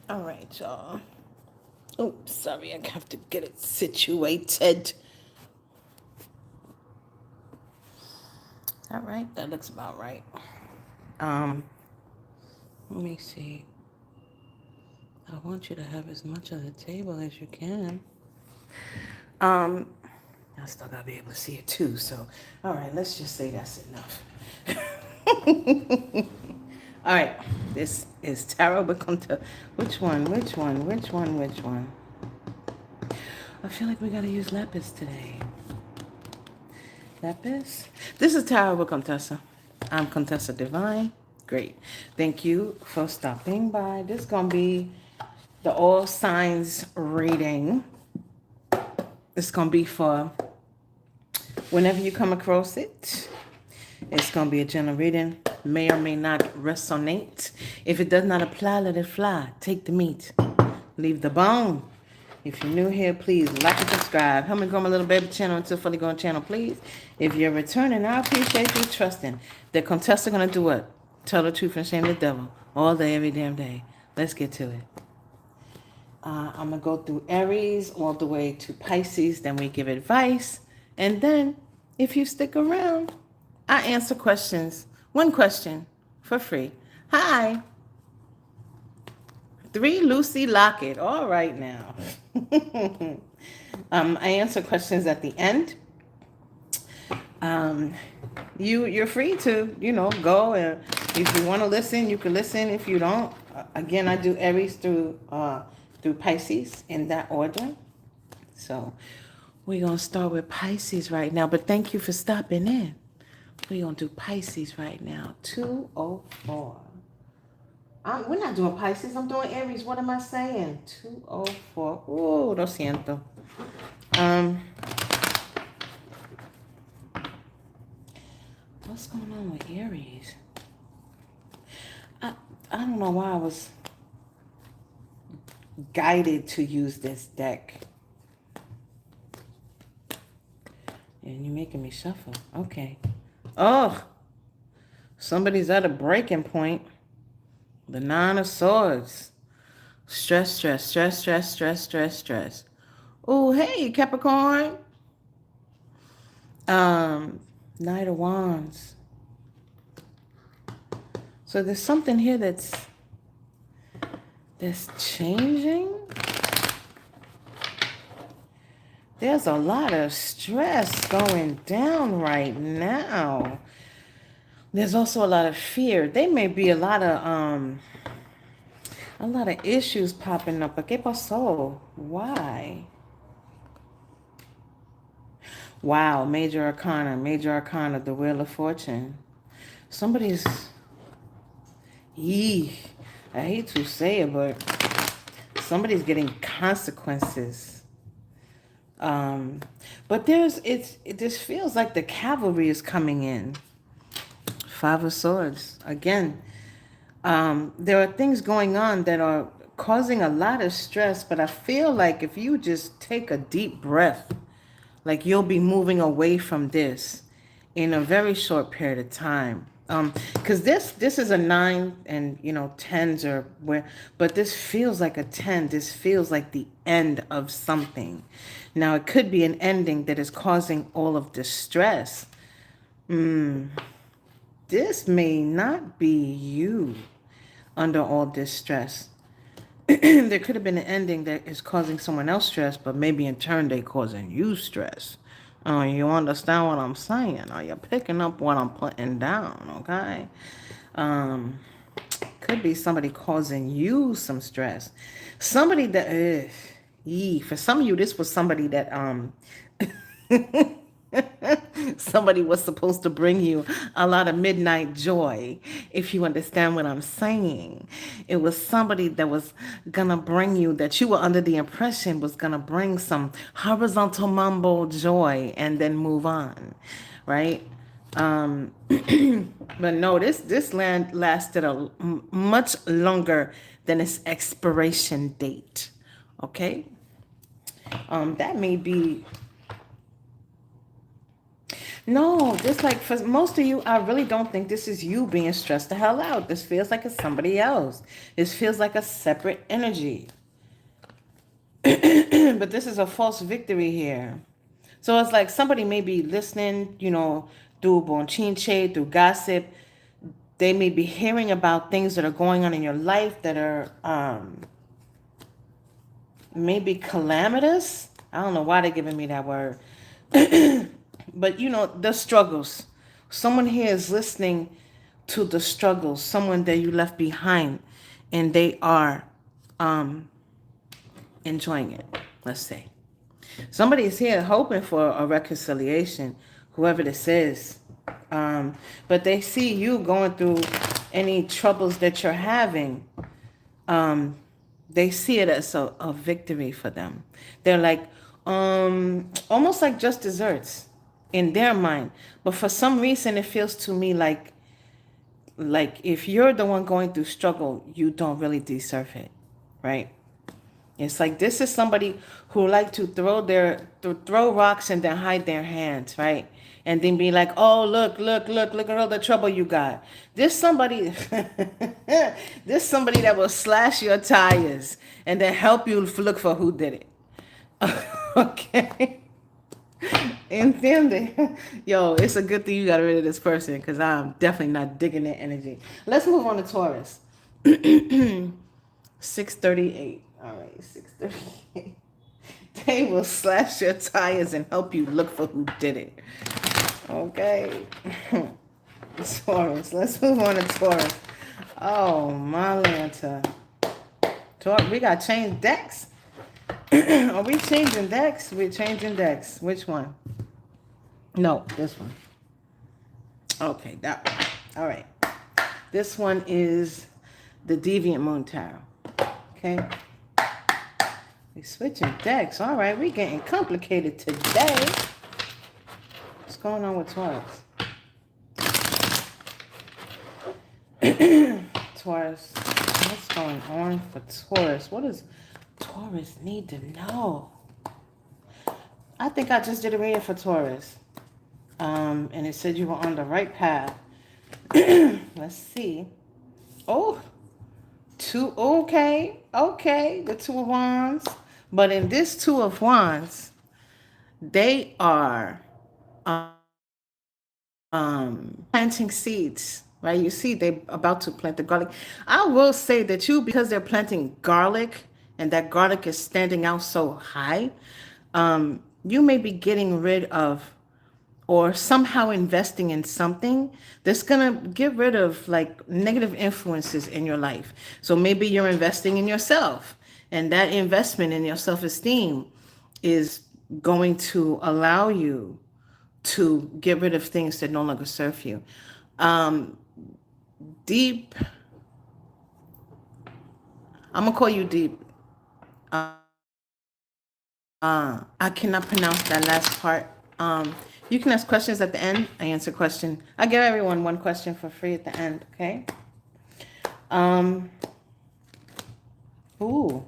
All right, y'all. Oh, sorry, I have to get it situated. All right, that looks about right. Let me see. I want you to have as much of the table as you can. Um, I still gotta be able to see it too. So, all right, let's just say that's enough. All right, this is Tarot Bakunta. Which one? Which one? Which one? Which one? I feel like we gotta use lapis today. Lapis. This is Tarot with Contessa. I'm Contessa Divine. Great. Thank you for stopping by. This is gonna be the all signs reading. It's gonna be for whenever you come across it. It's gonna be a general reading. May or may not resonate. If it does not apply, let it fly. Take the meat. Leave the bone. If you're new here, please like and subscribe. Help me grow my little baby channel into a fully grown channel, please. If you're returning, I appreciate you trusting. The Contessa gonna do what? Tell the truth and shame the devil all day, every damn day. Let's get to it. I'm gonna go through Aries all the way to Pisces. Then we give advice, and then if you stick around, I answer questions. One question for free. Hi. 3 Lucy Lockett. All right now. I answer questions at the end. You're free to, go, and if you want to listen, you can listen. If you don't, again, I do Aries through Pisces in that order. So we're gonna start with Pisces right now. But thank you for stopping in. We're gonna do Pisces right now. 204. We're not doing Pisces. I'm doing Aries. What am I saying? 204. Oh, lo siento. What's going on with Aries? I don't know why I was guided to use this deck. And you're making me shuffle. Okay. Oh, somebody's at a breaking point. The 9 of Swords. Stress, stress, stress, stress, stress, stress, stress. Oh, hey, Capricorn. Knight of Wands. So there's something here that's changing. There's a lot of stress going down right now. There's also a lot of fear. There may be a lot of issues popping up. But ¿qué pasó? Why? Wow, Major Arcana, the Wheel of Fortune. Somebody's, I hate to say it, but somebody's getting consequences. But it just feels like the cavalry is coming in. 5 of Swords. Again, there are things going on that are causing a lot of stress, but I feel like if you just take a deep breath, like you'll be moving away from this in a very short period of time. Because this is a 9 and 10s are where, but this feels like a 10. This feels like the end of something. Now it could be an ending that is causing all of this stress. This may not be you under all this stress. There could have been an ending that is causing someone else stress, but maybe in turn they're causing you stress. You understand what I'm saying? Are you picking up what I'm putting down? Okay. Could be somebody causing you some stress. Somebody that, for some of you, this was somebody that somebody was supposed to bring you a lot of midnight joy, if you understand what I'm saying. It was somebody that was gonna bring you, that you were under the impression was gonna bring some horizontal mambo joy and then move on, right? But no, this land lasted much longer than its expiration date. Okay. That may be No, just like for most of you, I really don't think this is you being stressed the hell out. This feels like it's somebody else. This feels like a separate energy. But this is a false victory here. So it's like somebody may be listening, through bonchinche, through gossip. They may be hearing about things that are going on in your life that are maybe calamitous. I don't know why they're giving me that word. But the struggles. Someone here is listening to the struggles, someone that you left behind, and they are enjoying it, let's say. Somebody is here hoping for a reconciliation, whoever this is. But they see you going through any troubles that you're having. They see it as a victory for them. They're like, almost like just desserts in their mind. But for some reason, it feels to me like if you're the one going through struggle, you don't really deserve it, right? It's like this is somebody who like to throw rocks and then hide their hands, right? And then be like, oh, look at all the trouble you got. This somebody that will slash your tires and then help you look for who did it. Okay. Entiende? Yo, it's a good thing you got rid of this person because I'm definitely not digging their energy. Let's move on to Taurus. 638. All right, 638. They will slash your tires and help you look for who did it. Okay. Taurus. Let's move on to Taurus. Oh, my Lanta. Taurus, we got changed decks. Are we changing decks? We're changing decks. Which one? No, this one. Okay, that one. All right. This one is the Deviant Moon Tarot. Okay. We're switching decks. All right, we're getting complicated today. What's going on with Taurus? Taurus. What's going on for Taurus? What does Taurus need to know? I think I just did a reading for Taurus. And it said you were on the right path. Let's see. Oh, okay. The Two of Wands. But in this Two of Wands, they are planting seeds, right? You see, they're about to plant the garlic. I will say that because they're planting garlic and that garlic is standing out so high, you may be getting rid of or somehow investing in something that's going to get rid of like negative influences in your life. So maybe you're investing in yourself, and that investment in your self-esteem is going to allow you to get rid of things that no longer serve you. Deep, I'm going to call you Deep. I cannot pronounce that last part. You can ask questions at the end. I answer question. I give everyone one question for free at the end, okay? Ooh,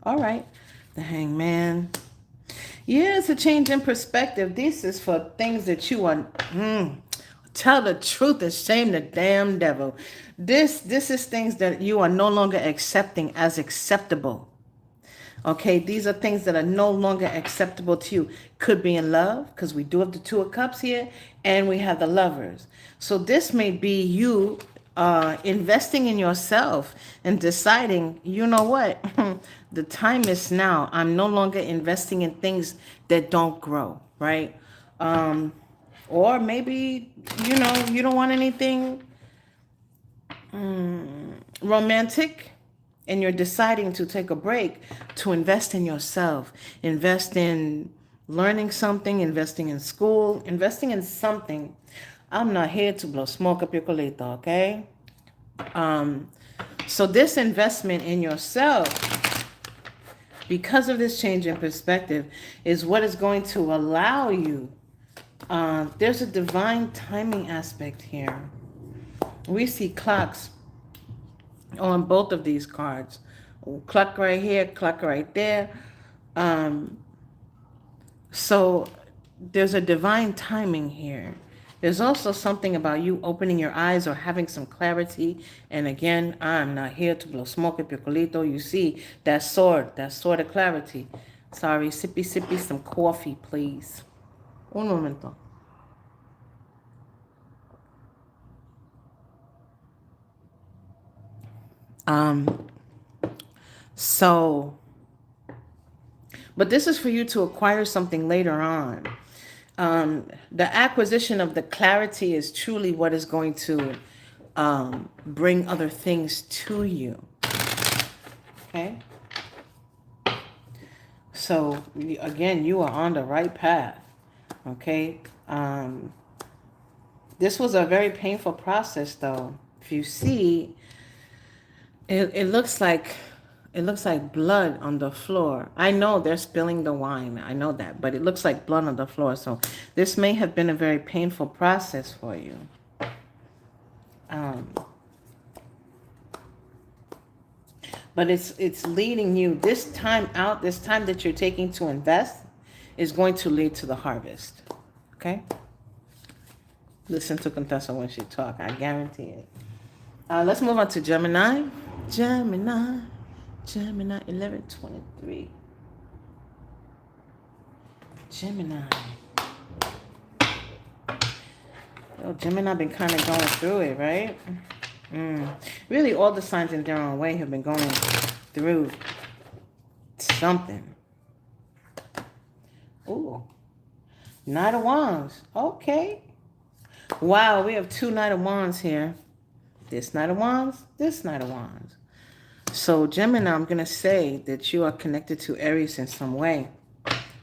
all right. The Hangman. Yeah, it's a change in perspective. This is for things that you are, tell the truth and shame the damn devil. This is things that you are no longer accepting as acceptable. Okay, these are things that are no longer acceptable to you. Could be in love, because we do have the Two of Cups here, and we have the Lovers. So this may be you investing in yourself and deciding, you know what, the time is now. I'm no longer investing in things that don't grow, right? Or maybe, you don't want anything romantic, and you're deciding to take a break to invest in yourself, invest in learning something, investing in school, investing in something. I'm not here to blow smoke up your colita, okay? So this investment in yourself, because of this change in perspective, is what is going to allow you. There's a divine timing aspect here. We see clocks on both of these cards. Clock right here, clock right there. So there's a divine timing here. There's also something about you opening your eyes or having some clarity. And again, I'm not here to blow smoke up your colito. You see that sword of clarity. Sorry, sippy, some coffee, please. Un momento. So, but this is for you to acquire something later on. The acquisition of the clarity is truly what is going to bring other things to you. Okay? So, again, you are on the right path. Okay? This was a very painful process, though. If you see, it looks like blood on the floor. I know they're spilling the wine. I know that, but it looks like blood on the floor. So this may have been a very painful process for you. But it's leading you, this time that you're taking to invest is going to lead to the harvest. Okay? Listen to Contessa when she talks. I guarantee it. Let's move on to Gemini. Gemini 1123. Gemini. Gemini been kind of going through it, right? Really, all the signs in their own way have been going through something. Ooh. Knight of Wands. Okay. Wow, we have two Knight of Wands here. This Knight of Wands, this Knight of Wands. So, Gemini, I'm going to say that you are connected to Aries in some way.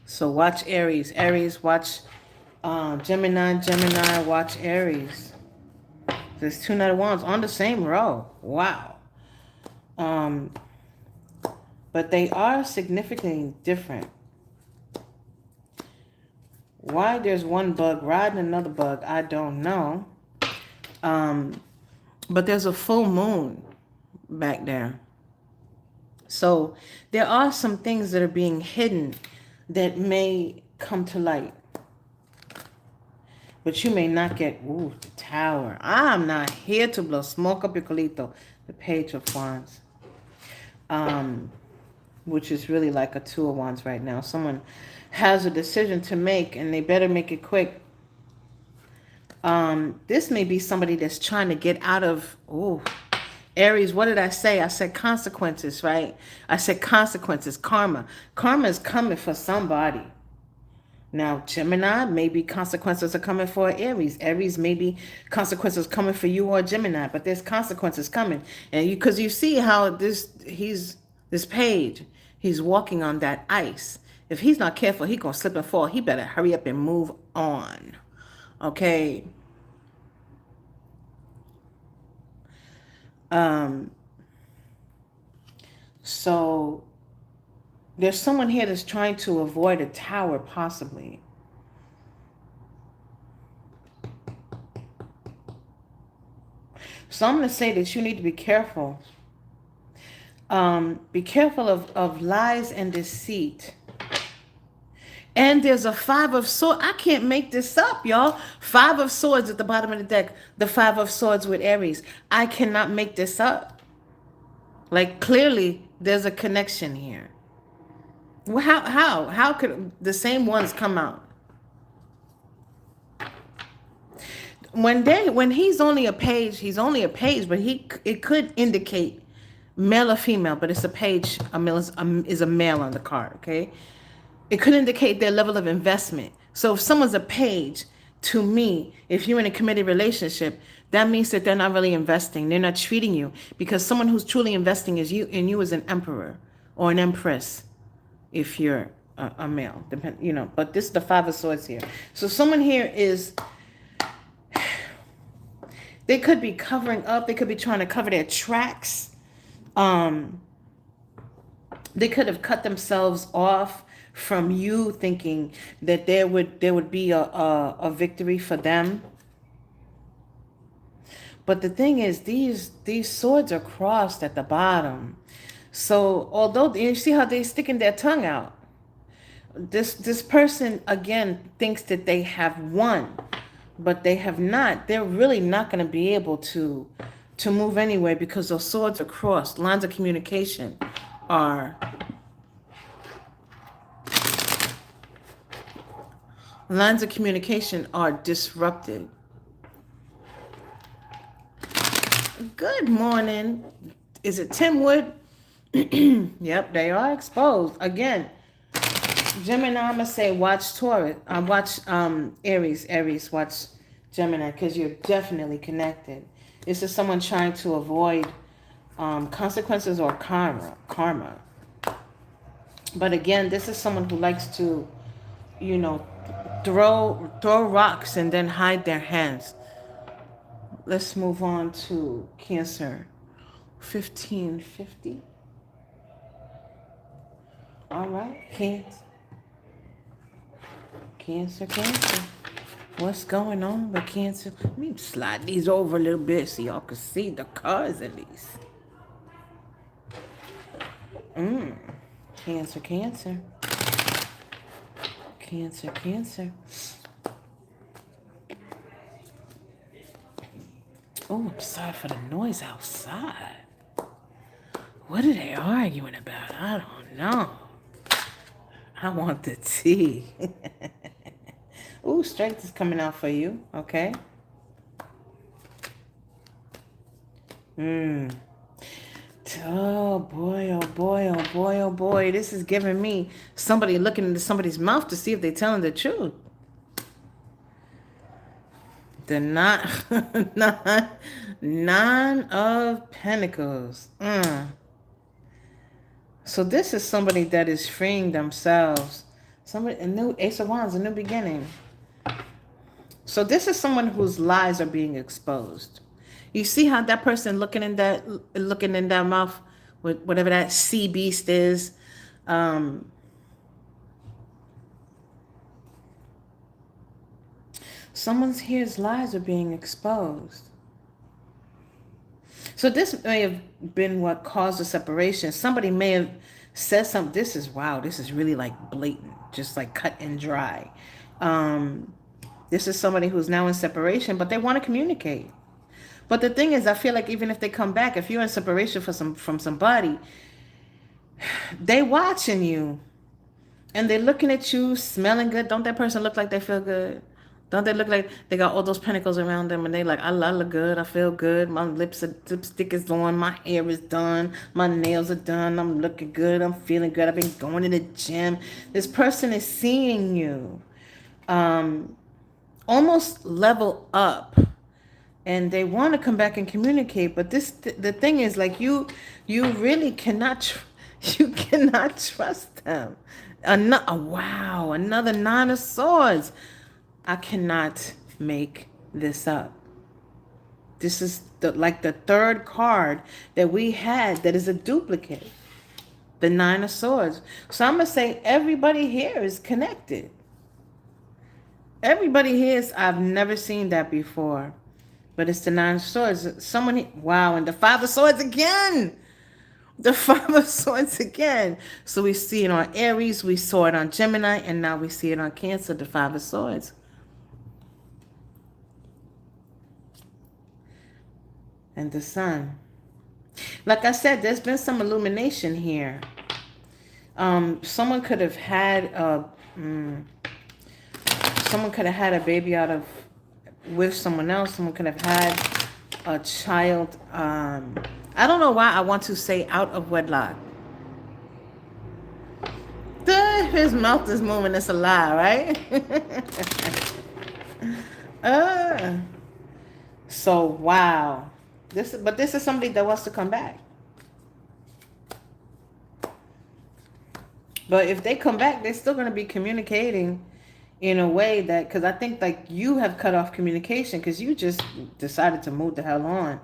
So, watch Aries. Aries, watch Gemini, watch Aries. There's two Knight of Wands on the same row. Wow. But they are significantly different. Why there's one bug riding another bug, I don't know. But there's a full moon back there. So there are some things that are being hidden that may come to light. But you may not get, the Tower. I'm not here to blow smoke up your colito. The Page of Wands. Which is really like a Two of Wands right now. Someone has a decision to make and they better make it quick. This may be somebody that's trying to get out of, Aries, what did I say? I said consequences, right? I said consequences, karma. Karma is coming for somebody. Now, Gemini, maybe consequences are coming for Aries. Aries, maybe consequences coming for you or Gemini, but there's consequences coming. And because you see how this page, he's walking on that ice. If he's not careful, he's going to slip and fall. He better hurry up and move on. Okay. So there's someone here that's trying to avoid a tower, possibly. So I'm going to say that you need to be careful. Be careful of lies and deceit. And there's a Five of Swords. I can't make this up, y'all. Five of Swords at the bottom of the deck. The Five of Swords with Aries. I cannot make this up. Like, clearly, there's a connection here. Well, how could the same ones come out? When he's only a page, but it could indicate male or female, but it's a page. A male is a male on the card, okay? It could indicate their level of investment. So if someone's a page, to me, if you're in a committed relationship, that means that they're not really investing. They're not treating you, because someone who's truly investing is you, and you as an emperor or an empress, if you're a male, but this is the Five of Swords here. So someone here is, they could be covering up. They could be trying to cover their tracks. They could have cut themselves off from you, thinking that there would be a victory for them. But the thing is, these swords are crossed at the bottom. So although you see how they're sticking their tongue out, This person again thinks that they have won, but they have not. They're really not going to be able to move anywhere because those swords are crossed. Lines of communication are disrupted. Good morning. Is it Tim Wood? Yep, they are exposed. Again, Gemini, I'm going to say watch Taurus. Watch Aries. Aries, watch Gemini, because you're definitely connected. This is someone trying to avoid consequences or karma. But again, this is someone who likes to, you know, throw rocks and then hide their hands. Let's move on to Cancer. 1550. All right, Cancer. What's going on with Cancer? Let me slide these over a little bit so y'all can see the cards at least. Cancer. Oh, I'm sorry for the noise outside. What are they arguing about? I don't know. I want the tea. Ooh, strength is coming out for you. Okay. Oh boy. This is giving me somebody looking into somebody's mouth to see if they're telling the truth. The nine of Pentacles. So this is somebody that is freeing themselves. A new Ace of Wands, a new beginning. So this is someone whose lies are being exposed. You see how that person looking in that mouth with whatever that sea beast is. Someone's here's lies are being exposed. So this may have been what caused the separation. Somebody may have said something. This is really like blatant, just like cut and dry. This is somebody who's now in separation, but they want to communicate. But the thing is, I feel like even if they come back, if you're in separation from somebody, they watching you and they're looking at you, smelling good. Don't that person look like they feel good? Don't they look like they got all those pentacles around them and they like, I look good, I feel good, my lipstick is on, my hair is done, my nails are done, I'm looking good, I'm feeling good, I've been going to the gym. This person is seeing you almost level up. And they want to come back and communicate, but the thing is, like, you really cannot trust them. Another Nine of Swords. I cannot make this up. This is the third card that we had that is a duplicate. The Nine of Swords. So I'm gonna say everybody here is connected. Everybody here is. I've never seen that before. But it's the Nine of Swords. And the Five of Swords again. The Five of Swords again. So we see it on Aries, we saw it on Gemini, and now we see it on Cancer, the Five of Swords. And the Sun. Like I said, there's been some illumination here. Someone could have had a baby with someone else. Someone could have had a child. I don't know why I want to say out of wedlock. His mouth is moving. It's a lie, right? So wow. This is somebody that wants to come back. But if they come back, they're still going to be communicating in a way that, because I think like you have cut off communication because you just decided to move the hell on.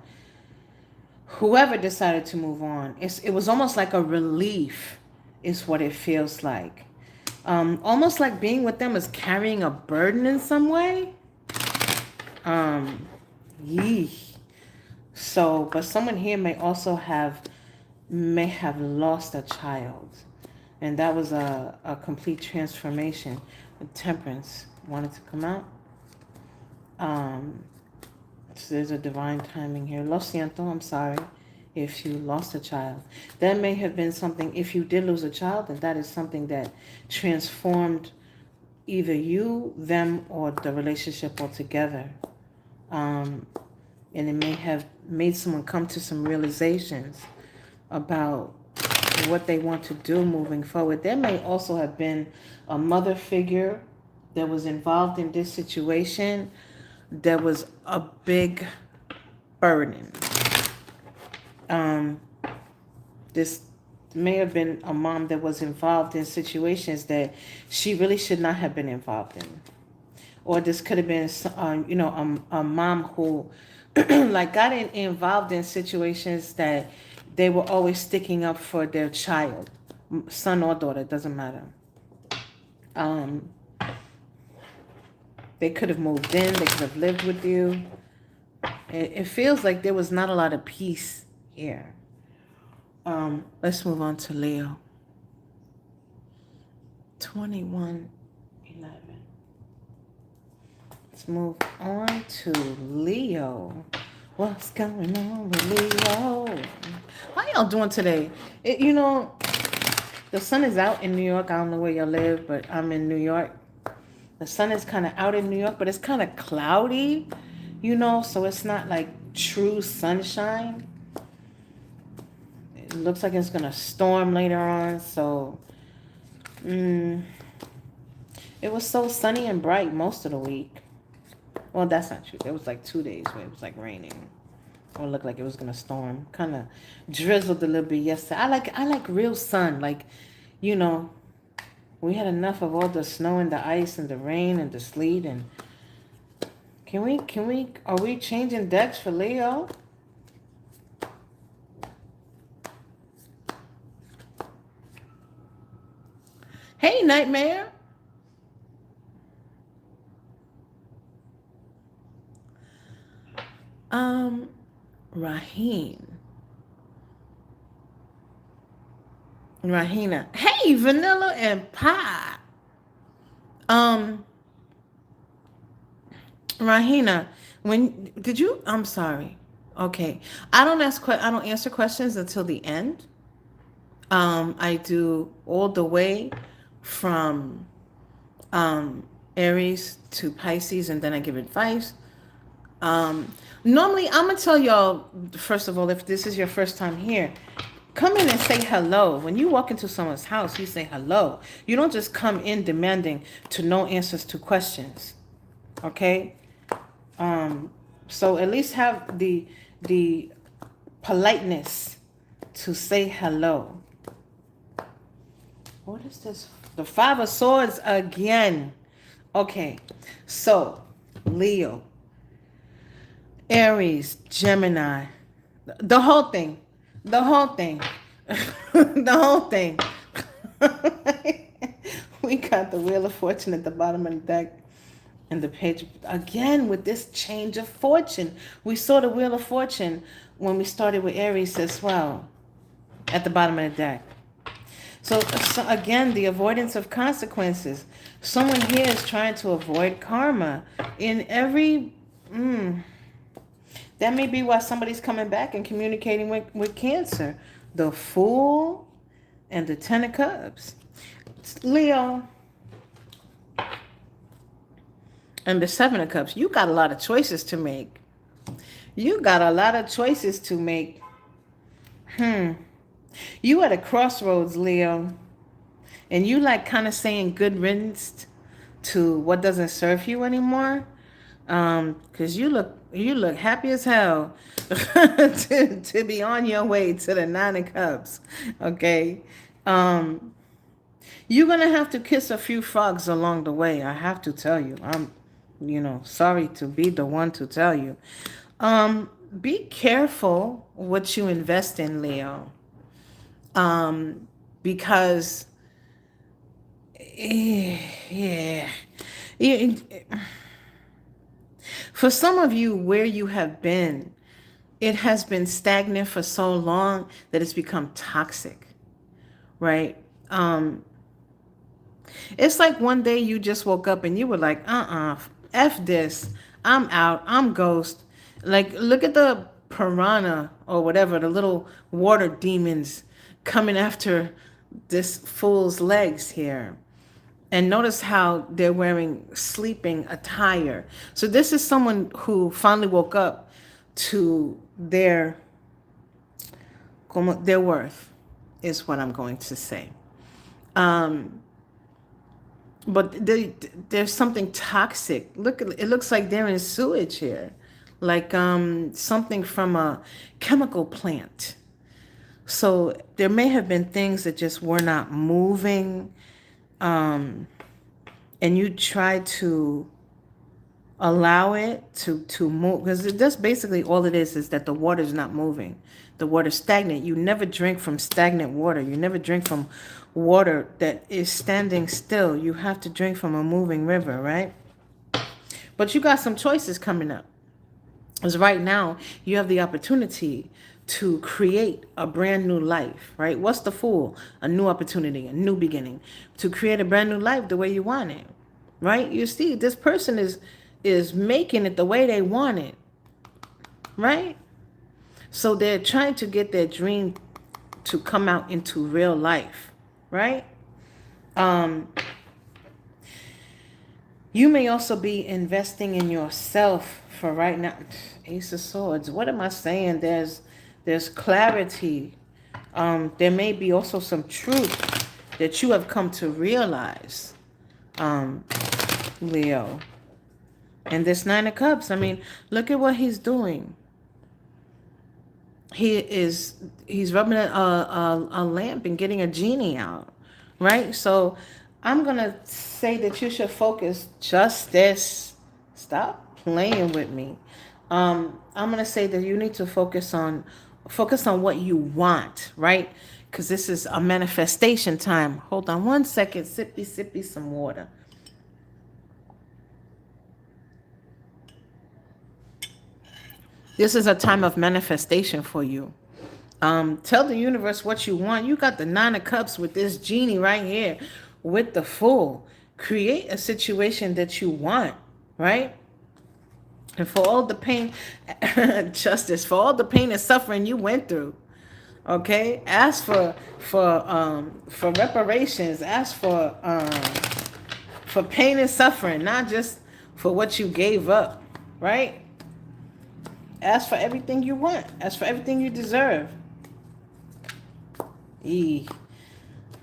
Whoever decided to move on, it was almost like a relief is what it feels like. Almost like being with them is carrying a burden in some way. So, but someone here may have lost a child. And that was a complete transformation. Temperance wanted to come out. So there's a divine timing here. Lo siento, I'm sorry if you lost a child. That may have been something, if you did lose a child, then that is something that transformed either you, them, or the relationship altogether. And it may have made someone come to some realizations about what they want to do moving forward. There may also have been a mother figure that was involved in this situation. There was a big burden. This may have been a mom that was involved in situations that she really should not have been involved in. Or this could have been, a mom who like got involved in situations that they were always sticking up for their child, son or daughter, doesn't matter. They could have moved in, they could have lived with you. It feels like there was not a lot of peace here. Let's move on to Leo. 21:11. Let's move on to Leo. What's going on with Leo? How y'all doing today? The sun is out in New York. I don't know where y'all live, but I'm in New York. The sun is kind of out in New York, but it's kind of cloudy, so it's not like true sunshine. It looks like it's going to storm later on, so it was so sunny and bright most of the week. Well, that's not true. There was like 2 days where it was like raining. Or it looked like it was going to storm. Kind of drizzled a little bit yesterday. I like real sun. Like, we had enough of all the snow and the ice and the rain and the sleet. And are we changing decks for Leo? Hey, Nightmare. Rahina. Hey, Vanilla and Pie. Rahina, I'm sorry. Okay. I don't answer questions until the end. I do all the way from Aries to Pisces, and then I give advice. Normally, I'm going to tell y'all, first of all, if this is your first time here, come in and say hello. When you walk into someone's house, you say hello. You don't just come in demanding to know answers to questions. Okay? So at least have the politeness to say hello. What is this? The Five of Swords again. Okay. So, Leo, Aries, Gemini, the whole thing. The whole thing. We got the Wheel of Fortune at the bottom of the deck and the page. Again, with this change of fortune. We saw the Wheel of Fortune when we started with Aries as well at the bottom of the deck. So again, the avoidance of consequences. Someone here is trying to avoid karma in every... That may be why somebody's coming back and communicating with Cancer. The Fool and the Ten of Cups. Leo. And the Seven of Cups. You got a lot of choices to make. You at a crossroads, Leo. And you like kind of saying good riddance to what doesn't serve you anymore. Because you look happy as hell to be on your way to the Nine of Cups. Okay. You're going to have to kiss a few frogs along the way. I have to tell you. I'm, sorry to be the one to tell you. Be careful what you invest in, Leo. Because, for some of you, where you have been, it has been stagnant for so long that it's become toxic, right? It's like one day you just woke up and you were like, F this. I'm out. I'm ghost. Like, look at the piranha or whatever, the little water demons coming after this fool's legs here. And notice how they're wearing sleeping attire. So this is someone who finally woke up to their worth, is what I'm going to say. But there's something toxic. Look, it looks like they're in sewage here, like something from a chemical plant. So there may have been things that just were not moving, and you try to allow it to move, because that's basically all it is that the water's not moving. The water's stagnant. You never drink from stagnant water. You never drink from water that is standing still. You have to drink from a moving river, right? But you got some choices coming up. Because right now, you have the opportunity to create a brand new life, right? What's the Fool? A new opportunity, a new beginning. To create a brand new life the way you want it, right? You see, this person is making it the way they want it, right? So they're trying to get their dream to come out into real life, right? You may also be investing in yourself for right now. Ace of Swords. What am I saying? There's clarity. There may be also some truth that you have come to realize, Leo. And this Nine of Cups, I mean, look at what he's doing. He's rubbing a lamp and getting a genie out, right? So I'm going to say that you should focus justice. Stop playing with me. I'm going to say that you need to focus on what you want, right? Because this is a manifestation time. Hold on one second. Sippy some water. This is a time of manifestation for you. Tell the universe what you want. You got the Nine of Cups with this genie right here with the Fool. Create a situation that you want, right? And for all the pain, justice, for all the pain and suffering you went through, okay? Ask for reparations. Ask for pain and suffering, not just for what you gave up, right? Ask for everything you want. Ask for everything you deserve.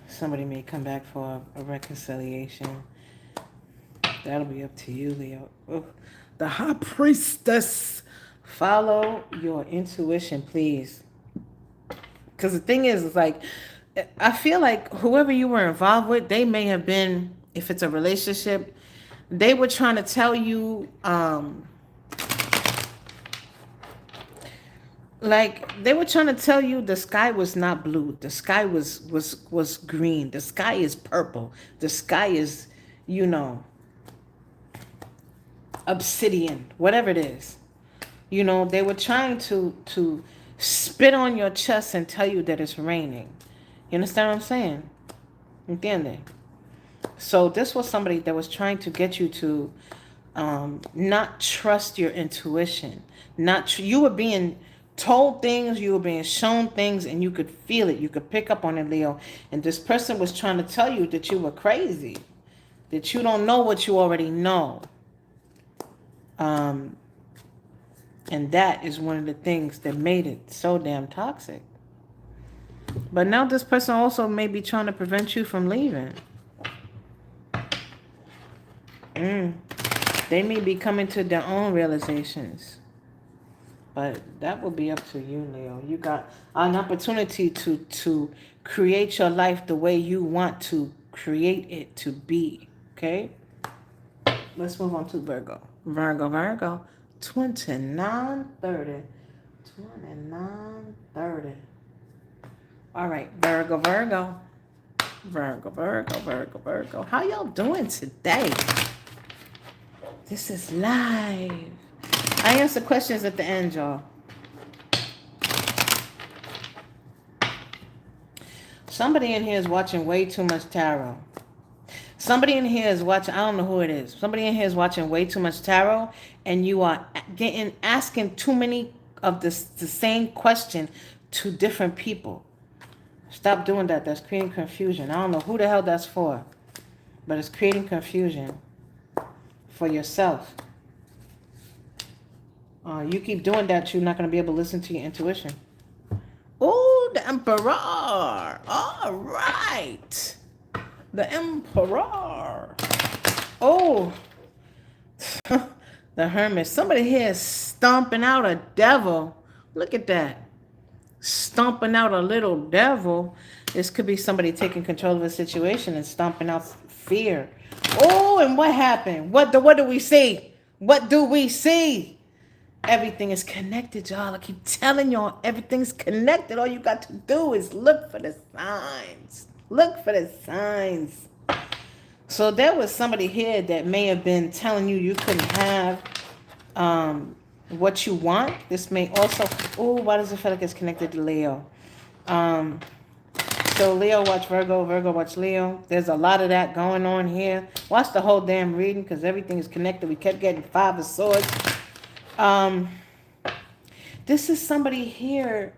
Somebody may come back for a reconciliation. That'll be up to you, Leo. Oh, the High Priestess. Follow your intuition, please. Because the thing is, it's like, I feel like whoever you were involved with, they may have been, if it's a relationship, they were trying to tell you, like they were trying to tell you the sky was not blue. The sky was green. The sky is purple. The sky is, obsidian, whatever it is. They were trying to spit on your chest and tell you that it's raining. You understand what I'm saying? Entiende? So this was somebody that was trying to get you to not trust your intuition. You were being told things, you were being shown things, and you could feel it. You could pick up on it, Leo. And this person was trying to tell you that you were crazy, that you don't know what you already know. And that is one of the things that made it so damn toxic. But now this person also may be trying to prevent you from leaving. They may be coming to their own realizations. But that will be up to you, Leo. You got an opportunity to create your life the way you want to create it to be. Okay? Let's move on to Virgo. Virgo. 2930. 2930. All right, Virgo. Virgo. How y'all doing today? This is live. I answer questions at the end, y'all. Somebody in here is watching way too much tarot. Somebody in here is watching, I don't know who it is. Somebody in here is watching way too much tarot, and you are asking too many of the same question to different people. Stop doing that. That's creating confusion. I don't know who the hell that's for, but it's creating confusion for yourself. You keep doing that, you're not going to be able to listen to your intuition. Oh, the Emperor. All right. The Emperor. Oh, the Hermit. Somebody here is stomping out a devil. Look at that. Stomping out a little devil. This could be somebody taking control of a situation and stomping out fear. Oh, and what happened? What do we see? What do we see? Everything is connected, y'all. I keep telling y'all, everything's connected. All you got to do is look for the signs. Look for the signs. So there was somebody here that may have been telling you couldn't have what you want. This may also, oh, why does it feel like it's connected to Leo? So Leo watch Virgo, Virgo watch Leo. There's a lot of that going on here. Watch the whole damn reading because everything is connected. We kept getting 5 of Swords. This is somebody here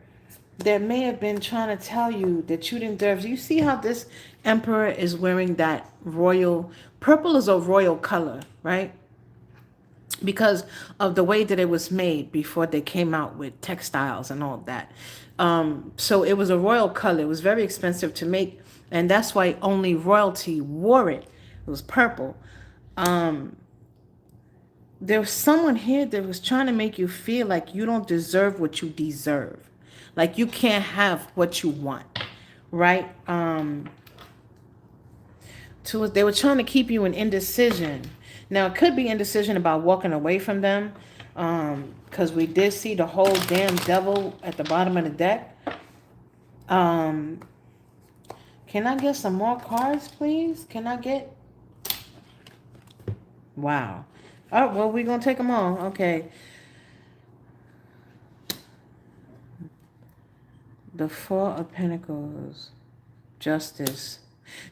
that may have been trying to tell you that you didn't deserve. You see how this Emperor is wearing that royal, purple is a royal color, right? Because of the way that it was made before they came out with textiles and all that. So it was a royal color. It was very expensive to make, and that's why only royalty wore it. It was purple. There was someone here that was trying to make you feel like you don't deserve what you deserve. Like you can't have what you want, right? They were trying to keep you in indecision. Now, it could be indecision about walking away from them, because we did see the whole damn devil at the bottom of the deck. Can I get some more cards, please? Can I get... Wow. Oh, well, we're going to take them all. Okay. The 4 of Pentacles. Justice.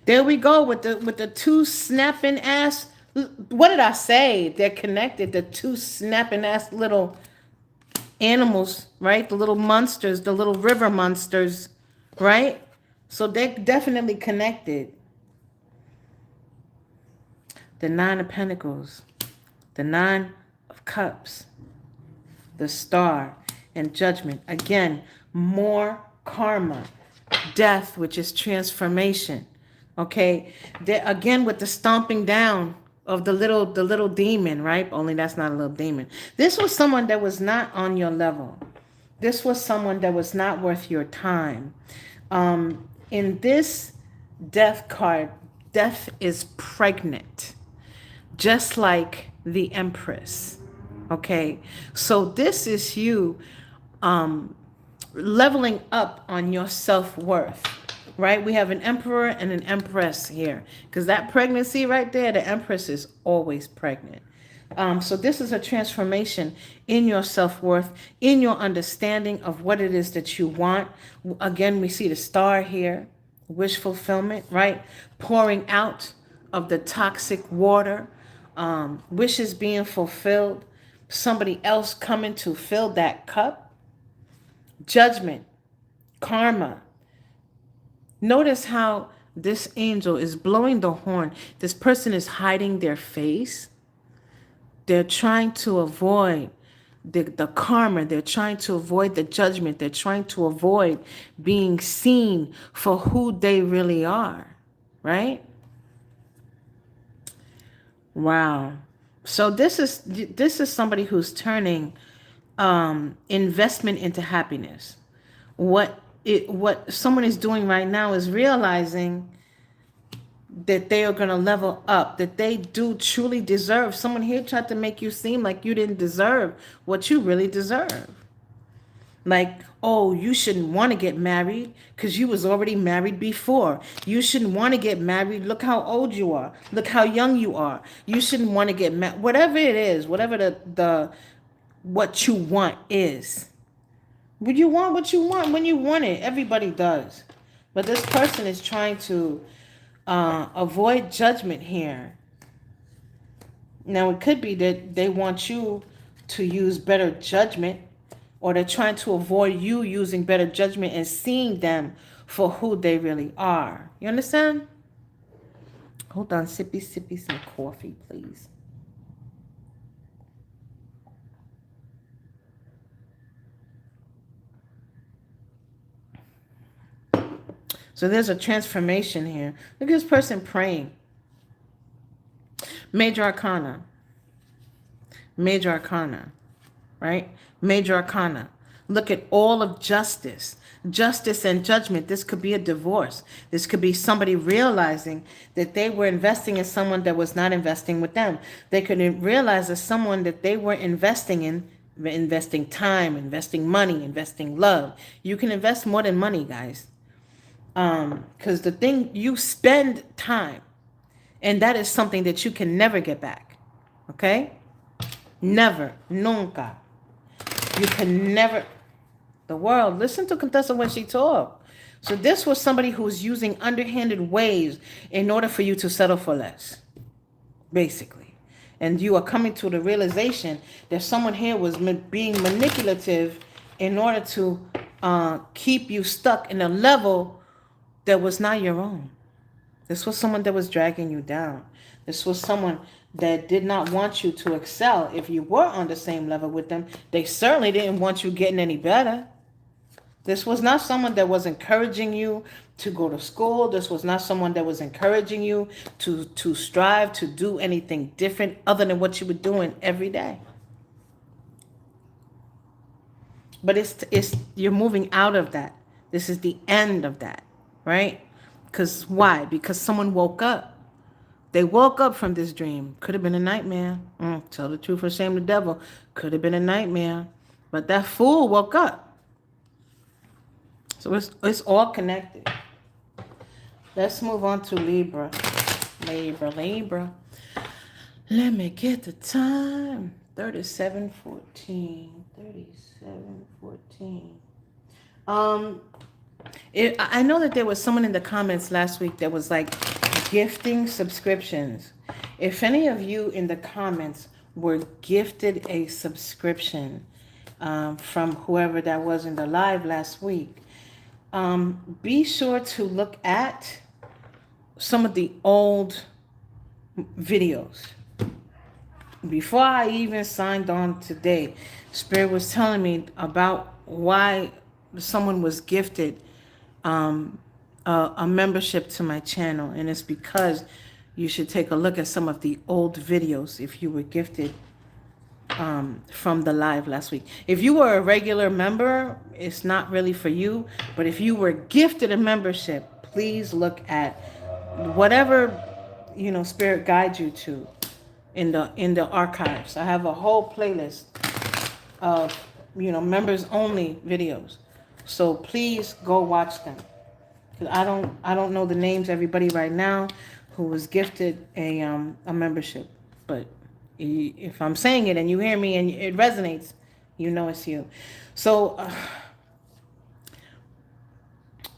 There we go with the 2 snapping ass. What did I say? They're connected. The 2 snapping ass little animals, right? The little monsters, the little river monsters, right? So they're definitely connected. The 9 of Pentacles. The 9 of Cups, the Star, and Judgment. Again, more karma, death, which is transformation. Okay, again with the stomping down of the little demon, right? Only that's not a little demon. This was someone that was not on your level. This was someone that was not worth your time. In this death card, death is pregnant, just like the Empress. Okay, so this is you leveling up on your self-worth, right? We have an Emperor and an Empress here, because that pregnancy right there, the Empress is always pregnant. So this is a transformation in your self-worth, in your understanding of what it is that you want. Again, we see the Star here, wish fulfillment, right? Pouring out of the toxic water. Wishes being fulfilled, somebody else coming to fill that cup. Judgment, karma. Notice how this angel is blowing the horn. This person is hiding their face. They're trying to avoid the karma. They're trying to avoid the judgment. They're trying to avoid being seen for who they really are, right? Wow. So this is somebody who's turning investment into happiness. What someone is doing right now is realizing that they are going to level up, that they do truly deserve. Someone here tried to make you seem like you didn't deserve what you really deserve. Like, oh, you shouldn't want to get married because you was already married before. You shouldn't want to get married. Look how old you are. Look how young you are. You shouldn't want to get married. Whatever it is, whatever the what you want is. Would you want what you want when you want it? Everybody does. But this person is trying to avoid judgment here. Now, it could be that they want you to use better judgment, or they're trying to avoid you using better judgment and seeing them for who they really are. You understand? Hold on, sippy some coffee, please. So there's a transformation here. Look at this person praying. Major Arcana. Major Arcana, right? Major Arcana. Look at all of justice. Justice and judgment. This could be a divorce. This could be somebody realizing that they were investing in someone that was not investing with them. They could realize that someone that they were investing in, investing time, investing money, investing love. You can invest more than money, guys. Because the thing, you spend time, and that is something that you can never get back. Okay? Never. Nunca. You can never. The world. Listen to Contessa when she talk. So this was somebody who's using underhanded ways in order for you to settle for less. Basically. And you are coming to the realization that someone here was being manipulative in order to keep you stuck in a level that was not your own. This was someone that was dragging you down. This was someone that did not want you to excel. If you were on the same level with them, they certainly didn't want you getting any better. This was not someone that was encouraging you to go to school. This was not someone that was encouraging you to strive to do anything different other than what you were doing every day. But it's you're moving out of that. This is the end of that. Right? Because why? Because someone woke up. They woke up from this dream. Could have been a nightmare. Tell the truth or shame the devil. Could have been a nightmare. But that fool woke up. So it's all connected. Let's move on to Libra. Libra. Let me get the time. 37:14. 37:14. I know that there was someone in the comments last week that was like gifting subscriptions. If any of you in the comments were gifted a subscription from whoever that was in the live last week, be sure to look at some of the old videos. Before I even signed on today, Spirit was telling me about why someone was gifted a membership to my channel, and it's because you should take a look at some of the old videos if you were gifted from the live last week. If you were a regular member, it's not really for you, but if you were gifted a membership, please look at whatever Spirit guides you to in the archives. I have a whole playlist of members only videos. So please go watch them. Because I don't know the names of everybody right now who was gifted a membership. But if I'm saying it and you hear me and it resonates, you know it's you. So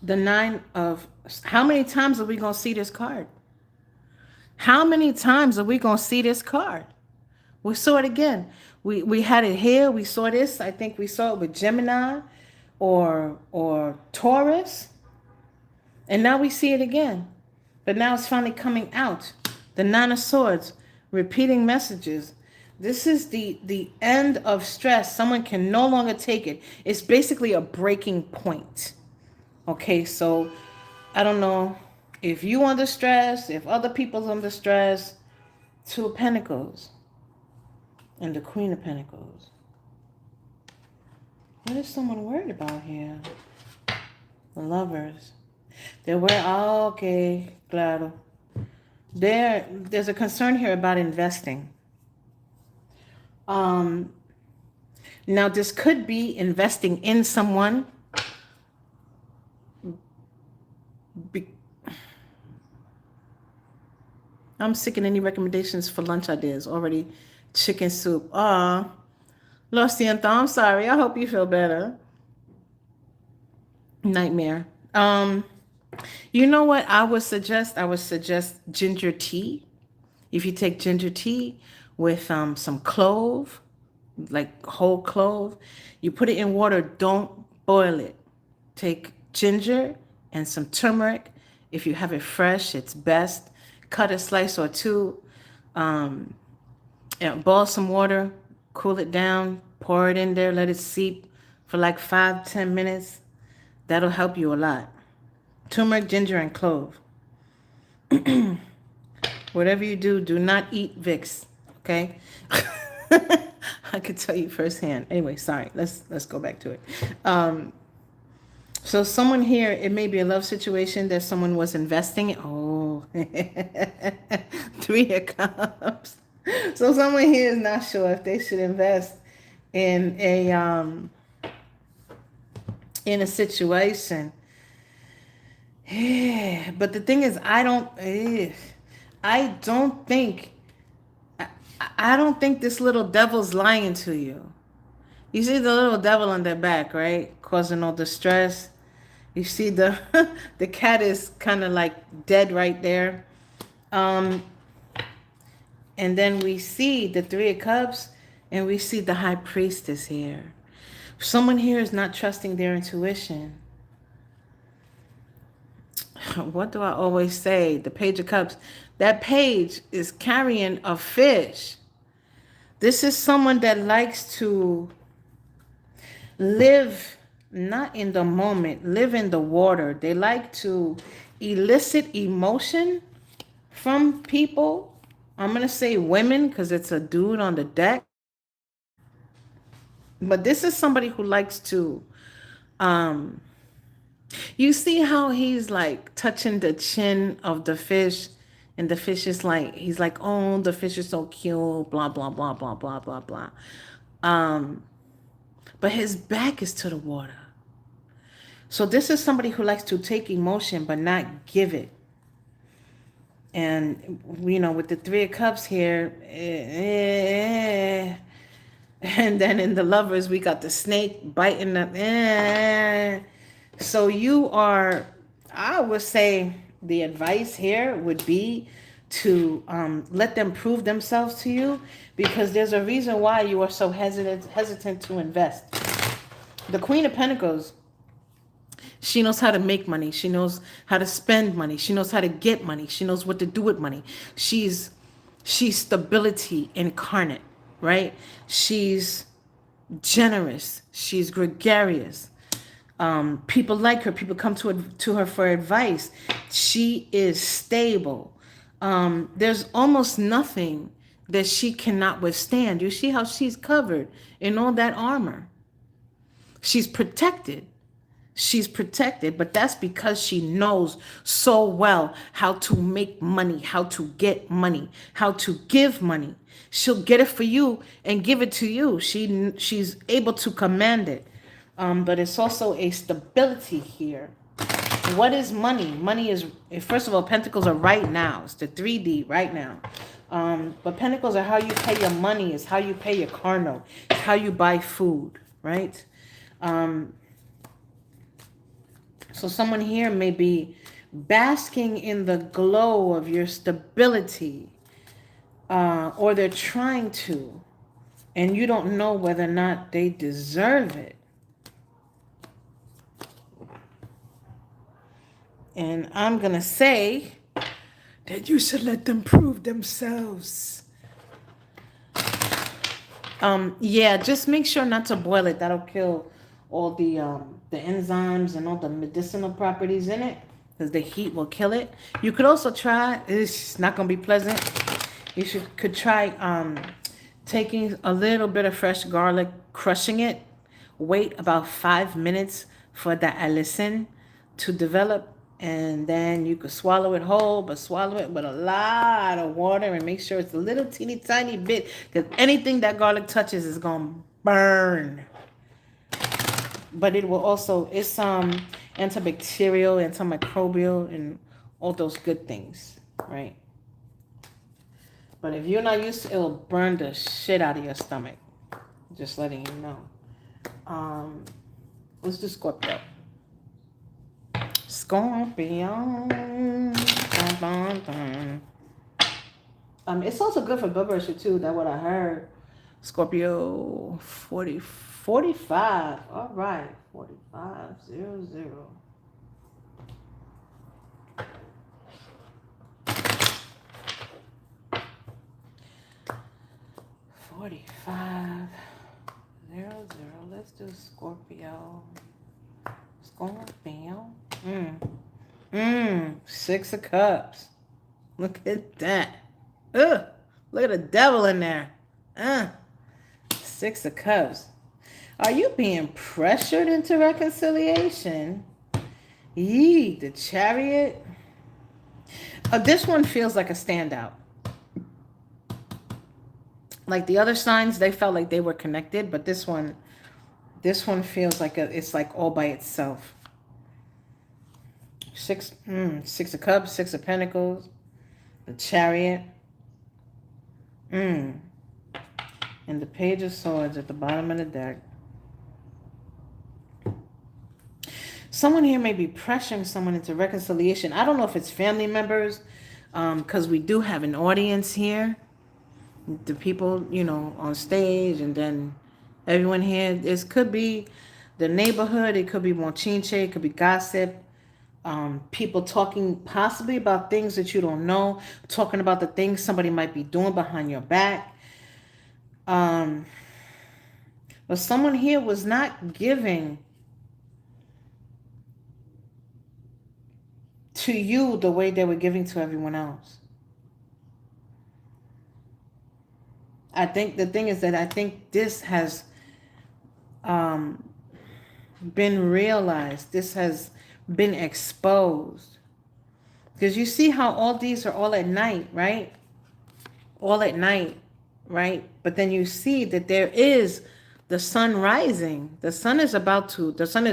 the 9 of... How many times are we going to see this card? How many times are we going to see this card? We saw it again. We had it here. We saw this. I think we saw it with Gemini or Taurus, and now we see it again, but now it's finally coming out. The 9 of Swords, repeating messages. This is the end of stress. Someone can no longer take it. It's basically a breaking point. Okay, so I don't know if you under stress, if other people's under stress. 2 of Pentacles and the Queen of Pentacles. What is someone worried about here? The Lovers. They're worried. Oh, okay, claro. There's a concern here about investing. Now, this could be investing in someone. I'm seeking any recommendations for lunch ideas. Already chicken soup. Lo siento, I'm sorry. I hope you feel better. Nightmare. You know what I would suggest? I would suggest ginger tea. If you take ginger tea with some clove, like whole clove, you put it in water, don't boil it. Take ginger and some turmeric. If you have it fresh, it's best. Cut a slice or two, and boil some water, cool it down, pour it in there, let it seep for like 5-10 minutes. That'll help you a lot. Turmeric, ginger, and clove. Whatever you do, do not eat Vicks, okay? I could tell you firsthand. Anyway, sorry. Let's go back to it. So someone here, it may be a love situation that someone was investing in. Oh, 3 of Cups. So someone here is not sure if they should invest in a situation. But the thing is, I don't think this little devil's lying to you. You see the little devil on their back, right? Causing all the stress. You see the the cat is kind of like dead right there. And then we see the 3 of Cups and we see the High Priestess here. Someone here is not trusting their intuition. What do I always say? The Page of Cups. That page is carrying a fish. This is someone that likes to live not in the moment, live in the water. They like to elicit emotion from people. I'm going to say women because it's a dude on the deck. But this is somebody who likes to, you see how he's like touching the chin of the fish, and the fish is like, he's like, oh, the fish is so cute, blah, blah, blah, blah, blah, blah, blah. But his back is to the water. So this is somebody who likes to take emotion but not give it. And, you know, with the 3 of Cups here, and then in the Lovers, we got the snake biting the, So you are, I would say the advice here would be to let them prove themselves to you, because there's a reason why you are so hesitant to invest. The Queen of Pentacles, she knows how to make money. She knows how to spend money. She knows how to get money. She knows what to do with money. She's stability incarnate, right? She's generous. She's gregarious. People like her. People come to her for advice. She is stable. There's almost nothing that she cannot withstand. You see how she's covered in all that armor. She's protected. She's protected, but that's because she knows so well how to make money, how to get money, how to give money. She'll get it for you and give it to you. She's able to command it. But it's also a stability here. What is money? Money is, first of all, Pentacles are right now. It's the 3D right now. But Pentacles are how you pay your money. It's how you pay your car note. It's how you buy food, right? So someone here may be basking in the glow of your stability, or they're trying to, and you don't know whether or not they deserve it. And I'm going to say that you should let them prove themselves. Yeah, just make sure not to boil it. That'll kill all the enzymes and all the medicinal properties in it, because the heat will kill it. You could also try, it's not going to be pleasant. You could try taking a little bit of fresh garlic, crushing it. Wait about 5 minutes for the allicin to develop, and then you could swallow it whole, but swallow it with a lot of water and make sure it's a little teeny tiny bit, because anything that garlic touches is going to burn. But it will also, it's antibacterial, antimicrobial, and all those good things, right? But if you're not used to it, it'll burn the shit out of your stomach. Just letting you know. Let's do Scorpio. Scorpio. Dun, dun, dun. It's also good for blood pressure too. That's what I heard. Scorpio 45. All right. 4500. 4500. Let's do Scorpio. Scorpio. Six of Cups. Look at that. Ugh. Look at the devil in there. Six of Cups. Are you being pressured into reconciliation? Yee, the Chariot. This one feels like a standout. Like the other signs, they felt like they were connected, but this one feels like it's like all by itself. Six of Cups, Six of Pentacles, the Chariot, and the Page of Swords at the bottom of the deck. Someone here may be pressuring someone into reconciliation. I don't know if it's family members, because we do have an audience here. The people, on stage, and then everyone here. This could be the neighborhood. It could be monchinche. It could be gossip. People talking possibly about things that you don't know. Talking about the things somebody might be doing behind your back. But someone here was not giving to you the way they were giving to everyone else. I think the thing is that I think this has been realized. This has been exposed. Because you see how all these are all at night, right? All at night, right? But then you see that there is the sun rising. The sun is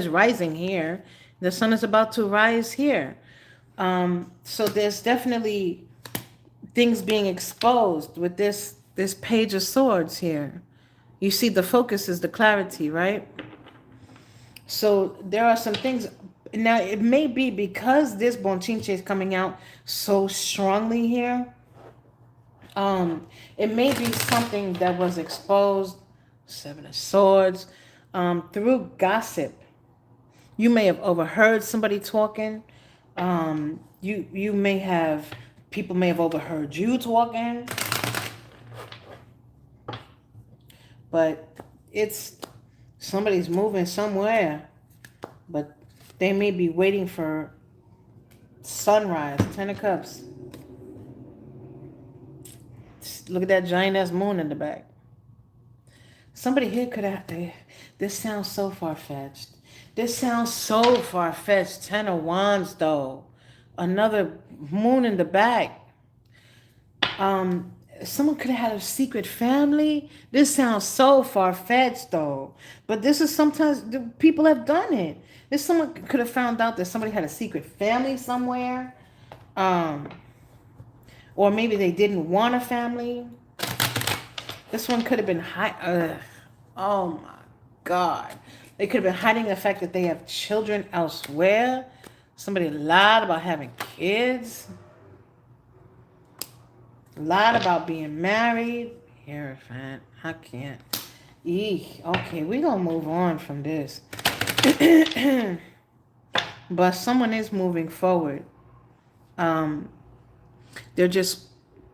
rising here. The sun is about to rise here. So there's definitely things being exposed with this Page of Swords here. You see the focus is the clarity, right? So there are some things. Now, it may be because this Bonchinche is coming out so strongly here. It may be something that was exposed, Seven of Swords, through gossip. You may have overheard somebody talking. People may have overheard you talking. But somebody's moving somewhere, but they may be waiting for sunrise. 10 of Cups. Look at that giant ass moon in the back. Somebody here could have. This sounds so far-fetched. 10 of Wands, though. Another moon in the back. Someone could have had a secret family. This sounds so far-fetched, though. But this is sometimes people have done it. Someone could have found out that somebody had a secret family somewhere. Or maybe they didn't want a family. This one could have been oh my God. They could have been hiding the fact that they have children elsewhere. Somebody lied about having kids. Lied about being married. Hierophant. I can't. Eek. Okay, we're going to move on from this. But someone is moving forward.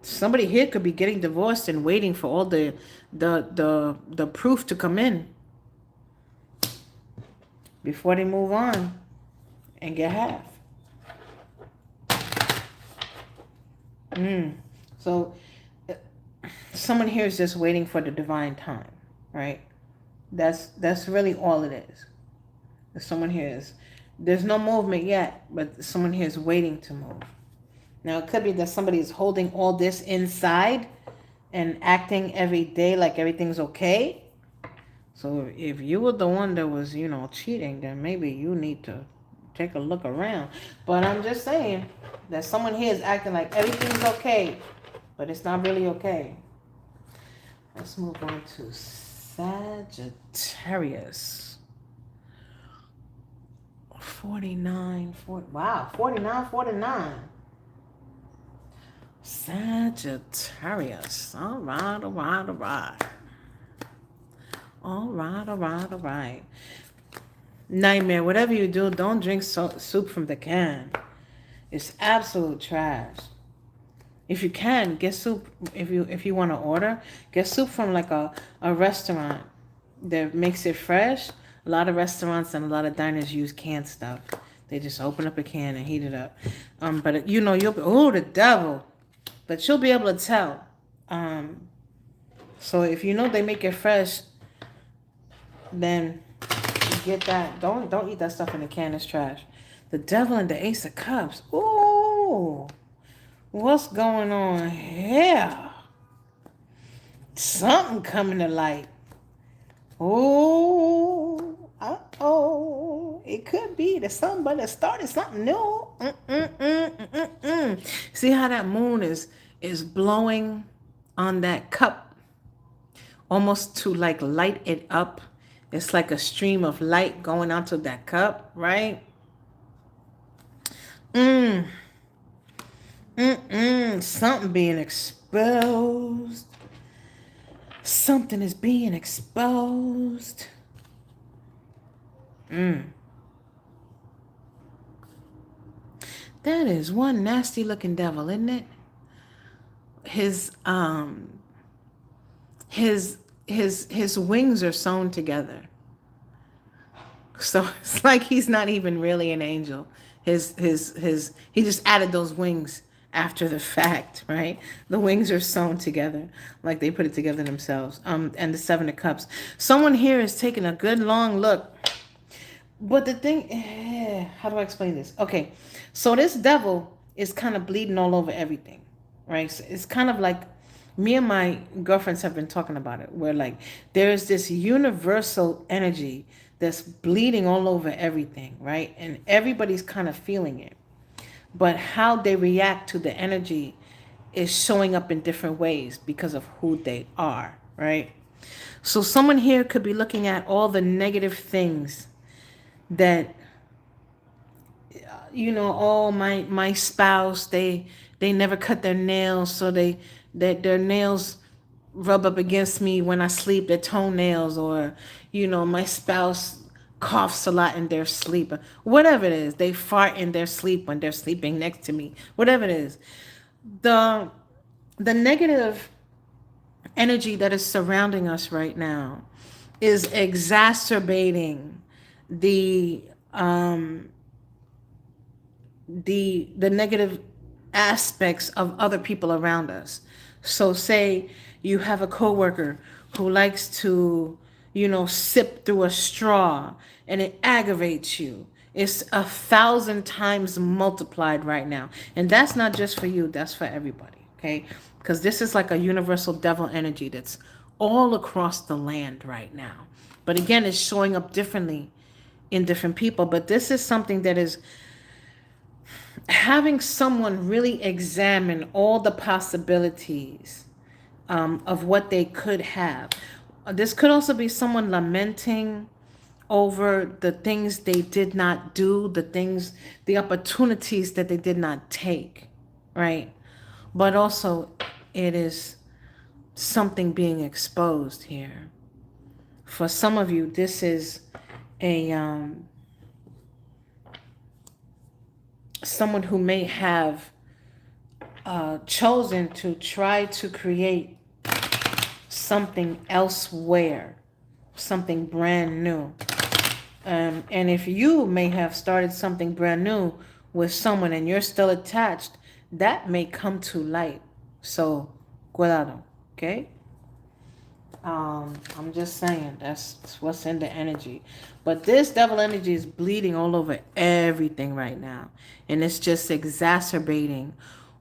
Somebody here could be getting divorced and waiting for all the proof to come in before they move on and get half. So someone here is just waiting for the divine time, right? That's really all it is. Someone here there's no movement yet, but someone here is waiting to move. Now, it could be that somebody is holding all this inside and acting every day like everything's okay. So if you were the one that was, cheating, then maybe you need to take a look around. But I'm just saying that someone here is acting like everything's okay, but it's not really okay. Let's move on to Sagittarius. 49, 40, wow, 49, 49. Sagittarius. All right, all right, all right. All right, all right, all right. Nightmare, whatever you do, don't drink soup from the can. It's absolute trash. If you can, get soup. If you want to order, get soup from like a restaurant that makes it fresh. A lot of restaurants and a lot of diners use canned stuff. They just open up a can and heat it up. But you'll be, oh, the devil. But you'll be able to tell. So if you know they make it fresh, then get that. Don't eat that stuff in the can. It's trash. The devil and the ace of cups. Ooh. What's going on here? Something coming to light. Oh, uh-oh. It could be that somebody started something new. See how that moon is blowing on that cup, almost to like light it up. It's like a stream of light going onto that cup, right? Something being exposed. Something is being exposed. That is one nasty looking devil, isn't it? His wings are sewn together. So it's like he's not even really an angel. He just added those wings after the fact, right? The wings are sewn together, like they put it together themselves. And the Seven of Cups. Someone here is taking a good long look. But the thing, how do I explain this? Okay, so this devil is kind of bleeding all over everything, right? So it's kind of like, me and my girlfriends have been talking about it, where like there's this universal energy that's bleeding all over everything, right? And everybody's kind of feeling it. But how they react to the energy is showing up in different ways because of who they are, right? So someone here could be looking at all the negative things that, oh, my spouse, they never cut their nails, so their nails rub up against me when I sleep, their toenails, or, my spouse coughs a lot in their sleep, whatever it is, they fart in their sleep when they're sleeping next to me, whatever it is. The negative energy that is surrounding us right now is exacerbating the negative aspects of other people around us. So say you have a coworker who likes to, sip through a straw and it aggravates you. It's 1,000 times multiplied right now. And that's not just for you, that's for everybody, okay? Because this is like a universal devil energy that's all across the land right now. But again, it's showing up differently in different people. But this is something that is having someone really examine all the possibilities of what they could have. This could also be someone lamenting over the things they did not do, the opportunities that they did not take, right? But also it is something being exposed here. For some of you, this is someone who may have chosen to try to create something elsewhere, something brand new. And if you may have started something brand new with someone and you're still attached, that may come to light. So, cuidado, okay? I'm just saying, that's what's in the energy. But this devil energy is bleeding all over everything right now. And it's just exacerbating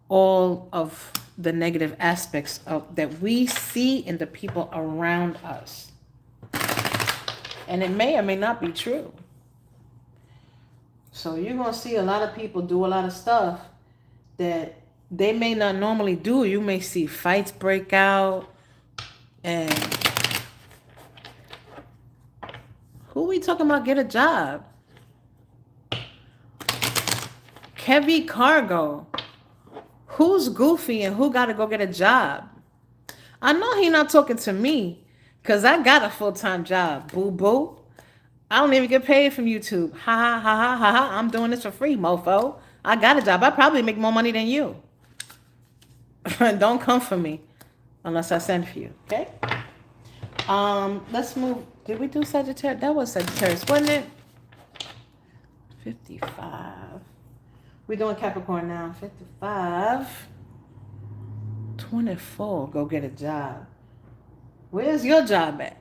all of the negative aspects that we see in the people around us. And it may or may not be true. So you're going to see a lot of people do a lot of stuff that they may not normally do. You may see fights break out. And who we talking about get a job? Heavy cargo. Who's goofy and who got to go get a job? I know he not talking to me because I got a full-time job. Boo boo. I don't even get paid from YouTube. Ha ha ha ha ha ha. I'm doing this for free, mofo. I got a job. I probably make more money than you. Don't come for me unless I send for you. Okay? Let's move. Did we do Sagittarius? That was Sagittarius, wasn't it? 55. We're doing Capricorn now. 55. 24. Go get a job. Where's your job at?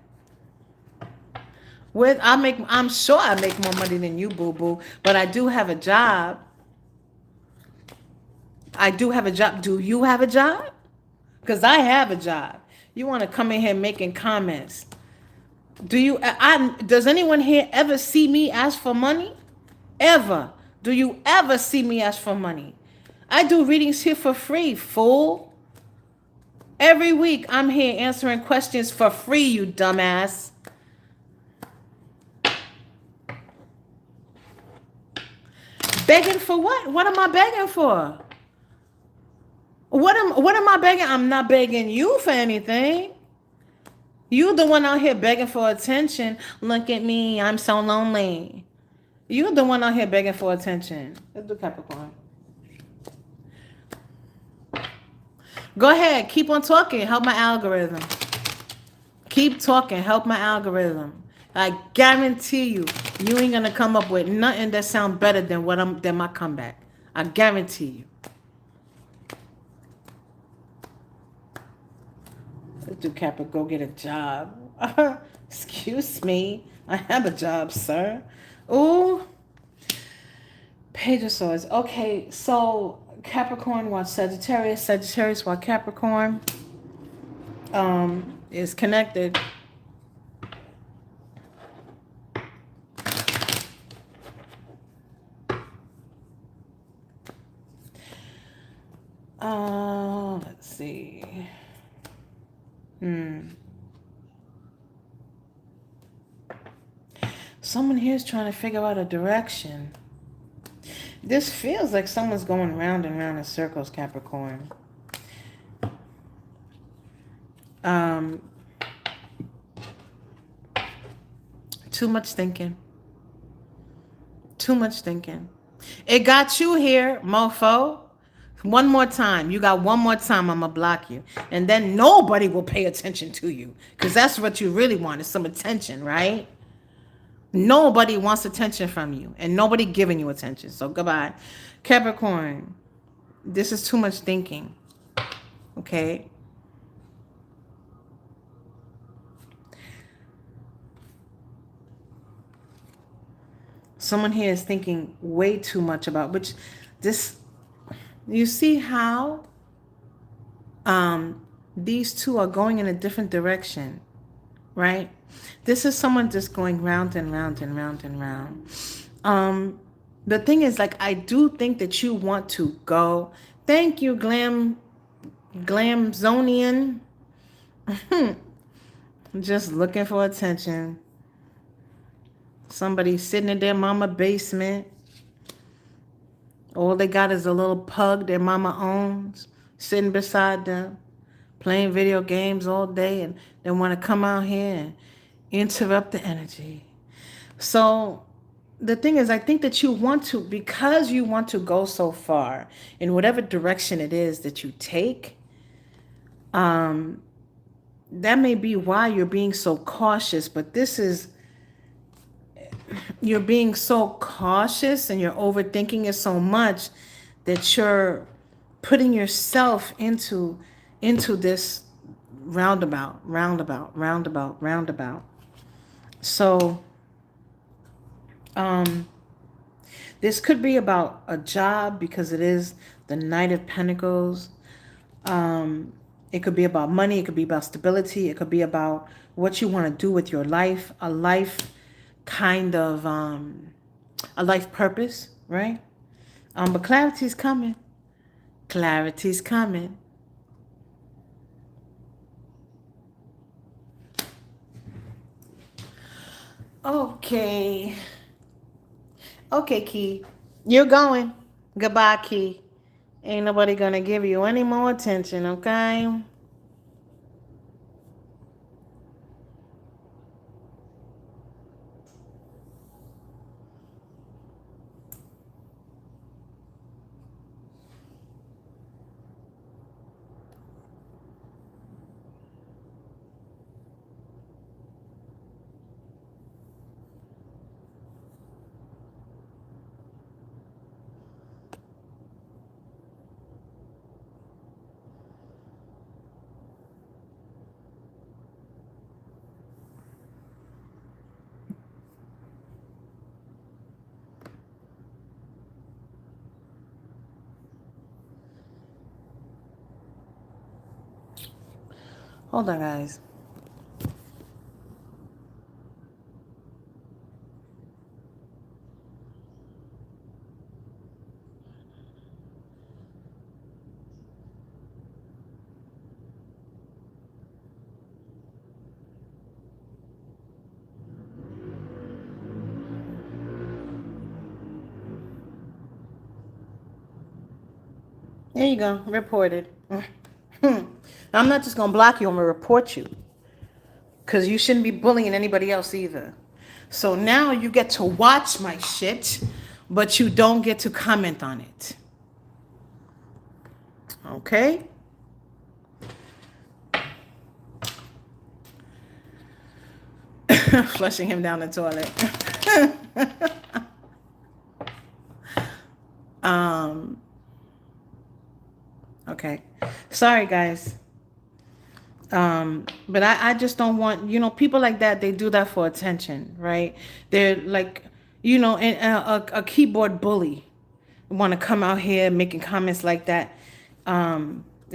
I'm sure I make more money than you, boo-boo. But I do have a job. I do have a job. Do you have a job? Because I have a job. You want to come in here making comments. Does anyone here ever see me ask for money? Ever? Do you ever see me ask for money? I do readings here for free, fool. Every week I'm here answering questions for free, you dumbass. Begging for what? What am I begging for? What am I begging? I'm not begging you for anything. You the one out here begging for attention. Look at me, I'm so lonely. You're the one out here begging for attention. Let's do Capricorn. Go ahead, keep on talking. Help my algorithm. Keep talking. Help my algorithm. I guarantee you, you ain't gonna come up with nothing that sounds better than my comeback. I guarantee you. Let's do Capricorn. Go get a job. Excuse me. I have a job, sir. Ooh. Page of Swords. Okay, so Capricorn wants Sagittarius. Sagittarius wants Capricorn. Is connected. Let's see. Someone here is trying to figure out a direction. This feels like someone's going round and round in circles, Capricorn. Too much thinking. Too much thinking. It got you here, mofo. One more time. You got one more time, I'm going to block you. And then nobody will pay attention to you. Because that's what you really want, is some attention, right? Nobody wants attention from you. And nobody giving you attention. So goodbye. Capricorn, this is too much thinking. Okay? Someone here is thinking way too much about which this. You see how these two are going in a different direction, right? This is someone just going round and round and round and round. The thing is, like, I do think that you want to go. Thank you, Glamzonian. Just looking for attention. Somebody sitting in their mama basement. All they got is a little pug their mama owns, sitting beside them, playing video games all day, and they want to come out here and interrupt the energy. So the thing is, I think that you want to, because you want to go so far in whatever direction it is that you take, that may be why you're being so cautious, but this is, you're being so cautious and you're overthinking it so much that you're putting yourself into this roundabout. So this could be about a job because it is the Knight of Pentacles. It could be about money. It could be about stability. It could be about what you want to do with your life, a life kind of a life purpose, right? But clarity's coming. Clarity's coming. Okay, Key, you're going. Goodbye, Key. Ain't nobody gonna give you any more attention, okay? Hold on, guys. There you go. Reported. I'm not just going to block you. I'm going to report you. Because you shouldn't be bullying anybody else either. So now you get to watch my shit, but you don't get to comment on it. Okay? Flushing him down the toilet. Okay. Sorry, guys. But I just don't want, people like that, they do that for attention, right? They're like, a keyboard bully want to come out here making comments like that,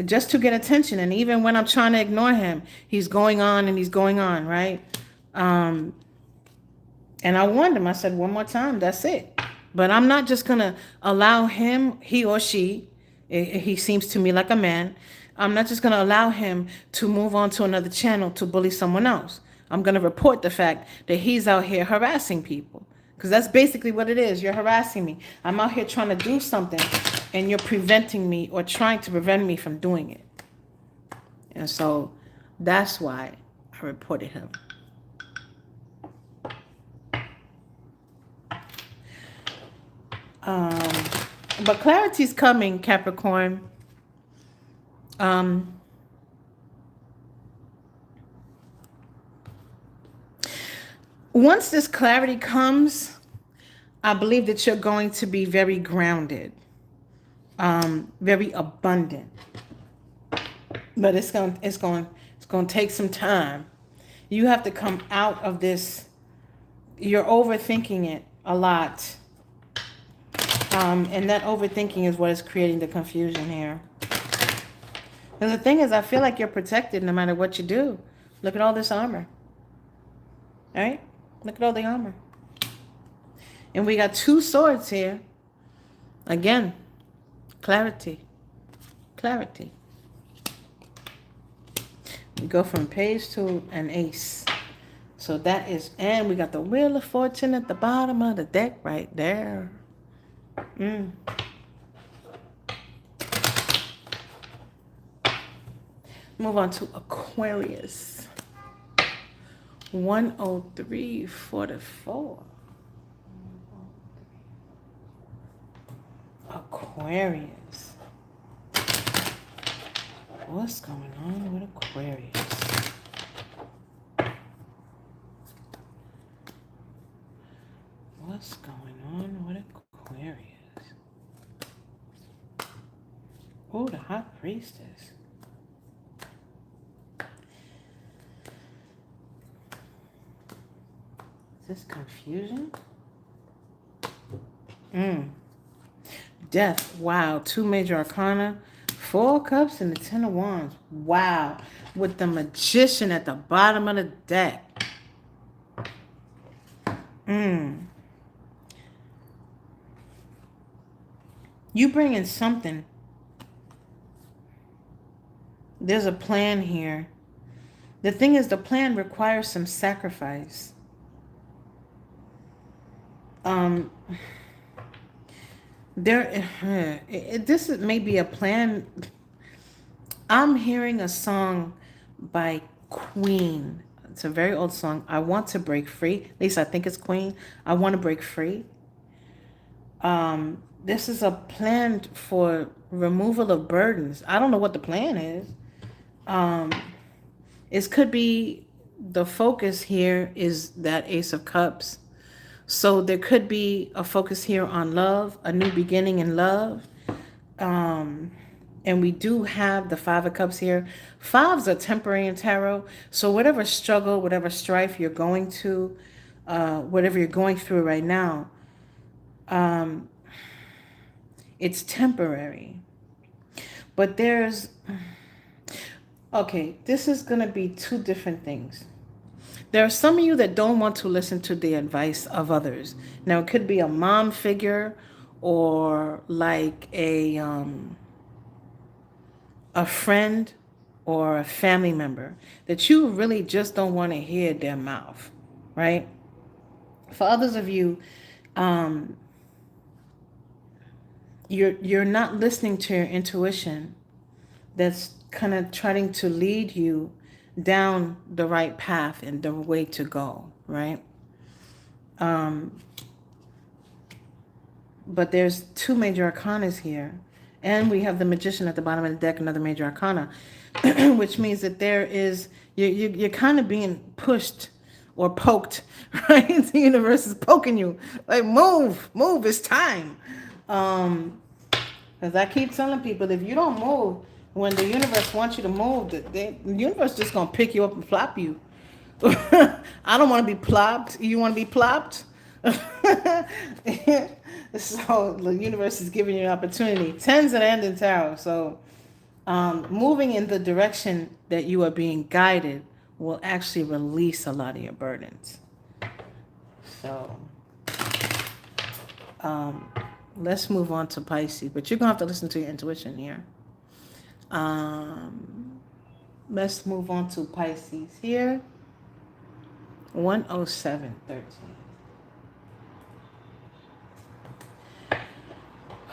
just to get attention. And even when I'm trying to ignore him, he's going on and he's going on, right? And I warned him, I said, one more time, that's it. But I'm not just going to allow him, he or she, he seems to me like a man, I'm not just going to allow him to move on to another channel to bully someone else. I'm going to report the fact that he's out here harassing people. Because that's basically what it is. You're harassing me. I'm out here trying to do something, and you're preventing me or trying to prevent me from doing it. And so that's why I reported him. But clarity's coming, Capricorn. Once this clarity comes, I believe that you're going to be very grounded, very abundant. But it's going to take some time. You have to come out of this. You're overthinking it a lot. And that overthinking is what is creating the confusion here. And the thing is, I feel like you're protected no matter what you do. Look at all this armor. All right? Look at all the armor. And we got 2 swords here. Again, clarity. Clarity. We go from page to an ace. So that is, and we got the Wheel of Fortune at the bottom of the deck right there. Move on to Aquarius. 103.44. Aquarius. What's going on with Aquarius? What's going on with Aquarius? Oh, the High Priestess. Is this confusion? Death. Wow. 2 major arcana. 4 cups and the 10 of wands. Wow. With the Magician at the bottom of the deck. You bring in something. There's a plan here. The thing is, the plan requires some sacrifice. . 2 This is maybe a plan. I'm hearing a song by Queen. It's a very old song. I want to break free. At least I think it's Queen. I want to break free. This is a plan for removal of burdens. I don't know what the plan is. It could be the focus here is that Ace of Cups. So there could be a focus here on love, a new beginning in love. And we do have the Five of Cups here. Fives are temporary in tarot. So whatever struggle, whatever strife you're going to, whatever you're going through right now, it's temporary. But okay, this is going to be two different things. There are some of you that don't want to listen to the advice of others. Now, it could be a mom figure or like a friend or a family member that you really just don't want to hear their mouth, right? For others of you, you're not listening to your intuition that's kind of trying to lead you down the right path and the way to go, right? But there's two major arcanas here. And we have the Magician at the bottom of the deck, another major arcana, which means that you're kind of being pushed or poked, right? The universe is poking you. Like, move, it's time. Because I keep telling people, if you don't move, when the universe wants you to move, the universe just going to pick you up and flop you. I don't want to be plopped. You want to be plopped? So the universe is giving you an opportunity. Tens and end in tarot. So moving in the direction that you are being guided will actually release a lot of your burdens. So let's move on to Pisces. But you're going to have to listen to your intuition here. Let's move on to Pisces here. 10713.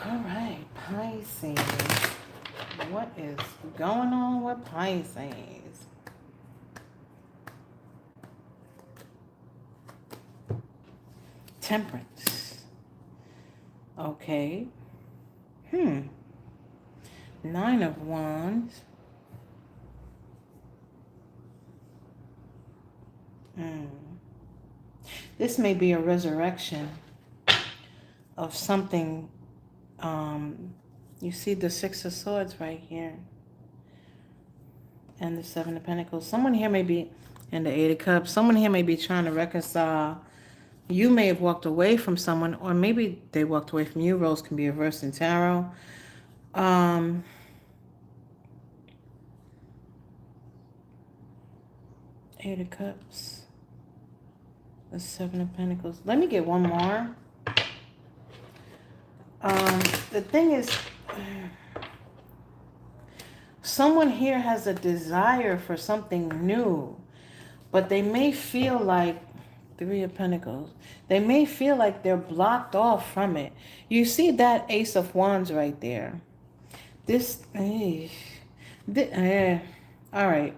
All right, Pisces. What is going on with Pisces? Temperance. Okay. Nine of Wands. This may be a resurrection of something. You see the Six of Swords right here. And the Seven of Pentacles. Someone here may be, and the Eight of Cups. Someone here may be trying to reconcile. You may have walked away from someone, or maybe they walked away from you. Roles can be reversed in tarot. Eight of Cups. The Seven of Pentacles. Let me get one more. The thing is, someone here has a desire for something new, but they may feel like, Three of Pentacles, they may feel like they're blocked off from it. You see that Ace of Wands right there. All right.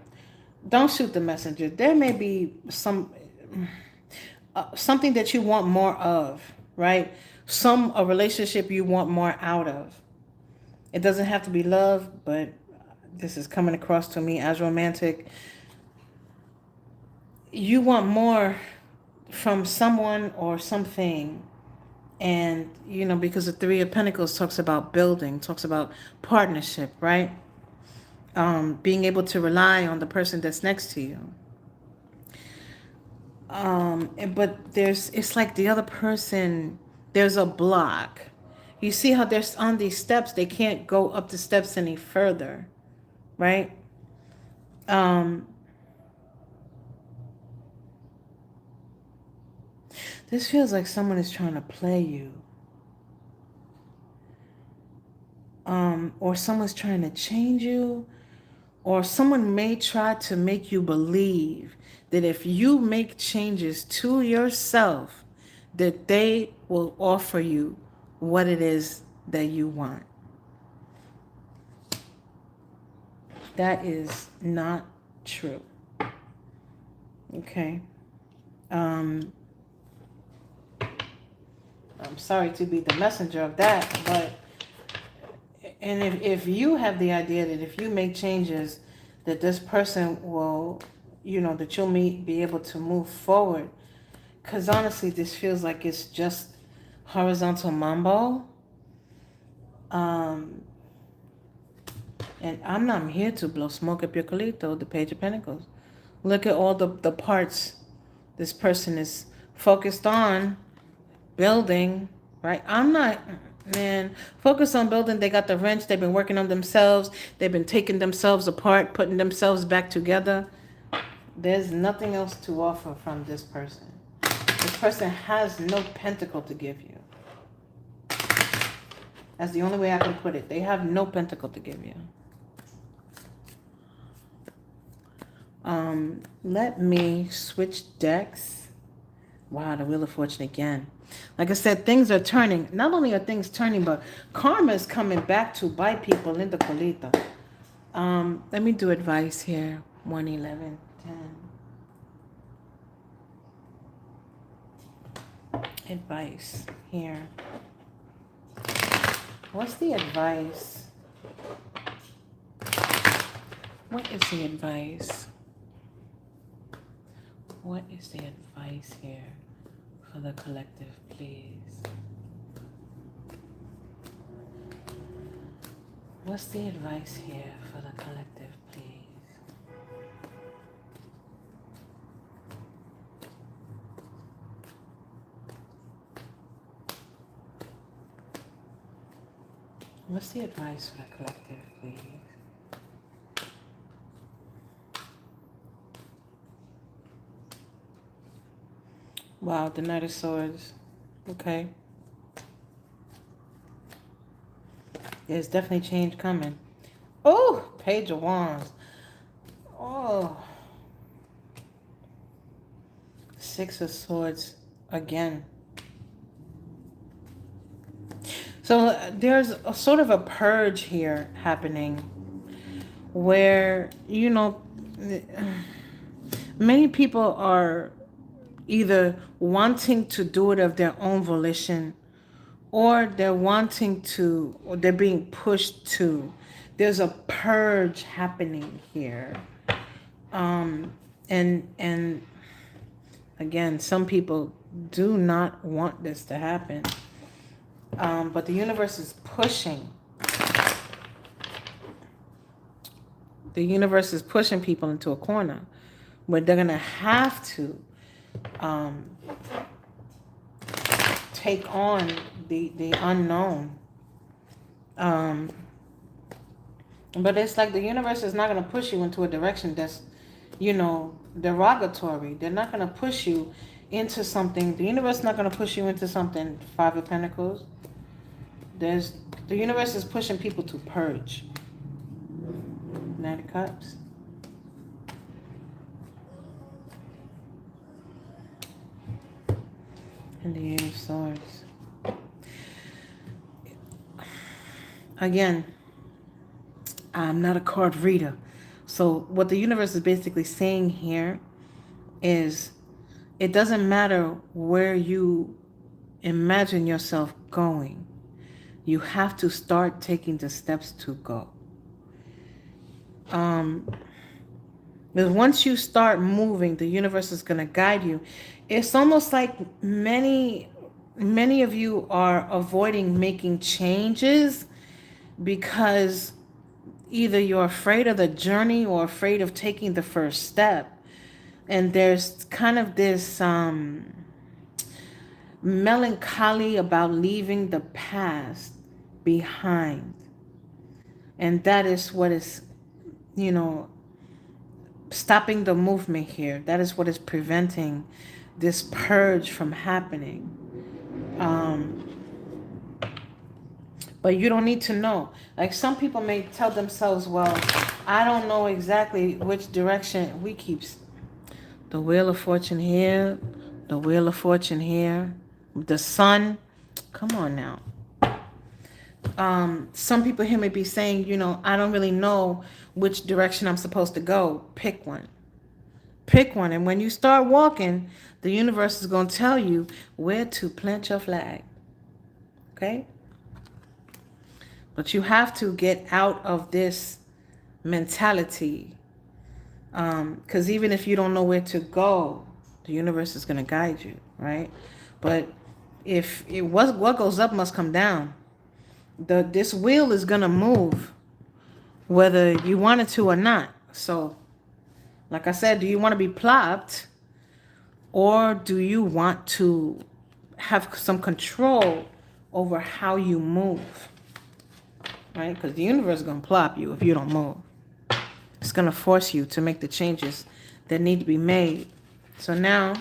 Don't shoot the messenger. There may be something that you want more of, right? A relationship you want more out of. It doesn't have to be love, but this is coming across to me as romantic. You want more from someone or something. And, because the Three of Pentacles talks about building, talks about partnership, right? Being able to rely on the person that's next to you. But it's like the other person, there's a block. You see how they're on these steps, they can't go up the steps any further, right? This feels like someone is trying to play you. Or someone's trying to change you. Or someone may try to make you believe that if you make changes to yourself, that they will offer you what it is that you want. That is not true. Okay. I'm sorry to be the messenger of that, but and if you have the idea that if you make changes that this person will, that you'll be able to move forward, because honestly this feels like it's just horizontal mambo. And I'm here to blow smoke up your colito, the Page of Pentacles. Look at all the parts this person is focused on building, right? I'm not, man, focused on building. They got the wrench. They've been working on themselves. They've been taking themselves apart, putting themselves back together. There's nothing else to offer from this person. This person has no pentacle to give you. That's the only way I can put it. They have no pentacle to give you. Let me switch decks. Wow, the Wheel of Fortune again. Like I said, things are turning. Not only are things turning, but karma is coming back to bite people in the colita. Let me do advice here. 1, 11, 10. Advice here. What's the advice? What is the advice? What is the advice here for the collective, please? What's the advice here for the collective, please? What's the advice for the collective, please? Wow, the Knight of Swords. Okay. There's definitely change coming. Oh, Page of Wands. Oh. 6 of Swords again. So there's a sort of a purge here happening where, many people are either wanting to do it of their own volition, or they're being pushed to. There's a purge happening here. And again, some people do not want this to happen. But the universe is pushing. The universe is pushing people into a corner where they're going to have to take on the unknown. But it's like the universe is not going to push you into a direction that's, derogatory. They're not going to push you into something. The universe is not going to push you into something. 5 of Pentacles. The universe is pushing people to purge. 9 of Cups. And the 8 of Swords. Again, I'm not a card reader. So what the universe is basically saying here is it doesn't matter where you imagine yourself going. You have to start taking the steps to go. Because once you start moving, the universe is going to guide you. It's almost like many of you are avoiding making changes because either you're afraid of the journey or afraid of taking the first step. And there's kind of this melancholy about leaving the past behind. And that is what is, stopping the movement here. That is what is preventing this purge from happening. But you don't need to know. Like some people may tell themselves, well, I don't know exactly which direction. We keep the Wheel of Fortune here, the Wheel of Fortune here, the Sun. Come on now. Some people here may be saying, you know, I don't really know which direction I'm supposed to go. Pick one. Pick one. And when you start walking, the universe is going to tell you where to plant your flag. Okay? But you have to get out of this mentality. Because even if you don't know where to go, the universe is going to guide you, right? But if it was what goes up must come down. This wheel is going to move whether you want it to or not. So, like I said, do you want to be plopped, or do you want to have some control over how you move? Right? Because the universe is going to plop you if you don't move. It's going to force you to make the changes that need to be made. So now,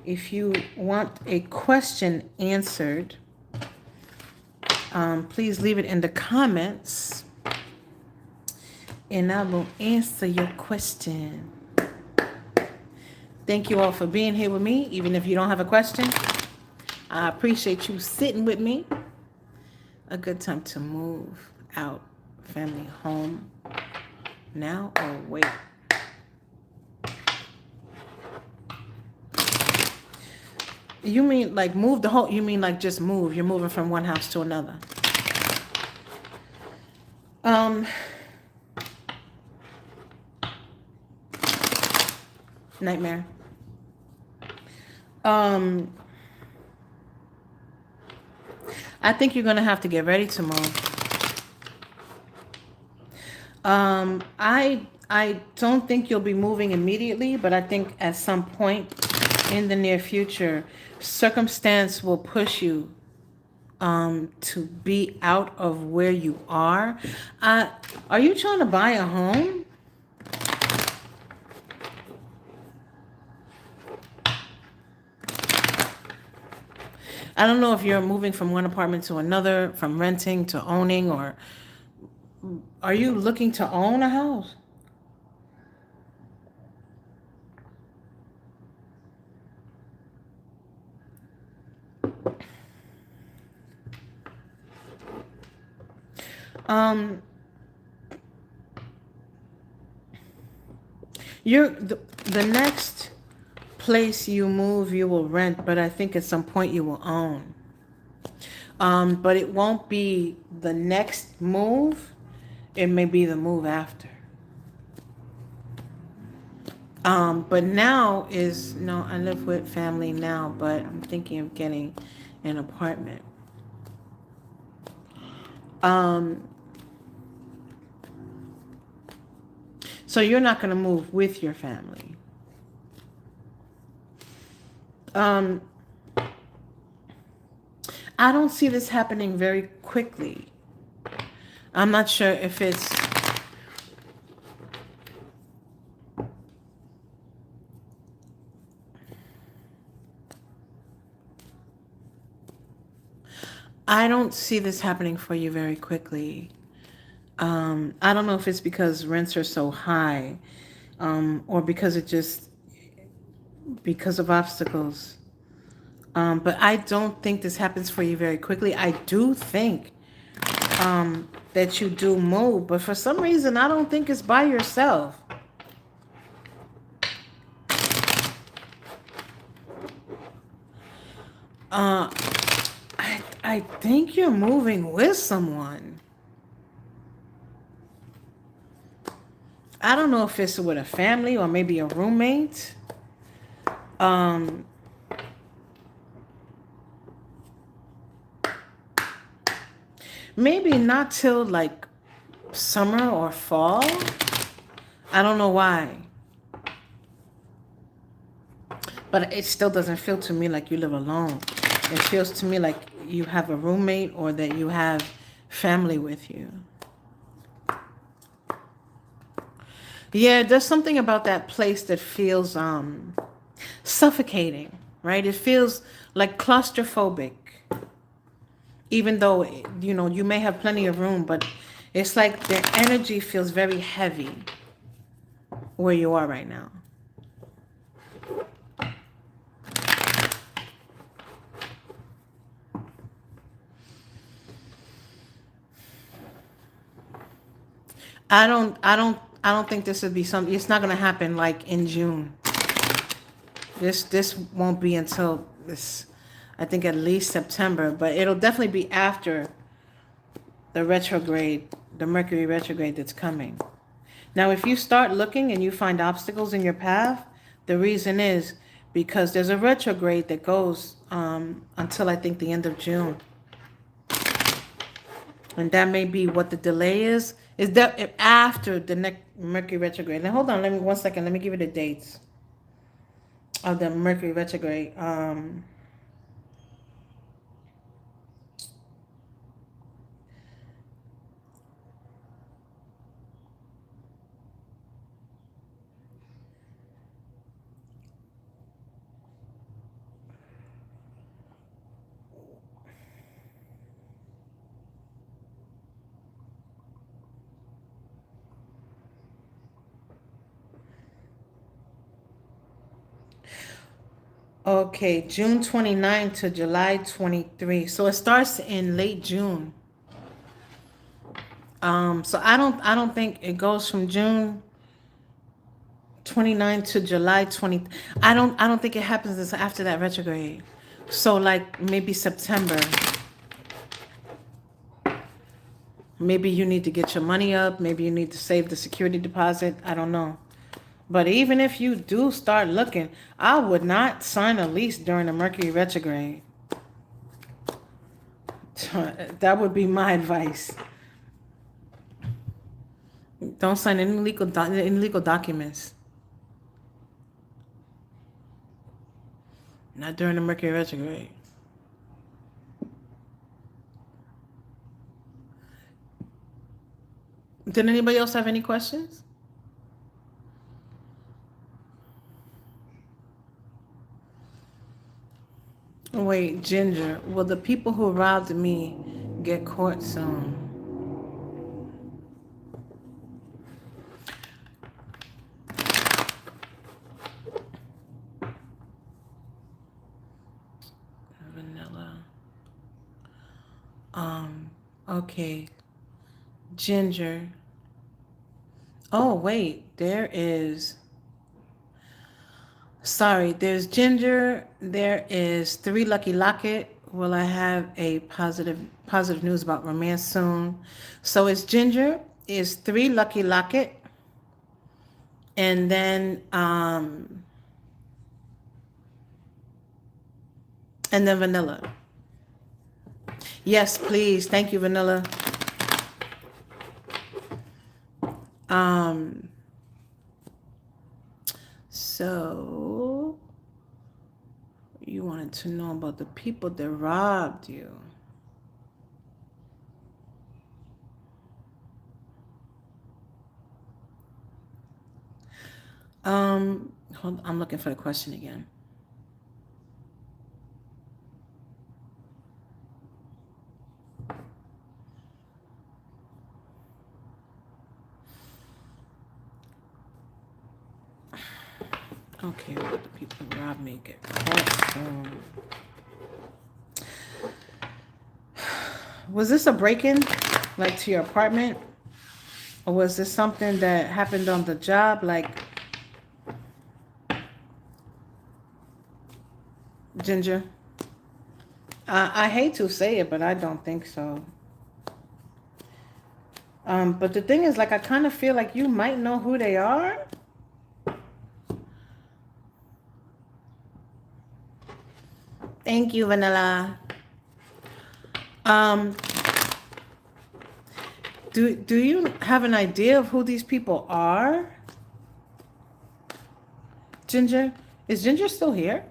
if you want a question answered, please leave it in the comments, and I will answer your question. Thank you all for being here with me, even if you don't have a question. I appreciate you sitting with me. A good time to move out, family, home, now or wait. You mean like move the whole, you mean like just move. You're moving from one house to another. Nightmare. I think you're going to have to get ready to move. I don't think you'll be moving immediately, but I think at some point in the near future, circumstance will push you to be out of where you are. Are you trying to buy a home? I don't know if you're moving from one apartment to another, from renting to owning, or are you looking to own a house? The next place you move, you will rent, but I think at some point you will own. But it won't be the next move. It may be the move after. But now is, no, I live with family now, but I'm thinking of getting an apartment. So you're not going to move with your family. I don't see this happening very quickly. I'm not sure if it's... I don't see this happening for you very quickly. I don't know if it's because rents are so high, or because because of obstacles. But I don't think this happens for you very quickly. I do think that you do move, but for some reason, I don't think it's by yourself. I think you're moving with someone. I don't know if it's with a family or maybe a roommate. Maybe not till like summer or fall. I don't know why. But it still doesn't feel to me like you live alone. It feels to me like you have a roommate or that you have family with you. Yeah, there's something about that place that feels suffocating, right? It feels like claustrophobic. Even though, you know, you may have plenty of room, but it's like the energy feels very heavy where you are right now. I don't think this would be something. It's not gonna happen like in June. This won't be until this, I think at least September, but it'll definitely be after the retrograde, the Mercury retrograde that's coming. Now, if you start looking and you find obstacles in your path, the reason is because there's a retrograde that goes until I think the end of June. And that may be what the delay is. Is that after the next Mercury retrograde? Now, hold on, let me 1 second. Let me give you the dates of the Mercury retrograde. Okay, June 29 to July 23. So it starts in late June. So I don't think it goes from June 29 to July 20. I don't think it happens after that retrograde. So like maybe September. Maybe you need to get your money up. Maybe you need to save the security deposit. I don't know. But even if you do start looking, I would not sign a lease during the Mercury retrograde. That would be my advice. Don't sign any legal documents. Not during the Mercury retrograde. Did anybody else have any questions? Wait, Ginger, will the people who robbed me get caught soon? Vanilla. Okay. Ginger. Oh, wait, there is. Sorry, there's Ginger. There is 3 Lucky Locket. Will I have a positive news about romance soon? So it's Ginger, is 3 Lucky Locket, and then Vanilla. Yes, please. Thank you, Vanilla. So you wanted to know about the people that robbed you. Hold, I'm looking for the question again. Okay, what the people who robbed me get caught soon. Was this a break-in, like to your apartment? Or was this something that happened on the job, like Ginger? I hate to say it, but I don't think so. But the thing is, like, I kind of feel like you might know who they are. Thank you, Vanilla. Do you have an idea of who these people are? Ginger? Is Ginger still here?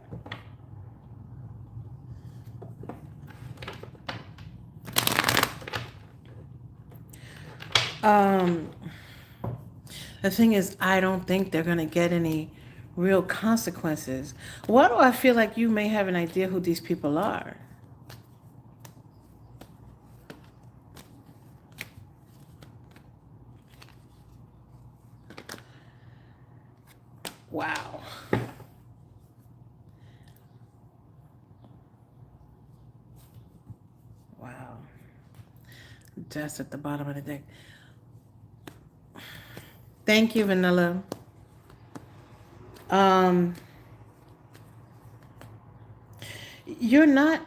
The thing is, I don't think they're gonna get any real consequences. Why do I feel like you may have an idea who these people are? Wow. Wow. Just at the bottom of the deck. Thank you, Vanilla. You're not...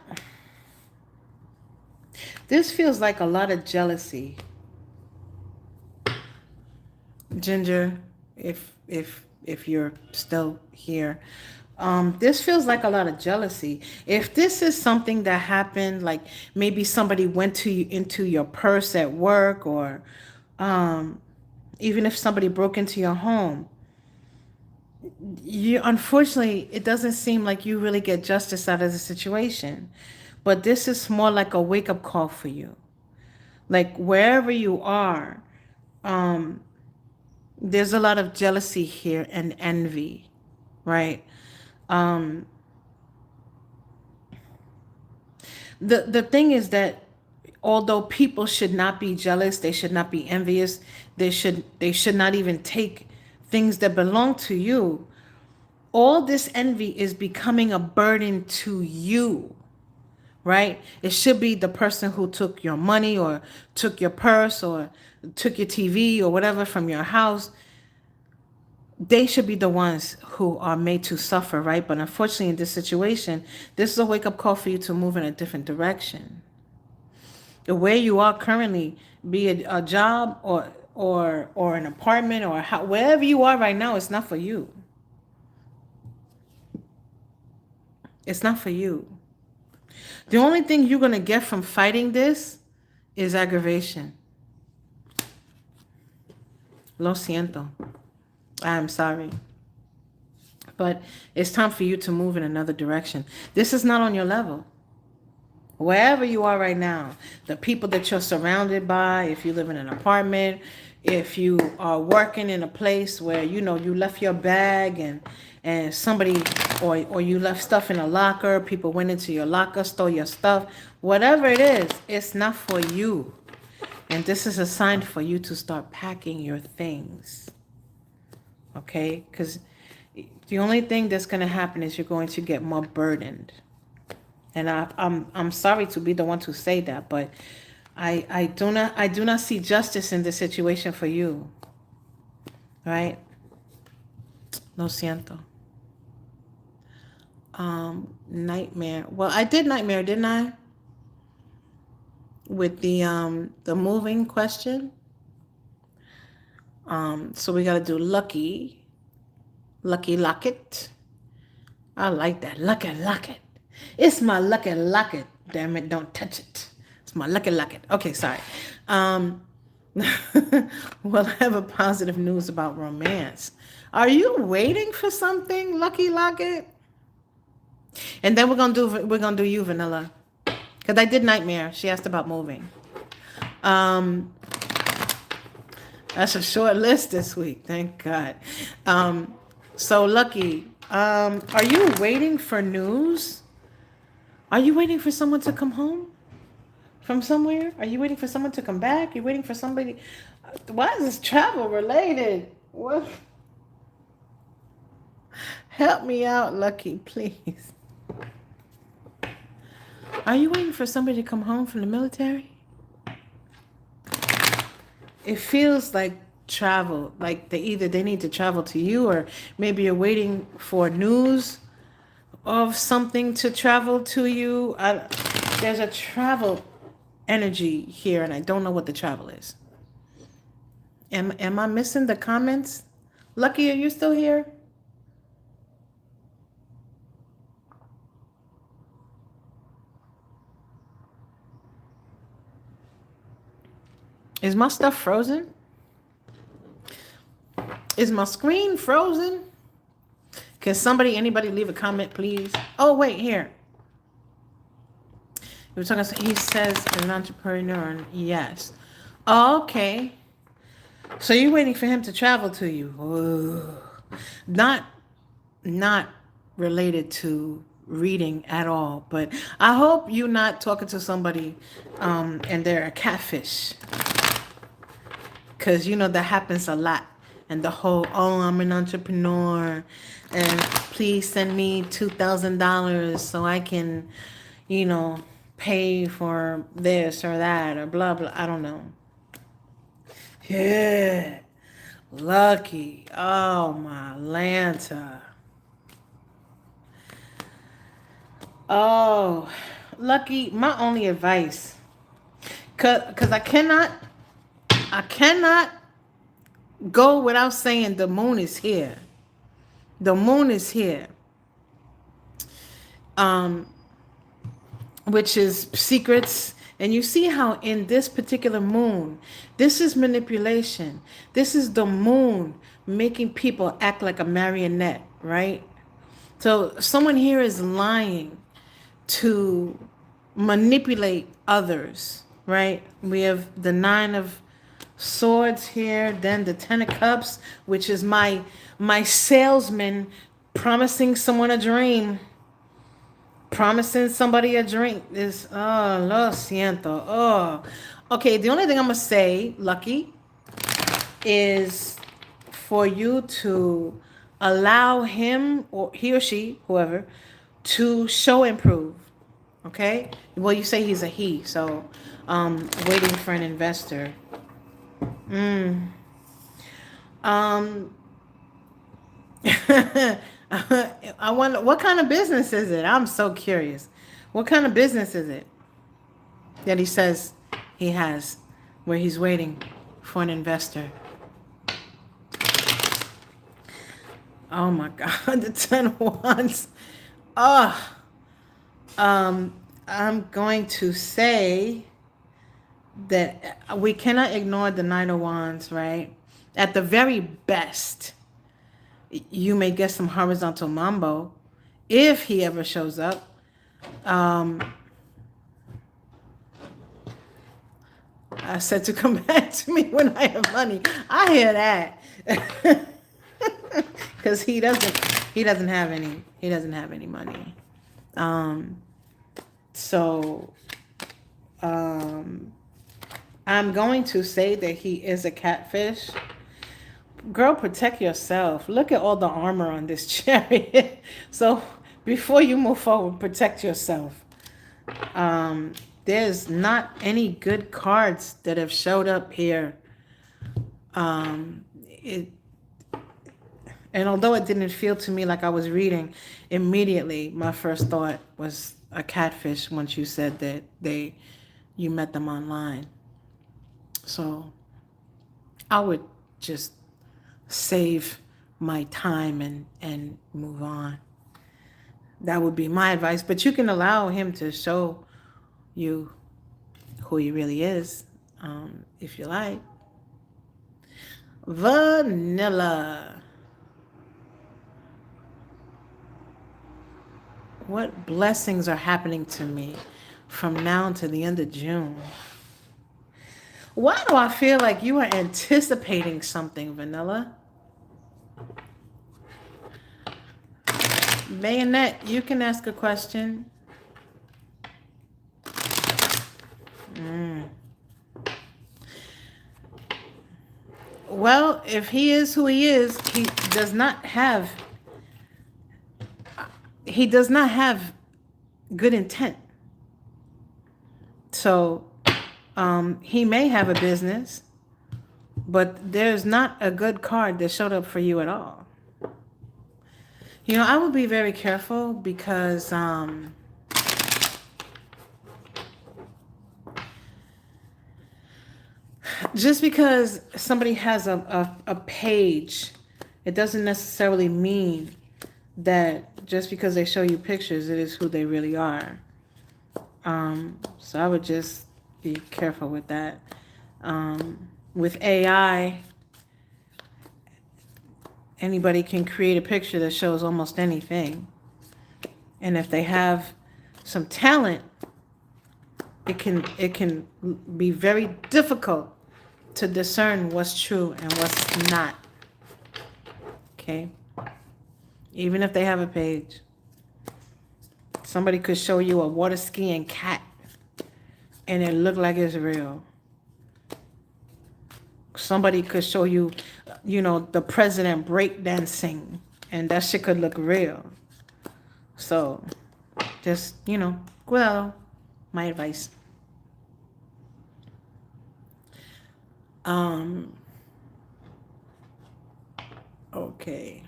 This feels like a lot of jealousy. Ginger, if you're still here. This feels like a lot of jealousy. If this is something that happened, like maybe somebody went to you, into your purse at work, or even if somebody broke into your home, you, unfortunately, it doesn't seem like you really get justice out of the situation. But this is more like a wake-up call for you. Like wherever you are, there's a lot of jealousy here and envy, right? The thing is that although people should not be jealous, they should not be envious, they should not even take things that belong to you. All this envy is becoming a burden to you, right? It should be the person who took your money or took your purse or took your TV or whatever from your house. They should be the ones who are made to suffer, right? But unfortunately, in this situation, this is a wake-up call for you to move in a different direction. The way you are currently, be it a job or an apartment or wherever you are right now, it's not for you. It's not for you. The only thing you're going to get from fighting this is aggravation. Lo siento. I'm sorry. But it's time for you to move in another direction. This is not on your level. Wherever you are right now, the people that you're surrounded by, if you live in an apartment, if you are working in a place where, you know, you left your bag and somebody, or you left stuff in a locker, people went into your locker, stole your stuff, whatever it is, it's not for you. And this is a sign for you to start packing your things. Okay? Because the only thing that's going to happen is you're going to get more burdened. And I'm sorry to be the one to say that, but I do not see justice in this situation for you. Right? Lo siento. Nightmare. Well, I did nightmare, didn't I? With the moving question. So we gotta do lucky locket. I like that. Lucky locket. It's my lucky locket. Damn it, don't touch it. It's my lucky locket. Okay, sorry. Well, I have a positive news about romance. Are you waiting for something, lucky locket? And then we're gonna do you, Vanilla. Because I did nightmare. She asked about moving. That's a short list this week. Thank God. So Lucky, are you waiting for news? Are you waiting for someone to come home from somewhere? Are you waiting for someone to come back? You're waiting for somebody. Why is this travel related? What? Help me out, Lucky, please. Are you waiting for somebody to come home from the military? It feels like travel, like they need to travel to you, or maybe you're waiting for news of something to travel to you. There's a travel energy here, and I don't know what the travel is. Am I missing the comments? Lucky, are you still here? Is my stuff frozen? Is my screen frozen? Can anybody leave a comment, please? Oh, wait, here. He says an entrepreneur. Yes. Oh, okay. So you're waiting for him to travel to you. Ooh. Not related to reading at all, but I hope you're not talking to somebody and they're a catfish. Because, that happens a lot. And the whole, I'm an entrepreneur, and please send me $2,000 so I can, pay for this or that or blah, blah. I don't know. Yeah. Lucky. Oh, my Lanta. Oh, Lucky, my only advice, cause I cannot go without saying the moon is here. The moon is here. Um, which is secrets. And you see how in this particular moon, this is manipulation. This is the moon making people act like a marionette, right? So someone here is lying to manipulate others, right? We have the 9 of Swords here, then the 10 of Cups, which is my salesman promising someone a dream. Promising somebody a drink is, oh, lo siento. Oh, okay. The only thing I'm gonna say, Lucky, is for you to allow him or he or she, whoever, to show improve. Okay. Well, you say he's a he, so waiting for an investor. I wonder what kind of business is it? I'm so curious. What kind of business is it that he says he has where he's waiting for an investor? Oh my God, the 10 of Wands. Oh, I'm going to say that we cannot ignore the 9 of Wands, right? At the very best, you may get some horizontal mambo if he ever shows up. I said to come back to me when I have money. I hear that. Because he doesn't have any money. So I'm going to say that he is a catfish. Girl, protect yourself. Look at all the armor on this chariot. So before you move forward, protect yourself. There's not any good cards that have showed up here. And although it didn't feel to me like I was reading, immediately my first thought was a catfish once you said that you met them online. So I would just save my time and move on. That would be my advice. But you can allow him to show you who he really is, if you like. Vanilla. What blessings are happening to me from now to the end of June? Why do I feel like you are anticipating something, Vanilla? Bayonette, you can ask a question. Well, if he is who he is, he does not have good intent. So he may have a business, but there's not a good card that showed up for you at all. You know, I would be very careful because just because somebody has a page, it doesn't necessarily mean that just because they show you pictures, it is who they really are. So I would just be careful with that. With AI, anybody can create a picture that shows almost anything. And if they have some talent, it can be very difficult to discern what's true and what's not. Okay? Even if they have a page. Somebody could show you a water skiing cat and it look like it's real. Somebody could show you, the president breakdancing and that shit could look real. So, just, cuidado. My advice. Okay.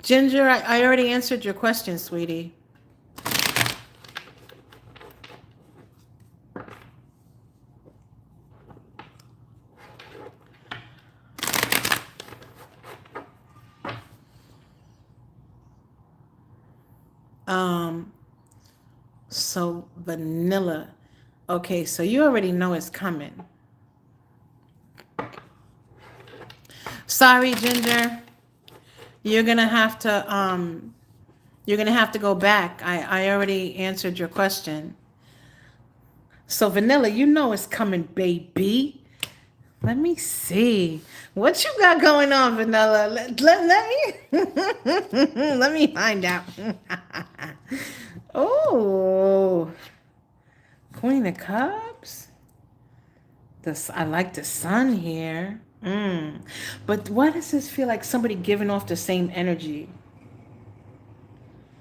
Ginger, I already answered your question, sweetie. So vanilla. Okay, so you already know it's coming. Sorry, Ginger. You're gonna have to go back. I already answered your question. So vanilla, you know it's coming, baby. Let me see. What you got going on, vanilla? Let me let me find out. Oh, Queen of Cups. I like the sun here. But why does this feel like somebody giving off the same energy?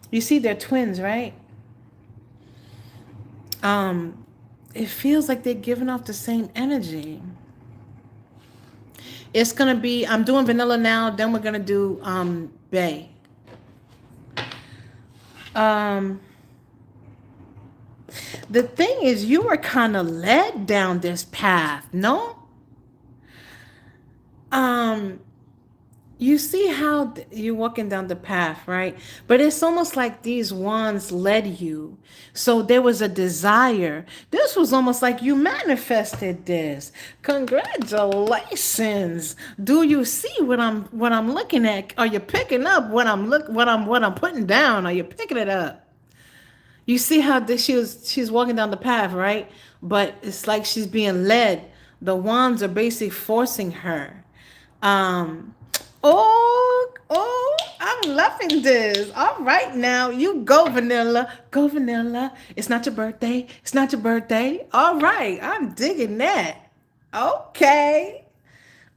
You see, they're twins, right? It feels like they're giving off the same energy. It's gonna be, I'm doing vanilla now, then we're gonna do bay. The thing is, you were kind of led down this path, no? You see how you're walking down the path, right? But it's almost like these wands led you. So there was a desire. This was almost like you manifested this. Congratulations. Do you see what I'm looking at? Are you picking up what I'm putting down? Are you picking it up? You see how she's walking down the path, right? But it's like she's being led. The wands are basically forcing her. Oh, I'm loving this. All right, now you go, vanilla. Go, vanilla. It's not your birthday. It's not your birthday. All right, I'm digging that. Okay.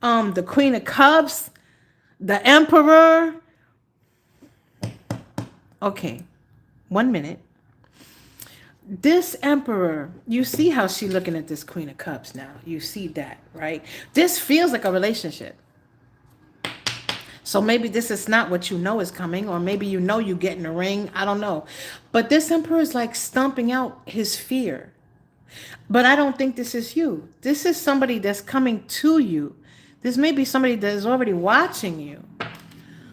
The Queen of Cups, the Emperor. Okay, 1 minute. This Emperor, you see how she's looking at this Queen of Cups now. You see that, right? This feels like a relationship. So maybe this is not what you know is coming, or maybe you know you get in a ring. I don't know. But this Emperor is like stomping out his fear. But I don't think this is you. This is somebody that's coming to you. This may be somebody that is already watching you.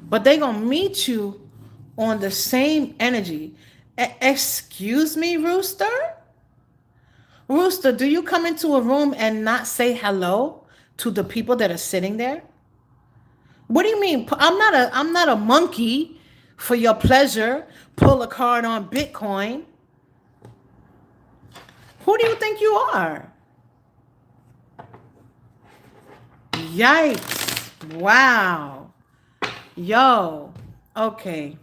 But they're going to meet you on the same energy. Excuse me, Rooster? Rooster, do you come into a room and not say hello to the people that are sitting there? What do you mean? I'm not a monkey for your pleasure. Pull a card on Bitcoin. Who do you think you are? Yikes. Wow. Yo. Okay.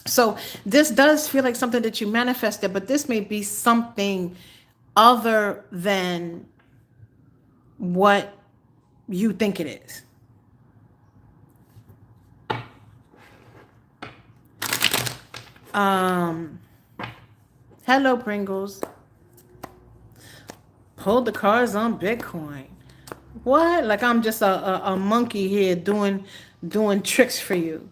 So this does feel like something that you manifested, but this may be something other than what you think it is. Hello, Pringles. Pull the cards on Bitcoin. What? Like I'm just a monkey here doing tricks for you.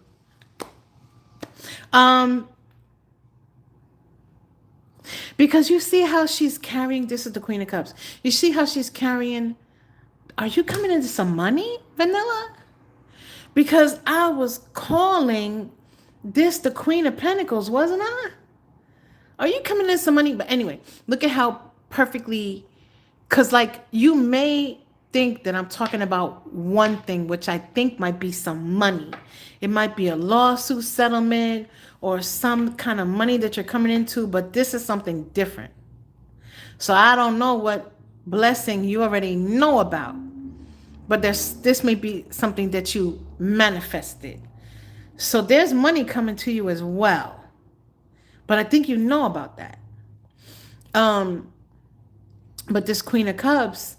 Because you see how she's carrying, this is the Queen of Cups. You see how she's carrying, are you coming into some money, Vanilla? Because I was calling this the Queen of Pentacles, wasn't I? Are you coming into some money? But anyway, look at how perfectly, because like you may think that I'm talking about one thing, which I think might be some money. It might be a lawsuit settlement or some kind of money that you're coming into, but this is something different. So I don't know what blessing you already know about, but this may be something that you manifested. So there's money coming to you as well. But I think you know about that. But this Queen of Cups,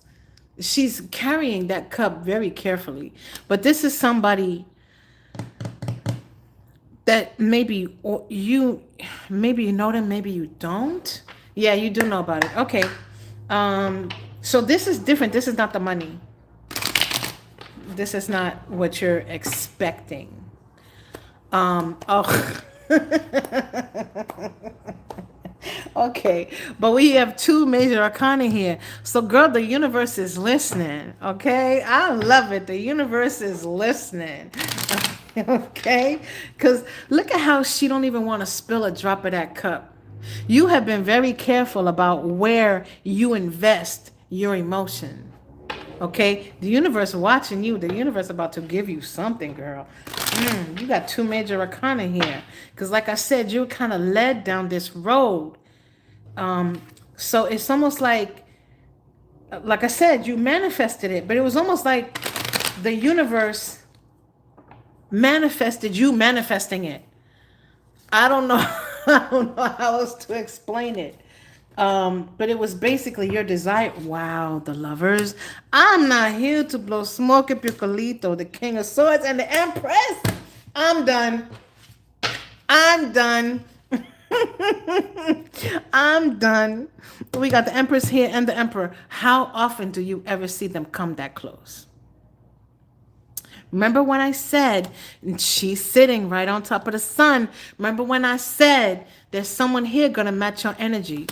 she's carrying that cup very carefully. But this is somebody that maybe you know them, maybe you don't. Yeah, you do know about it. Okay. So this is different. This is not the money. this is not what you're expecting. Oh. Okay, but we have two major arcana here. So, girl, the universe is listening. Okay, I love it. The universe is listening. Okay, because look at how she don't even want to spill a drop of that cup. You have been very careful about where you invest your emotion. Okay, the universe watching you. The universe about to give you something, girl. You got two major arcana here. Because like I said, you're kind of led down this road. So it's almost like I said, you manifested it, but it was almost like the universe manifested you manifesting it. I don't know. I don't know how else to explain it. But it was basically your desire. Wow, the lovers. I'm not here to blow smoke at Picolito, the King of Swords, and the Empress. I'm done. I'm done. I'm done. We got the Empress here and the Emperor. How often do you ever see them come that close? Remember when I said she's sitting right on top of the sun? Remember when I said there's someone here going to match your energy?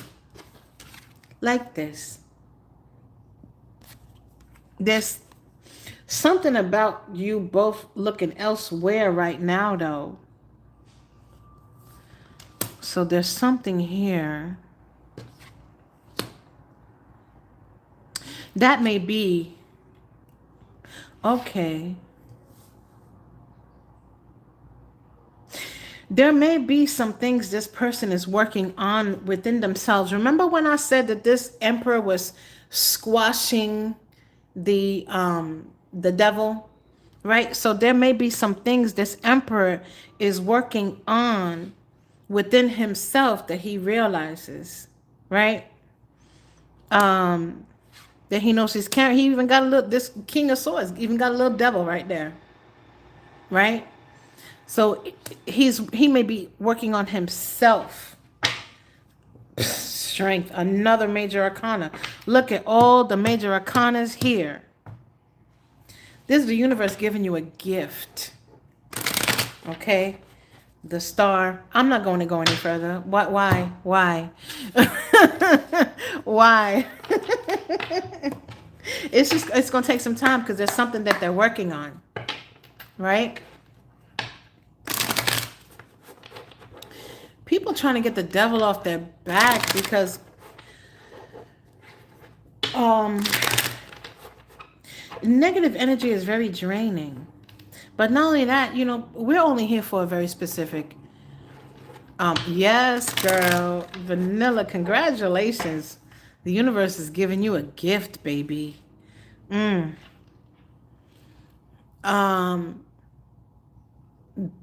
Like this. There's something about you both looking elsewhere right now, though. So there's something here. That may be okay. There may be some things this person is working on within themselves. Remember when I said that this emperor was squashing the devil, right? So there may be some things this emperor is working on within himself that he realizes, right? That he knows he's carrying. He even got a little, this King of Swords even got a little devil right there, right? So he may be working on himself. Strength, another major arcana. Look at all the major arcanas here. This is the universe giving you a gift. Okay? The Star. I'm not going to go any further. Why? Why? Why? It's going to take some time because there's something that they're working on. Right? People trying to get the devil off their back because negative energy is very draining. But not only that, you know, we're only here for a very specific yes, girl, Vanilla, congratulations. The universe is giving you a gift, baby.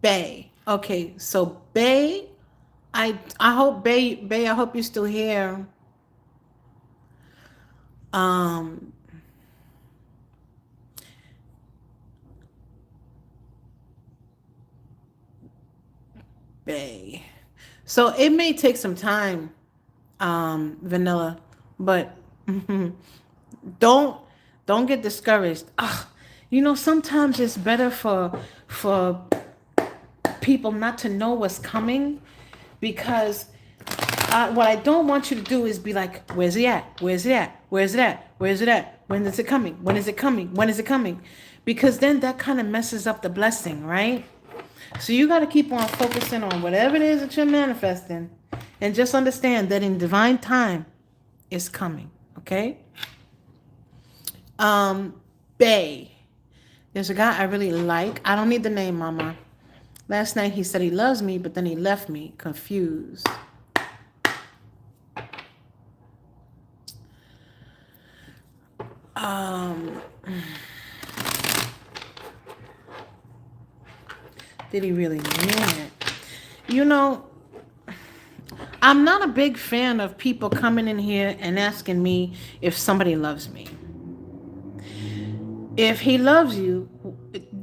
Bay. Okay, so Bay, I hope Bay, I hope you're still here. Bay. So it may take some time, Vanilla, but don't get discouraged. You know, sometimes it's better for people not to know what's coming, because what I don't want you to do is be like, where's it at? Where's it at? Where's it at? Where's it at? When is it coming? When is it coming? When is it coming? Because then that kind of messes up the blessing, right? So you got to keep on focusing on whatever it is that you're manifesting, and just understand that in divine time, it's coming, okay? Bay. There's a guy I really like. I don't need the name, mama. Last night he said he loves me, but then he left me confused. Did he really mean it? You know, I'm not a big fan of people coming in here and asking me if somebody loves me. If he loves you,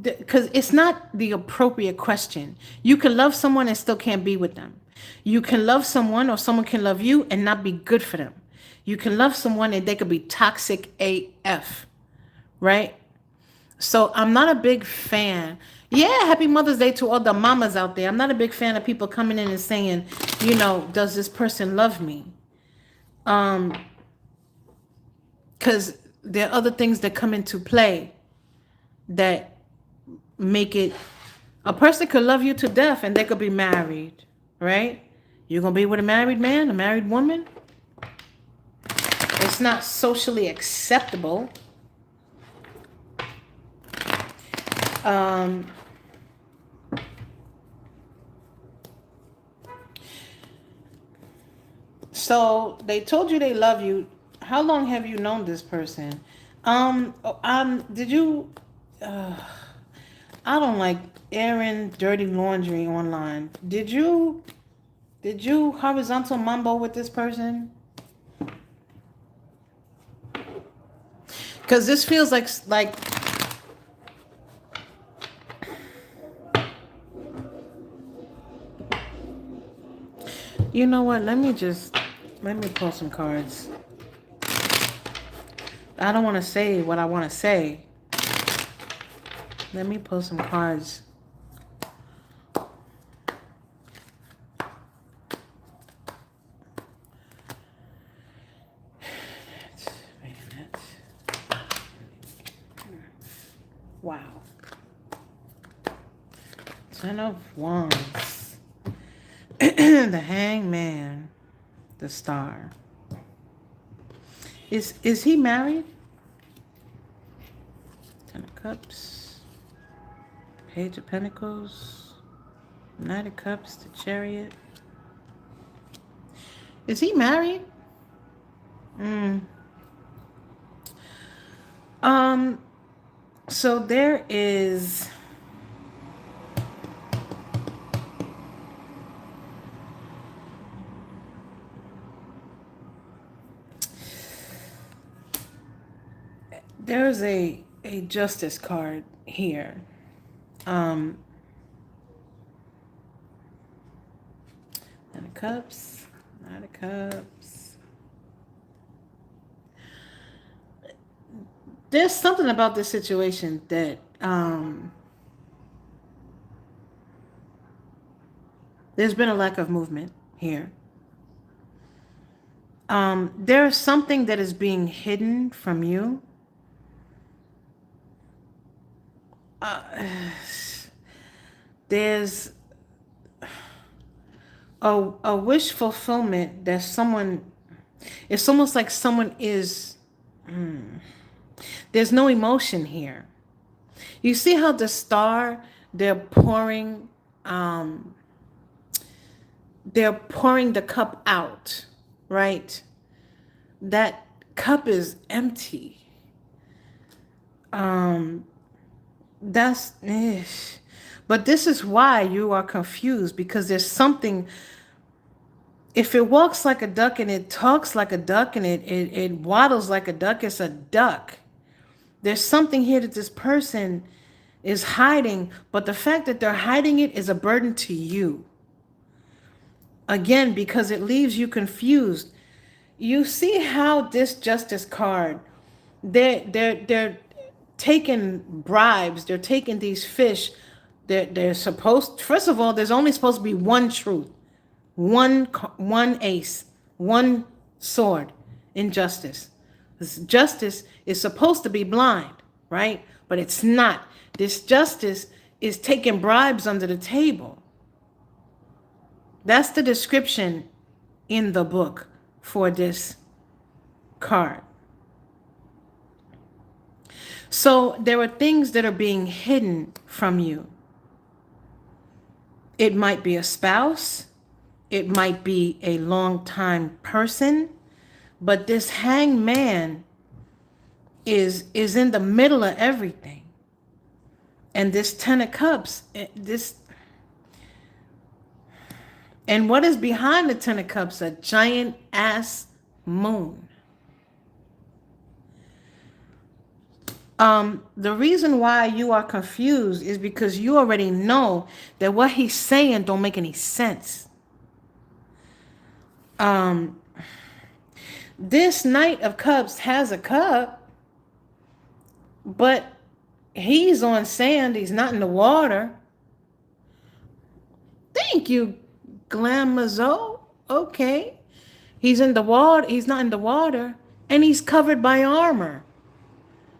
because it's not the appropriate question. You can love someone and still can't be with them. You can love someone, or someone can love you and not be good for them. You can love someone and they could be toxic AF, right? So I'm not a big fan. Yeah, happy Mother's Day to all the mamas out there. I'm not a big fan of people coming in and saying, you know, does this person love me? Because there are other things that come into play that make it. A person could love you to death and they could be married, right? You're going to be with a married man, a married woman. It's not socially acceptable. So they told you they love you. How long have you known this person? Did you? I don't like airing dirty laundry online. Did you horizontal mambo with this person? Because this feels like. You know what? Let me pull some cards. I don't want to say what I want to say. Let me pull some cards. Wow. 10 of Wands. The Hangman. The Star. Is he married? 10 of Cups. Page of Pentacles. Knight of Cups. The Chariot. Is he married? So there is a justice card here. Nine of Cups, Nine of Cups. There's something about this situation that there's been a lack of movement here. There's something that is being hidden from you. There's a wish fulfillment that someone, it's almost like someone is, there's no emotion here. You see how the Star, they're pouring the cup out, right? That cup is empty. But this is why you are confused, because there's something. If it walks like a duck and it talks like a duck and it waddles like a duck, it's a duck. There's something here that this person is hiding, but the fact that they're hiding it is a burden to you. Again, because it leaves you confused. You see how this Justice card, they're taking bribes, they're taking these fish. They're supposed, first of all, there's only supposed to be one truth, one ace, one sword in justice. This justice is supposed to be blind, right? But it's not. This justice is taking bribes under the table. That's the description in the book for this card. So there are things that are being hidden from you. It might be a spouse. It might be a long-time person. But this hangman is in the middle of everything. And this 10 of Cups, and what is behind the 10 of Cups? A giant ass moon. The reason why you are confused is because you already know that what he's saying don't make any sense. This Knight of Cups has a cup, but He's on sand. He's not in the water. Thank you, Glamazo. Okay. He's in the water. He's not in the water. And he's covered by armor.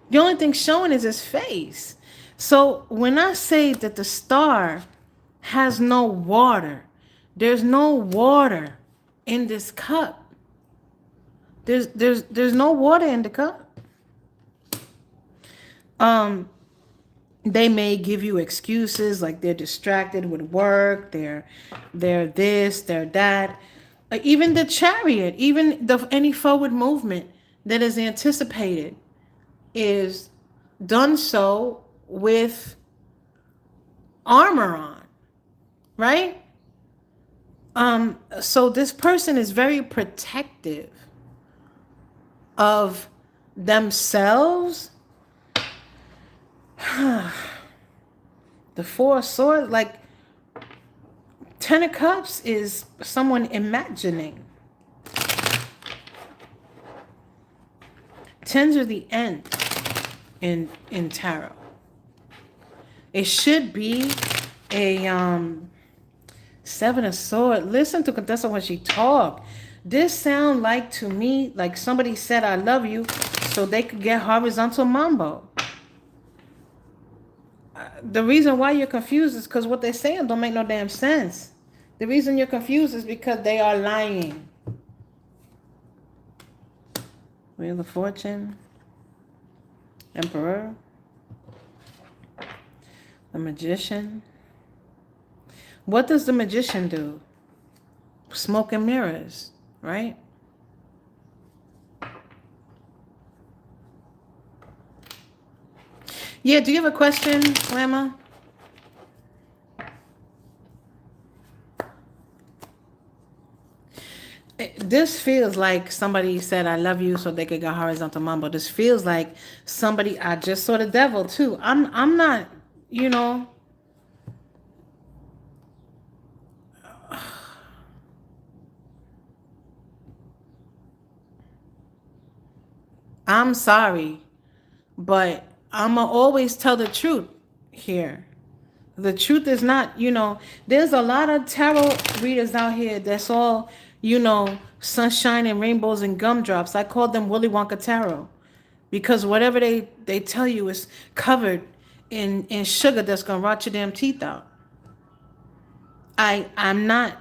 The only thing showing is his face. So when I say that the star has no water, there's no water in this cup. There's no water in the cup. They may give you excuses like they're distracted with work, they're this, they're that. Even the chariot, even any forward movement that is anticipated is done so with armor on, right? So this person is very protective of themselves. The Four of Swords, like Ten of Cups is someone imagining. Tens are the end in tarot. It should be a Seven of Swords. Listen to Contessa when she talk. This sound like to me like somebody said I love you so they could get horizontal mambo. The reason why you're confused is because what they're saying don't make no damn sense. The reason you're confused is because they are lying. Wheel of Fortune. Emperor. The Magician. What does the Magician do? Smoke and mirrors, right? Yeah, do you have a question, Lama? This feels like somebody said I love you so they could get horizontal mambo. This feels like somebody, I just saw the devil too. I'm not, you know. I'm sorry, but I'ma always tell the truth here. The truth is not, you know, there's a lot of tarot readers out here that's all, you know, sunshine and rainbows and gumdrops. I call them Willy Wonka tarot because whatever they tell you is covered in sugar that's gonna rot your damn teeth out. I'm not.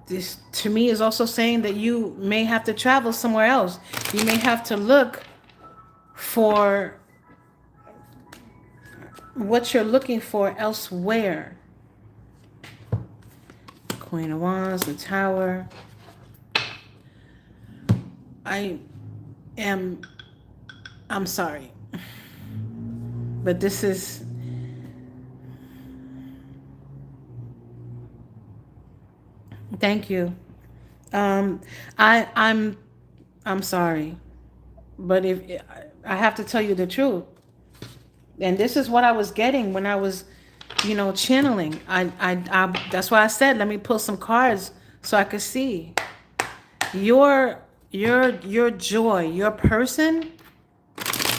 This to me is also saying that you may have to travel somewhere else. You may have to look for what you're looking for elsewhere. Queen of Wands, the Tower. I'm sorry. But this is thank you. I'm sorry. But if I have to tell you the truth. And this is what I was getting when I was, you know, channeling. I that's why I said let me pull some cards so I could see. Your joy, your person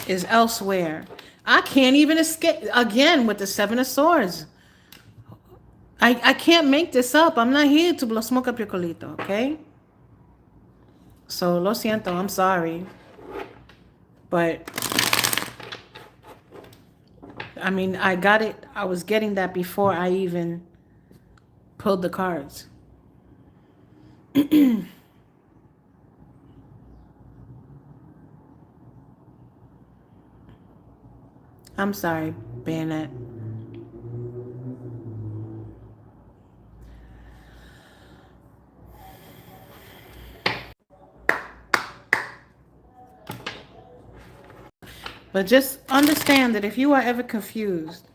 is elsewhere. I can't even escape again with the Seven of Swords. I can't make this up. I'm not here to blow smoke up your colito, okay? So lo siento, I'm sorry. But I mean, I got it. I was getting that before I even pulled the cards. I'm sorry, Bayonet. But just understand that if you are ever confused,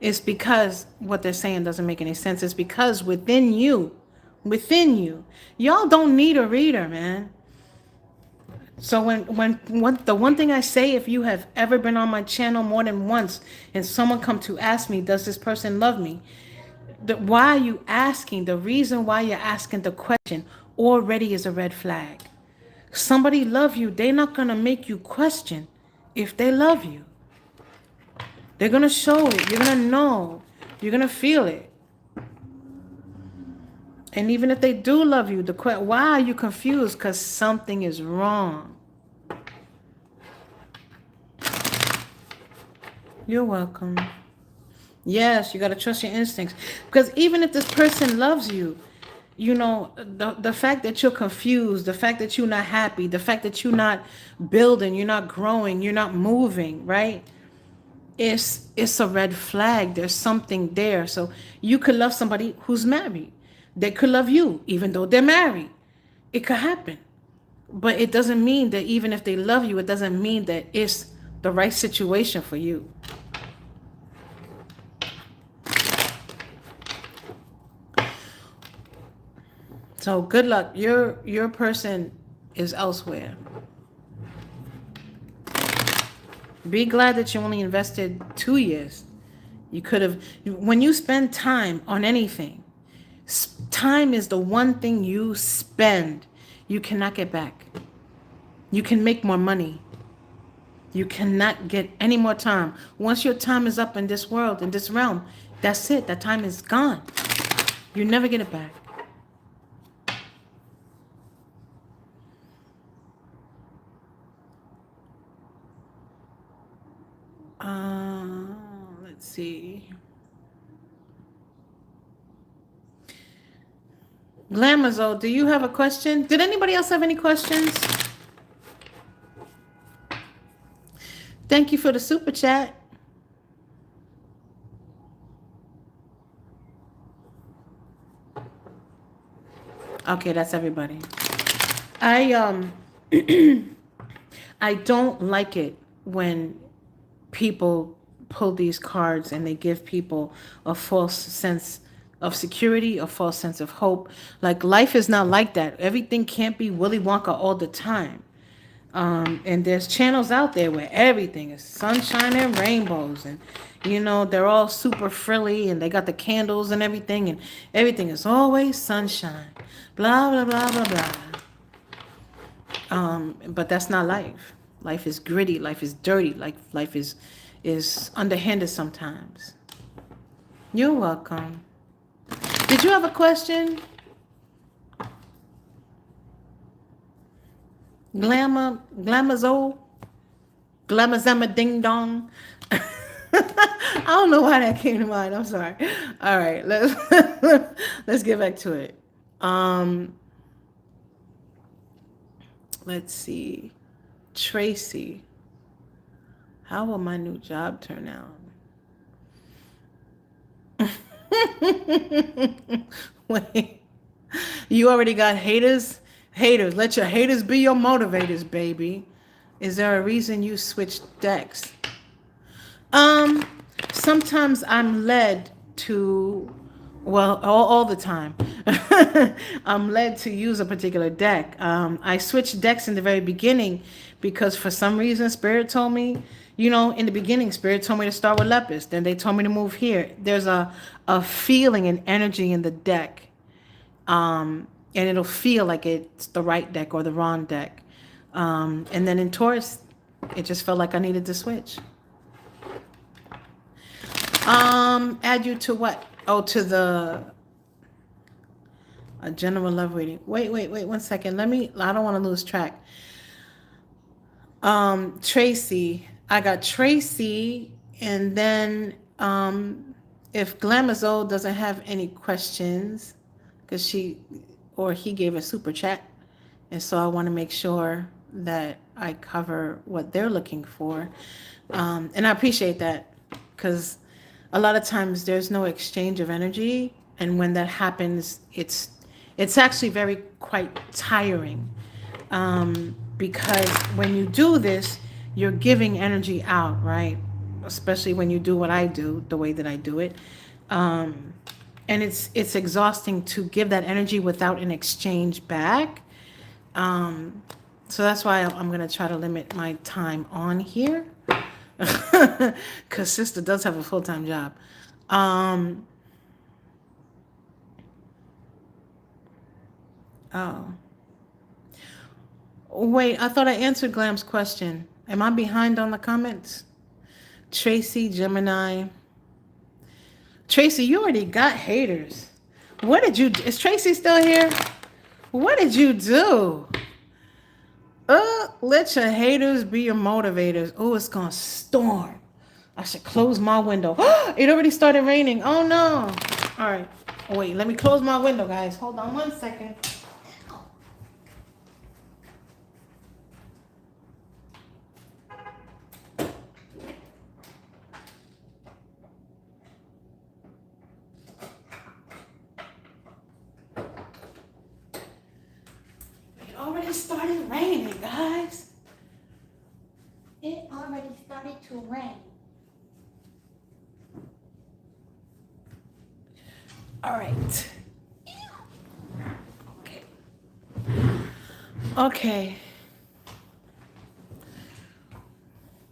it's because what they're saying doesn't make any sense. It's because within you, y'all don't need a reader, man. So when the one thing I say, if you have ever been on my channel more than once and someone come to ask me, does this person love me? Why are you asking? The reason why you're asking the question already is a red flag. Somebody love you, they're not going to make you question if they love you. They're going to show it. You're going to know. You're going to feel it. And even if they do love you, why are you confused? Because something is wrong. You're welcome. Yes, you got to trust your instincts. Because even if this person loves you, you know, the fact that you're confused, the fact that you're not happy, the fact that you're not building, you're not growing, you're not moving, right? It's a red flag. There's something there. So you could love somebody who's married. They could love you, even though they're married. It could happen. But it doesn't mean that even if they love you, it doesn't mean that it's the right situation for you. So good luck. Your person is elsewhere. Be glad that you only invested 2 years. You could have, when you spend time on anything, time is the one thing you spend you cannot get back. You can make more money. You cannot get any more time. Once your time is up in this world, in this realm, that's it. That time is gone. You never get it back. Let's see. Glamazo, do you have a question? Did anybody else have any questions? Thank you for the super chat. Okay, that's everybody. I I don't like it when people pull these cards and they give people a false sense of security, a false sense of hope. Like, life is not like that. Everything can't be Willy Wonka all the time. And there's channels out there where everything is sunshine and rainbows, and you know, they're all super frilly and they got the candles and everything is always sunshine, blah blah blah blah blah. But that's not life. Life is gritty, life is dirty, life is underhanded sometimes. You're welcome. Did you have a question? Glamazole, Glamazama ding dong. I don't know why that came to mind. I'm sorry. All right, let's get back to it. Let's see. Tracy, how will my new job turn out? Wait, you already got haters? Haters, let your haters be your motivators, baby. Is there a reason you switched decks? Sometimes I'm led to, well, all the time. I'm led to use a particular deck. I switched decks in the very beginning because for some reason Spirit told me, you know, in the beginning Spirit told me to start with Lepus. Then they told me to move here. There's a feeling and energy in the deck. And it'll feel like it's the right deck or the wrong deck. And then in Taurus, it just felt like I needed to switch. Add you to what? Oh, to a general love reading. Wait, 1 second. I don't want to lose track. Tracy. I got Tracy, and then if Glamazole doesn't have any questions, because he gave a super chat, and so I want to make sure that I cover what they're looking for, and I appreciate that, because a lot of times there's no exchange of energy, and when that happens, it's actually quite tiring, because when you do this, you're giving energy out, right? Especially when you do what I do, the way that I do it. And it's exhausting to give that energy without an exchange back. So that's why I'm going to try to limit my time on here. Because sister does have a full-time job. Oh. Wait, I thought I answered Glam's question. Am I behind on the comments? Tracy, Gemini. Tracy, you already got haters. What did you do? Is Tracy still here? What did you do? Let your haters be your motivators. Oh, it's gonna storm. I should close my window. It already started raining. Oh no. All right. Wait, let me close my window, guys. Hold on 1 second. It already started raining, guys. It already started to rain. All right. Okay.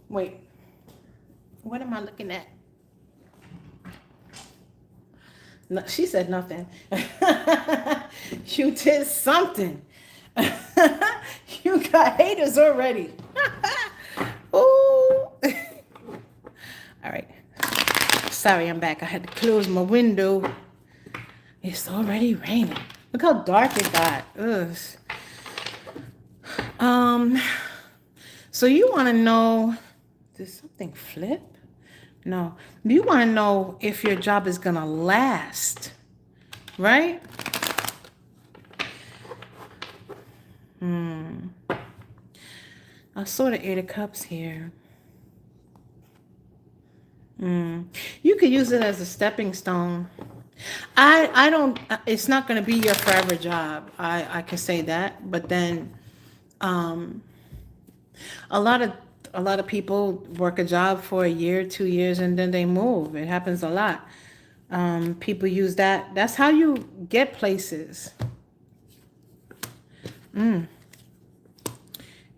Wait. What am I looking at? No, she said nothing. You did something. You got haters already. Ooh. All right. Sorry, I'm back. I had to close my window. It's already raining. Look how dark it got. Ugh. So you want to know, did something flip? No. You want to know if your job is going to last, right? I saw the Eight of Cups here. You could use it as a stepping stone. I don't, it's not going to be your forever job. I can say that. But then a lot of people work a job for a year, 2 years, and then they move. It happens a lot. People use that. That's how you get places.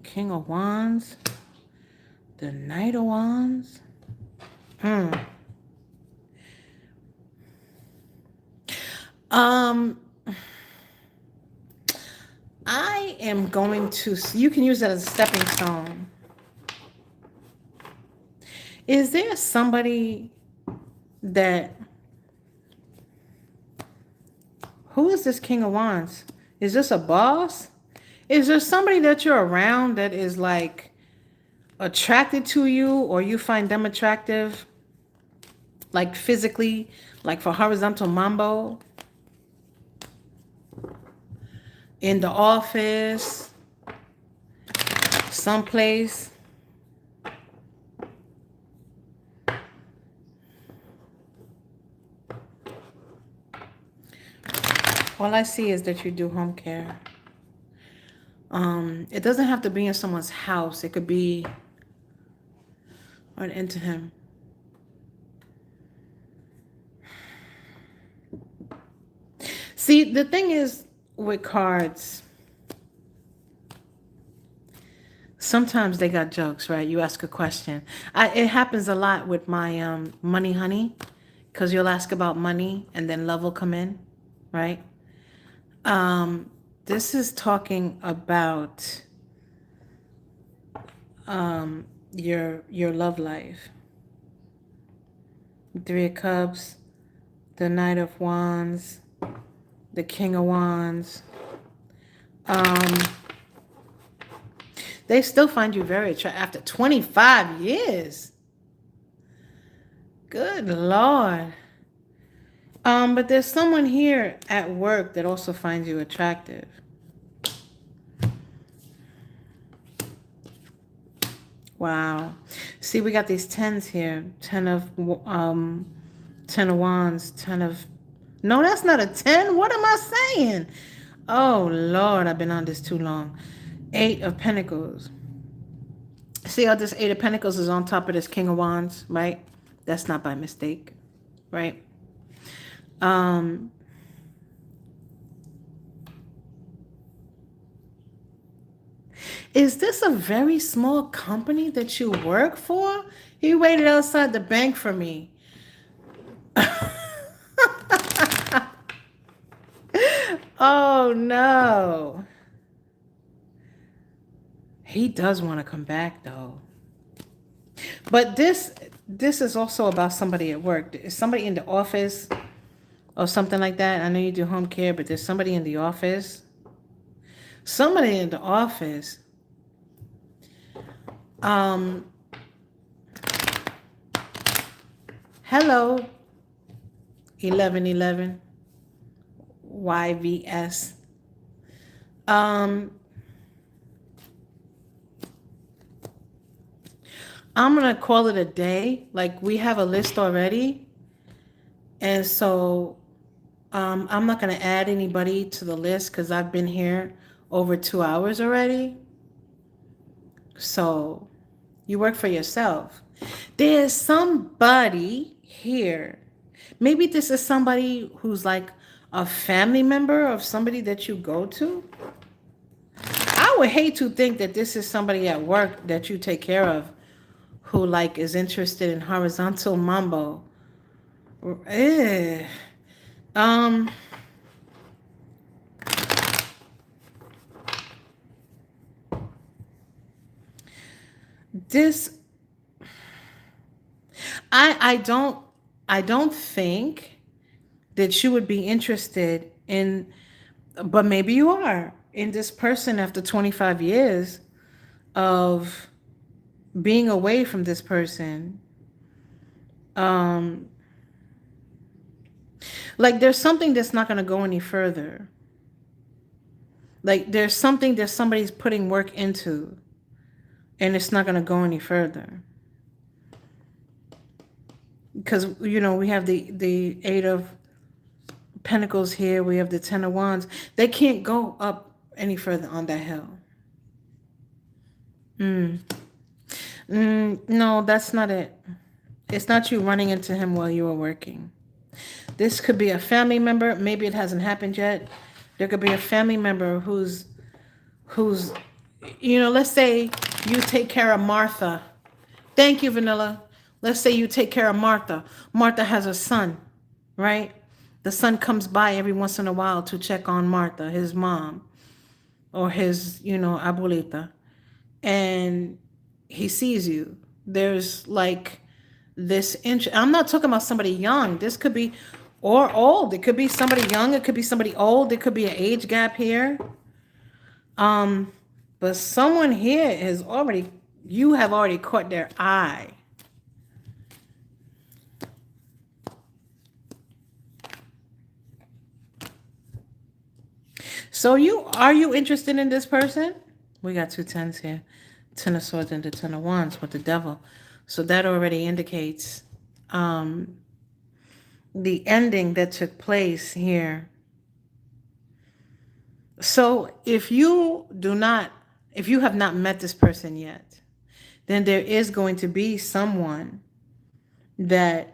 King of Wands. The Knight of Wands. I am going to, you can use that as a stepping stone. Is there somebody that, who is this King of Wands? Is this a boss? Is there somebody that you're around that is like attracted to you, or you find them attractive, like physically, like for horizontal mambo? In the office, someplace. All I see is that you do home care. It doesn't have to be in someone's house. It could be right into him. See, the thing is with cards, sometimes they got jokes, right? You ask a question. It happens a lot with my money honey, because you'll ask about money and then love will come in, right? This is talking about your love life. Three of Cups, the Knight of Wands, the King of Wands. They still find you very attractive after 25 years. Good Lord. But there's someone here at work that also finds you attractive. Wow. See, we got these 10s here. 10 of Wands, 10 of... No, that's not a 10. What am I saying? Oh, Lord, I've been on this too long. 8 of Pentacles. See how this 8 of Pentacles is on top of this King of Wands, right? That's not by mistake, right? Is this a very small company that you work for? He waited outside the bank for me. Oh, no. He does want to come back though. But this is also about somebody at work. Is somebody in the office or something like that? I know you do home care, but there's somebody in the office. Somebody in the office. Hello, 1111 YVS. I'm gonna call it a day. Like, we have a list already, and so I'm not gonna add anybody to the list because I've been here over 2 hours already. So you work for yourself. There's somebody here. Maybe this is somebody who's like a family member of somebody that you go to. I would hate to think that this is somebody at work that you take care of who like is interested in horizontal mambo. Eh. This I don't think that you would be interested in, but maybe you are, in this person after 25 years of being away from this person. Like, there's something that's not going to go any further. Like, there's something that somebody's putting work into, and it's not going to go any further. Because, you know, we have the Eight of Pentacles here. We have the Ten of Wands. They can't go up any further on that hill. No, that's not it. It's not you running into him while you were working. This could be a family member. Maybe it hasn't happened yet. There could be a family member who's, you know, let's say you take care of Martha. Thank you, Vanilla. Let's say you take care of Martha. Martha has a son, right? The son comes by every once in a while to check on Martha, his mom, or his, you know, abuelita. And he sees you. There's like this I'm not talking about somebody young. This could be, or old. It could be somebody young. It could be somebody old. It could be an age gap here. But someone here has already, you have already caught their eye. So are you interested in this person? We got 2 tens here. 10 of Swords and the 10 of Wands with the Devil. So that already indicates the ending that took place here. So if you have not met this person yet, then there is going to be someone that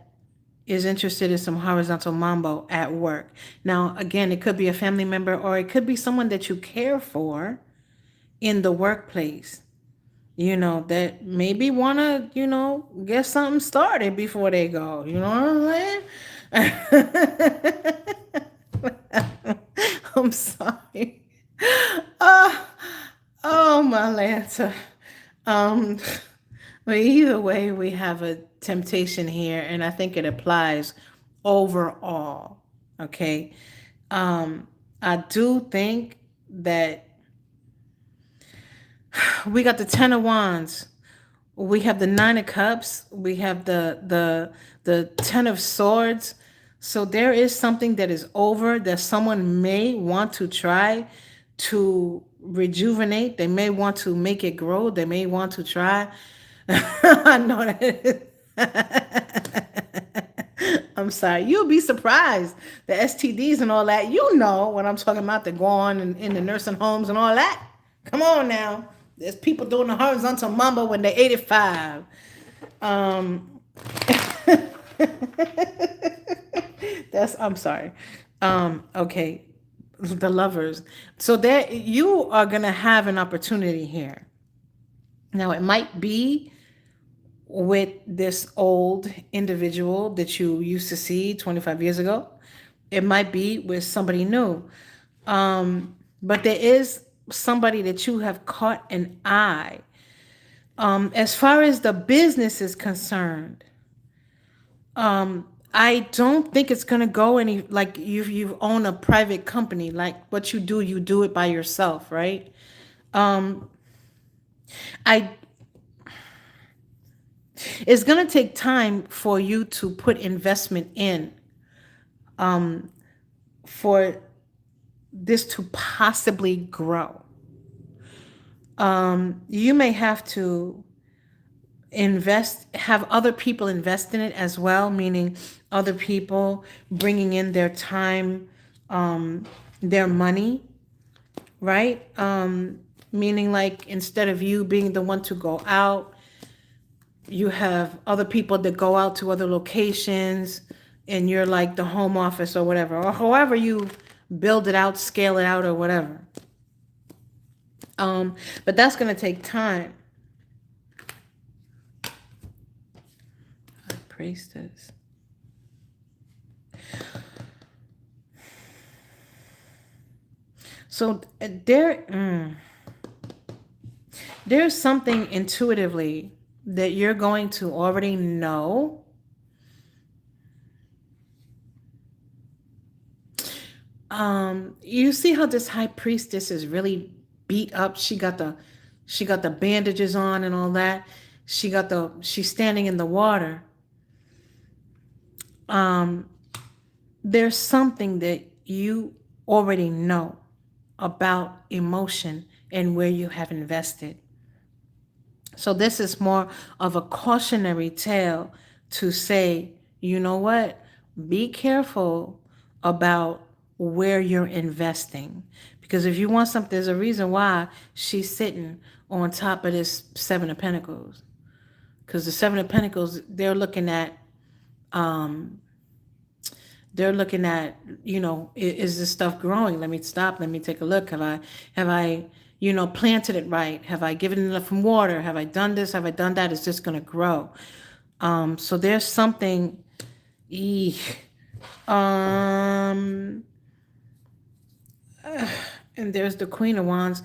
is interested in some horizontal mambo at work. Now, again, it could be a family member, or it could be someone that you care for in the workplace, you know, that maybe want to, you know, get something started before they go. You know what I'm saying? I'm sorry. Oh, my Lanta. But either way, we have a temptation here, and I think it applies overall. Okay. I do think that we got the 10 of Wands. We have the 9 of Cups. We have the 10 of Swords. So there is something that is over that someone may want to try to rejuvenate. They may want to make it grow. They may want to try. I know that. I'm sorry. You'll be surprised. The STDs and all that. You know what I'm talking about. They go on in the nursing homes and all that. Come on now. There's people doing the horizontal mambo when they're 85. I'm sorry. Okay. The Lovers. So there you are going to have an opportunity here. Now, it might be with this old individual that you used to see 25 years ago. It might be with somebody new. But there is somebody that you have caught an eye. As far as the business is concerned, I don't think it's gonna go any, like you own a private company, like what you do it by yourself, right? I It's gonna take time for you to put investment in, for this to possibly grow. You may have to have other people invest in it as well, meaning other people bringing in their time, their money, right? Meaning, like, instead of you being the one to go out, you have other people that go out to other locations, and you're like the home office or whatever, or however you build it out, scale it out, or whatever. But that's going to take time. Priestess. So there's something intuitively that you're going to already know. You see how this high priestess is really beat up? She got the bandages on and all that. She's standing in the water. There's something that you already know about emotion and where you have invested. So this is more of a cautionary tale to say, you know what? Be careful about where you're investing. Because if you want something, there's a reason why she's sitting on top of this Seven of Pentacles. Because the Seven of Pentacles, they're looking at, is this stuff growing? Let me stop. Let me take a look. Have I, planted it right? Have I given it enough water? Have I done this? Have I done that? It's just going to grow. So there's something, and there's the Queen of Wands.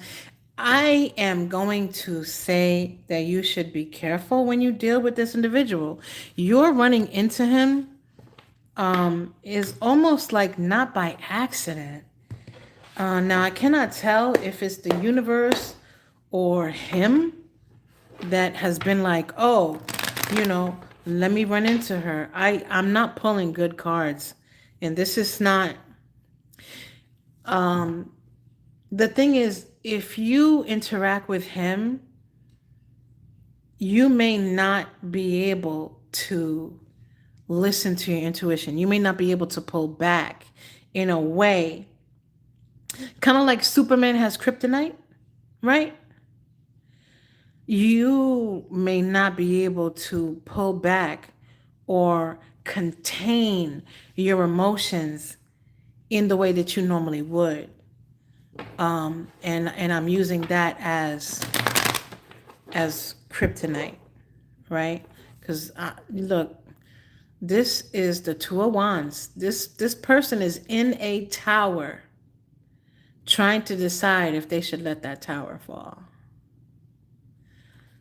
I am going to say that you should be careful when you deal with this individual. You're running into him is almost like not by accident. Now, I cannot tell if it's the universe or him that has been like, oh, let me run into her. I'm not pulling good cards. And this is not... the thing is, if you interact with him, you may not be able to listen to your intuition. You may not be able to pull back in a way. Kind of like Superman has kryptonite, right? You may not be able to pull back or contain your emotions in the way that you normally would. And I'm using that as kryptonite, right? Because look, this is the Two of Wands. This person is in a tower trying to decide if they should let that tower fall.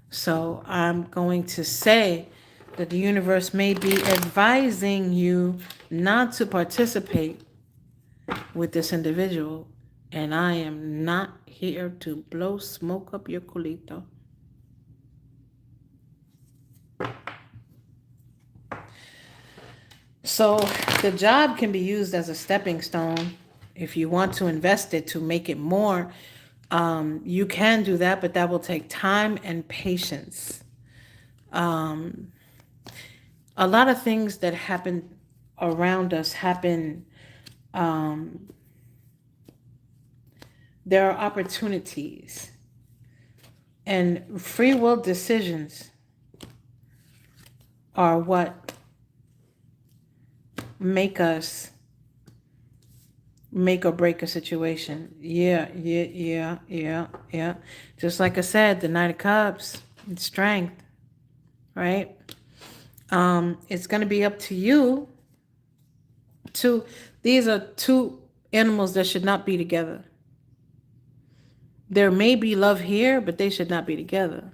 So I'm going to say that the universe may be advising you not to participate with this individual. And I am not here to blow smoke up your culito. So the job can be used as a stepping stone. If you want to invest it to make it more, you can do that, but that will take time and patience. A lot of things that happen around us happen. There are opportunities, and free will decisions are what make us make or break a situation. Yeah. Just like I said, the Knight of Cups, it's strength, right? It's going to be up to you these are two animals that should not be together. There may be love here, but they should not be together.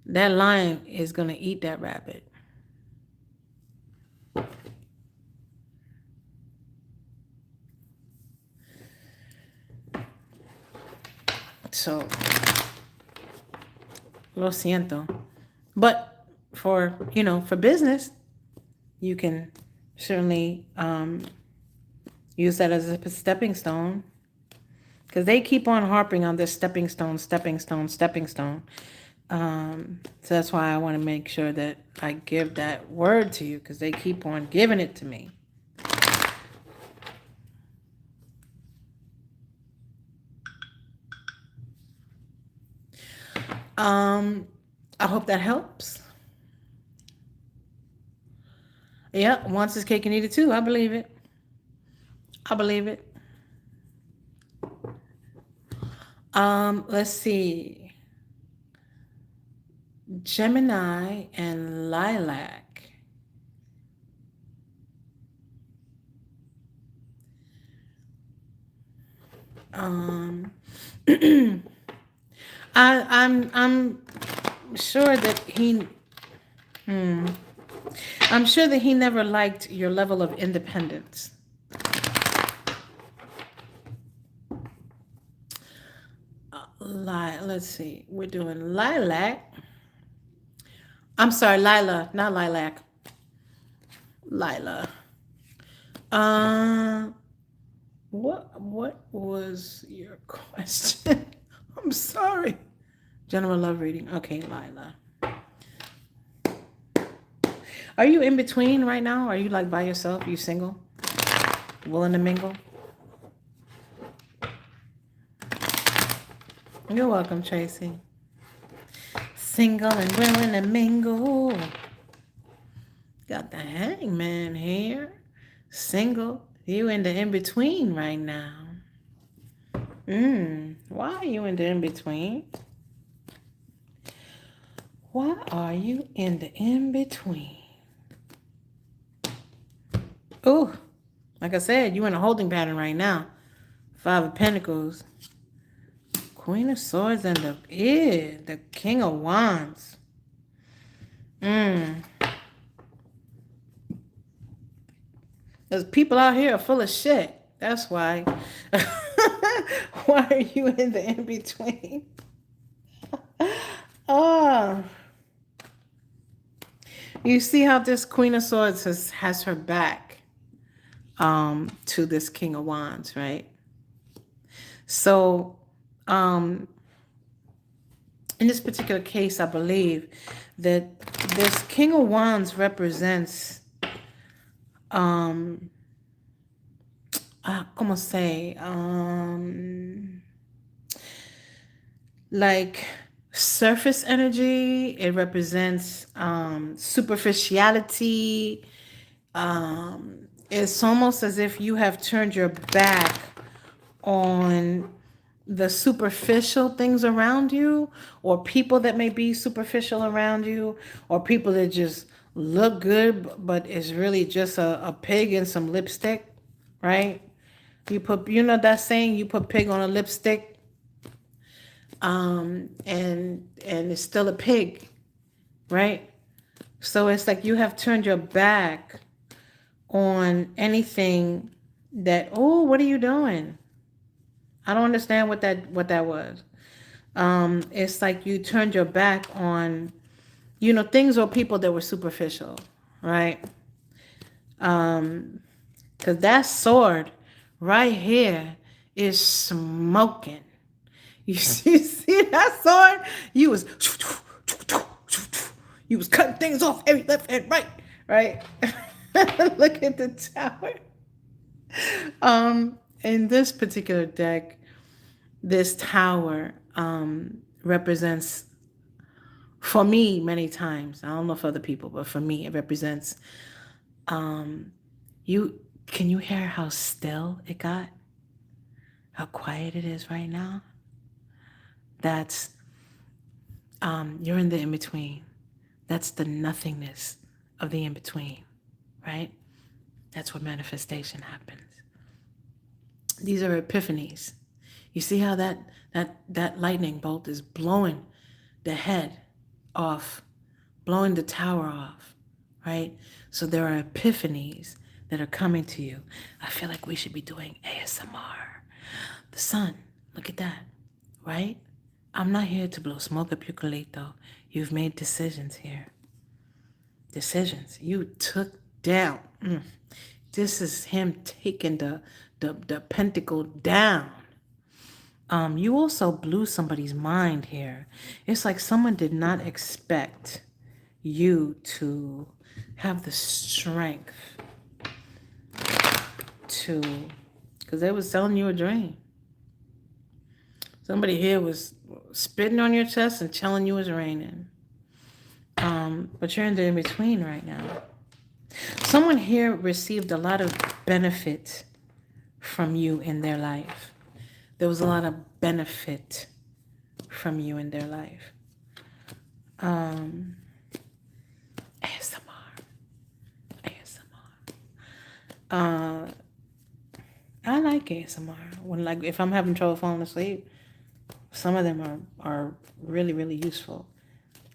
That lion is going to eat that rabbit. So, lo siento. But for, for business, you can certainly use that as a stepping stone. Because they keep on harping on this stepping stone, stepping stone, stepping stone. So that's why I want to make sure that I give that word to you, because they keep on giving it to me. I hope that helps. Yeah, once is cake and eat it too. I believe it. I believe it. Let's see. Gemini and Lilac. I'm sure that I'm sure that he never liked your level of independence. Let's see. We're doing Lilac. I'm sorry, Lila, not Lilac. Lila. What was your question? I'm sorry. General love reading. Okay, Lila. Are you in between right now? Are you like by yourself? You single? Willing to mingle? You're welcome, Tracy. Single and willing to mingle. Got the hangman here. Single. You in the in-between right now. Why are you in the in-between? Why are you in the in-between? Oh, like I said, you're in a holding pattern right now. 5 of Pentacles. Queen of Swords and the King of Wands. There's people out here are full of shit. That's why. Why are you in the in-between? You see how this Queen of Swords has her back to this King of Wands, right? So, in this particular case, I believe that this King of Wands represents, ¿cómo say? Like surface energy. It represents superficiality. It's almost as if you have turned your back on the superficial things around you, or people that may be superficial around you, or people that just look good but is really just a pig in some lipstick, right? You put, that saying, you put pig on a lipstick, and it's still a pig, right? So it's like you have turned your back on anything that, oh, what are you doing? I don't understand what that was. It's like you turned your back on, things or people that were superficial, right? Because that sword right here is smoking. You see that sword? You was cutting things off every left and right? Look at the tower. In this particular deck, this tower represents, for me, many times, I don't know for other people, but for me, it represents, can you hear how still it got? How quiet it is right now? That's, you're in the in-between. That's the nothingness of the in-between, right? That's where manifestation happens. These are epiphanies. You see how that lightning bolt is blowing the head off, blowing the tower off, right? So there are epiphanies that are coming to you. I feel like we should be doing ASMR. The sun, look at that, right? I'm not here to blow smoke up your colito. You've made decisions here. Decisions. You took down. This is him taking the pentacle down. You also blew somebody's mind here. It's like someone did not expect you to have the strength to, because they was selling you a dream. Somebody here was spitting on your chest and telling you it's raining. But you're in the in-between right now. Someone here received a lot of benefit from you in their life. There was a lot of benefit from you in their life. ASMR. I like ASMR. When, like, if I'm having trouble falling asleep, some of them are really, really useful.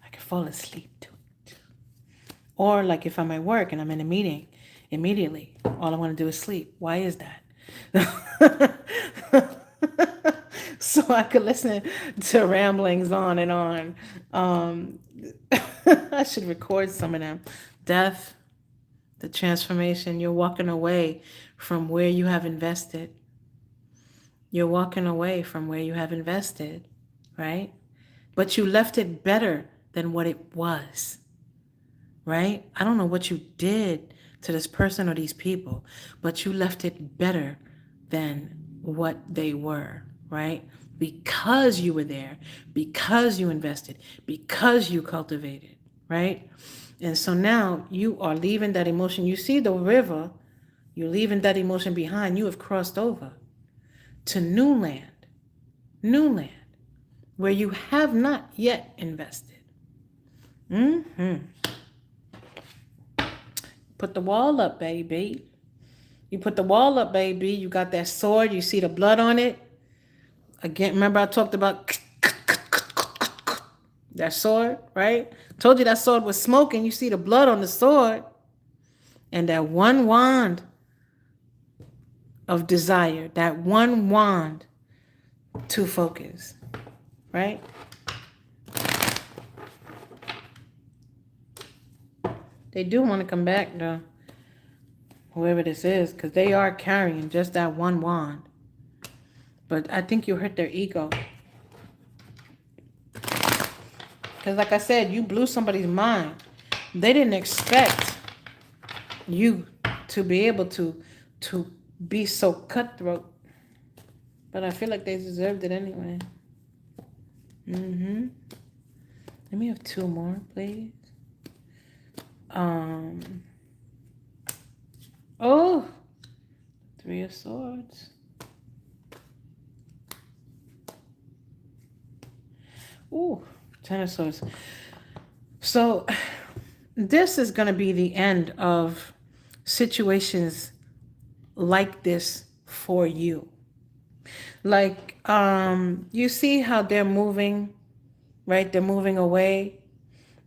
I can fall asleep to it. Or like if I'm at work and I'm in a meeting, immediately, all I want to do is sleep. Why is that? So I could listen to ramblings on and on. I should record some of them. Death, the transformation, you're walking away from where you have invested. You're walking away from where you have invested, right? But you left it better than what it was, right? I don't know what you did to this person or these people, but you left it better than what they were, right? Because you were there, because you invested, because you cultivated, right? And so now you are leaving that emotion. You see the river, you're leaving that emotion behind. You have crossed over to new land, where you have not yet invested. Put the wall up, baby. You put the wall up, baby. You got that sword. You see the blood on it. Again, remember I talked about that sword, right? Told you that sword was smoking. You see the blood on the sword. And that one wand of desire, that one wand to focus, right? They do want to come back, though, whoever this is, because they are carrying just that one wand. But I think you hurt their ego. Because like I said, you blew somebody's mind. They didn't expect you to be able to be so cutthroat. But I feel like they deserved it anyway. Let me have two more, please. Oh, Three of Swords. Ooh, Ten of Swords. So this is going to be the end of situations like this for you. Like, you see how they're moving, right? They're moving away.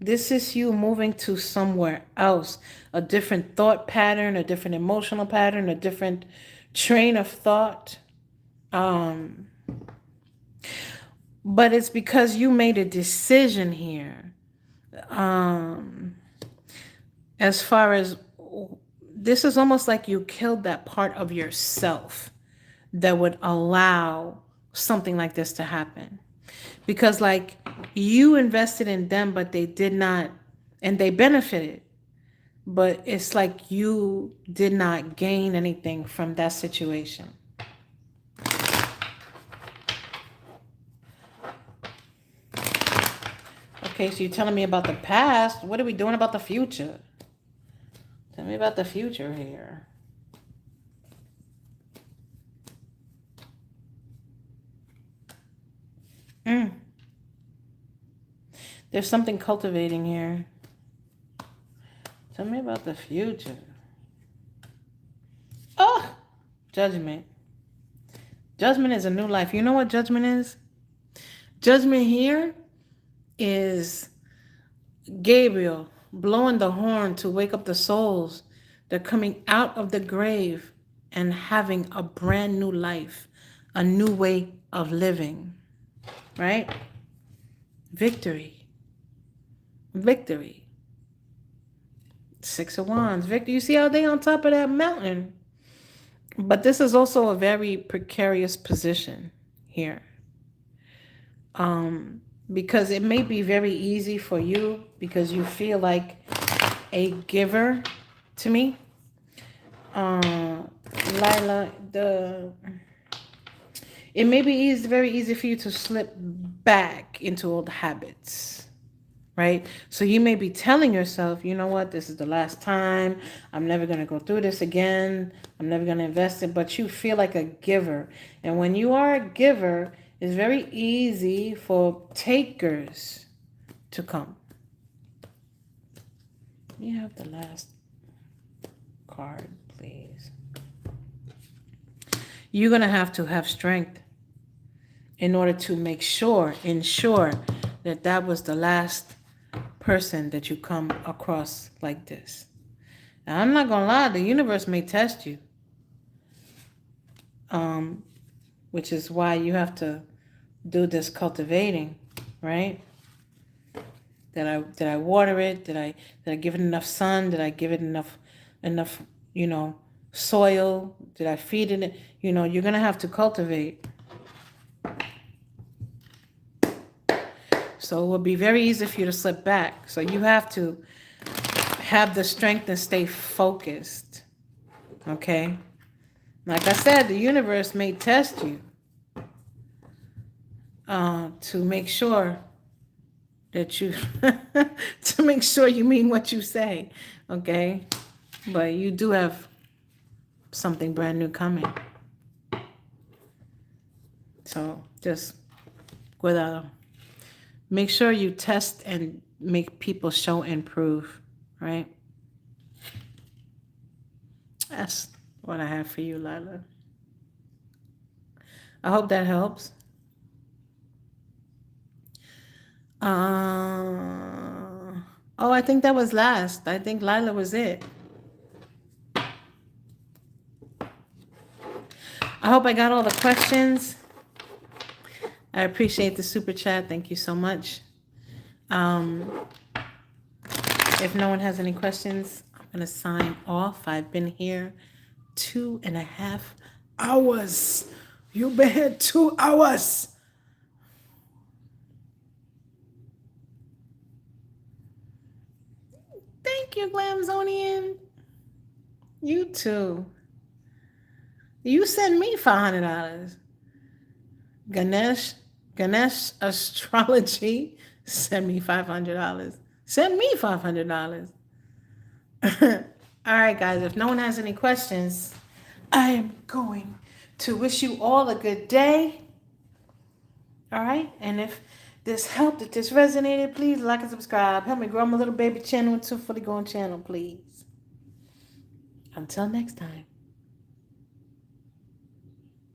This is you moving to somewhere else, a different thought pattern, a different emotional pattern, a different train of thought. But it's because you made a decision here. As far as, this is almost like you killed that part of yourself that would allow something like this to happen. Because like you invested in them, but they did not, and they benefited. But it's like you did not gain anything from that situation. Okay, so you're telling me about the past. What are we doing about the future? Tell me about the future here. There's something cultivating here. Tell me about the future. Oh, Judgment. Judgment is a new life. You know what judgment is? Judgment here is Gabriel blowing the horn to wake up the souls. They're coming out of the grave and having a brand new life, a new way of living, right? Victory. Victory. Six of Wands. Victory. You see how they on top of that mountain? But this is also a very precarious position here. Because it may be very easy for you because you feel like a giver to me. Lila, it may be very easy for you to slip back into old habits, right? So you may be telling yourself, you know what, this is the last time. I'm never going to go through this again. I'm never going to invest it. But you feel like a giver. And when you are a giver, it's very easy for takers to come. You have the last card, please. You're going to have strength in order to ensure that that was the last person that you come across like this. Now, I'm not going to lie, the universe may test you. Which is why you have to do this cultivating, right? Did I water it? Did I give it enough sun? Did I give it enough, soil? Did I feed it? You're gonna have to cultivate. So it will be very easy for you to slip back. So you have to have the strength and stay focused. Okay? Like I said, the universe may test you to make sure that you to make sure you mean what you say, okay? But you do have something brand new coming. So just make sure you test and make people show and prove, right? That's what I have for you, Lila. I hope that helps. I think that was last. I think Lila was it. I hope I got all the questions. I appreciate the super chat. Thank you so much. If no one has any questions, I'm going to sign off. I've been here 2.5 hours. You've been here 2 hours. Thank you, Glamzonian. You too. You send me $500. Ganesh Astrology, send me $500. Send me $500. All right, guys, if no one has any questions, I am going to wish you all a good day. All right, and if this helped, if this resonated, please like and subscribe. Help me grow my little baby channel into a fully grown channel, please. Until next time.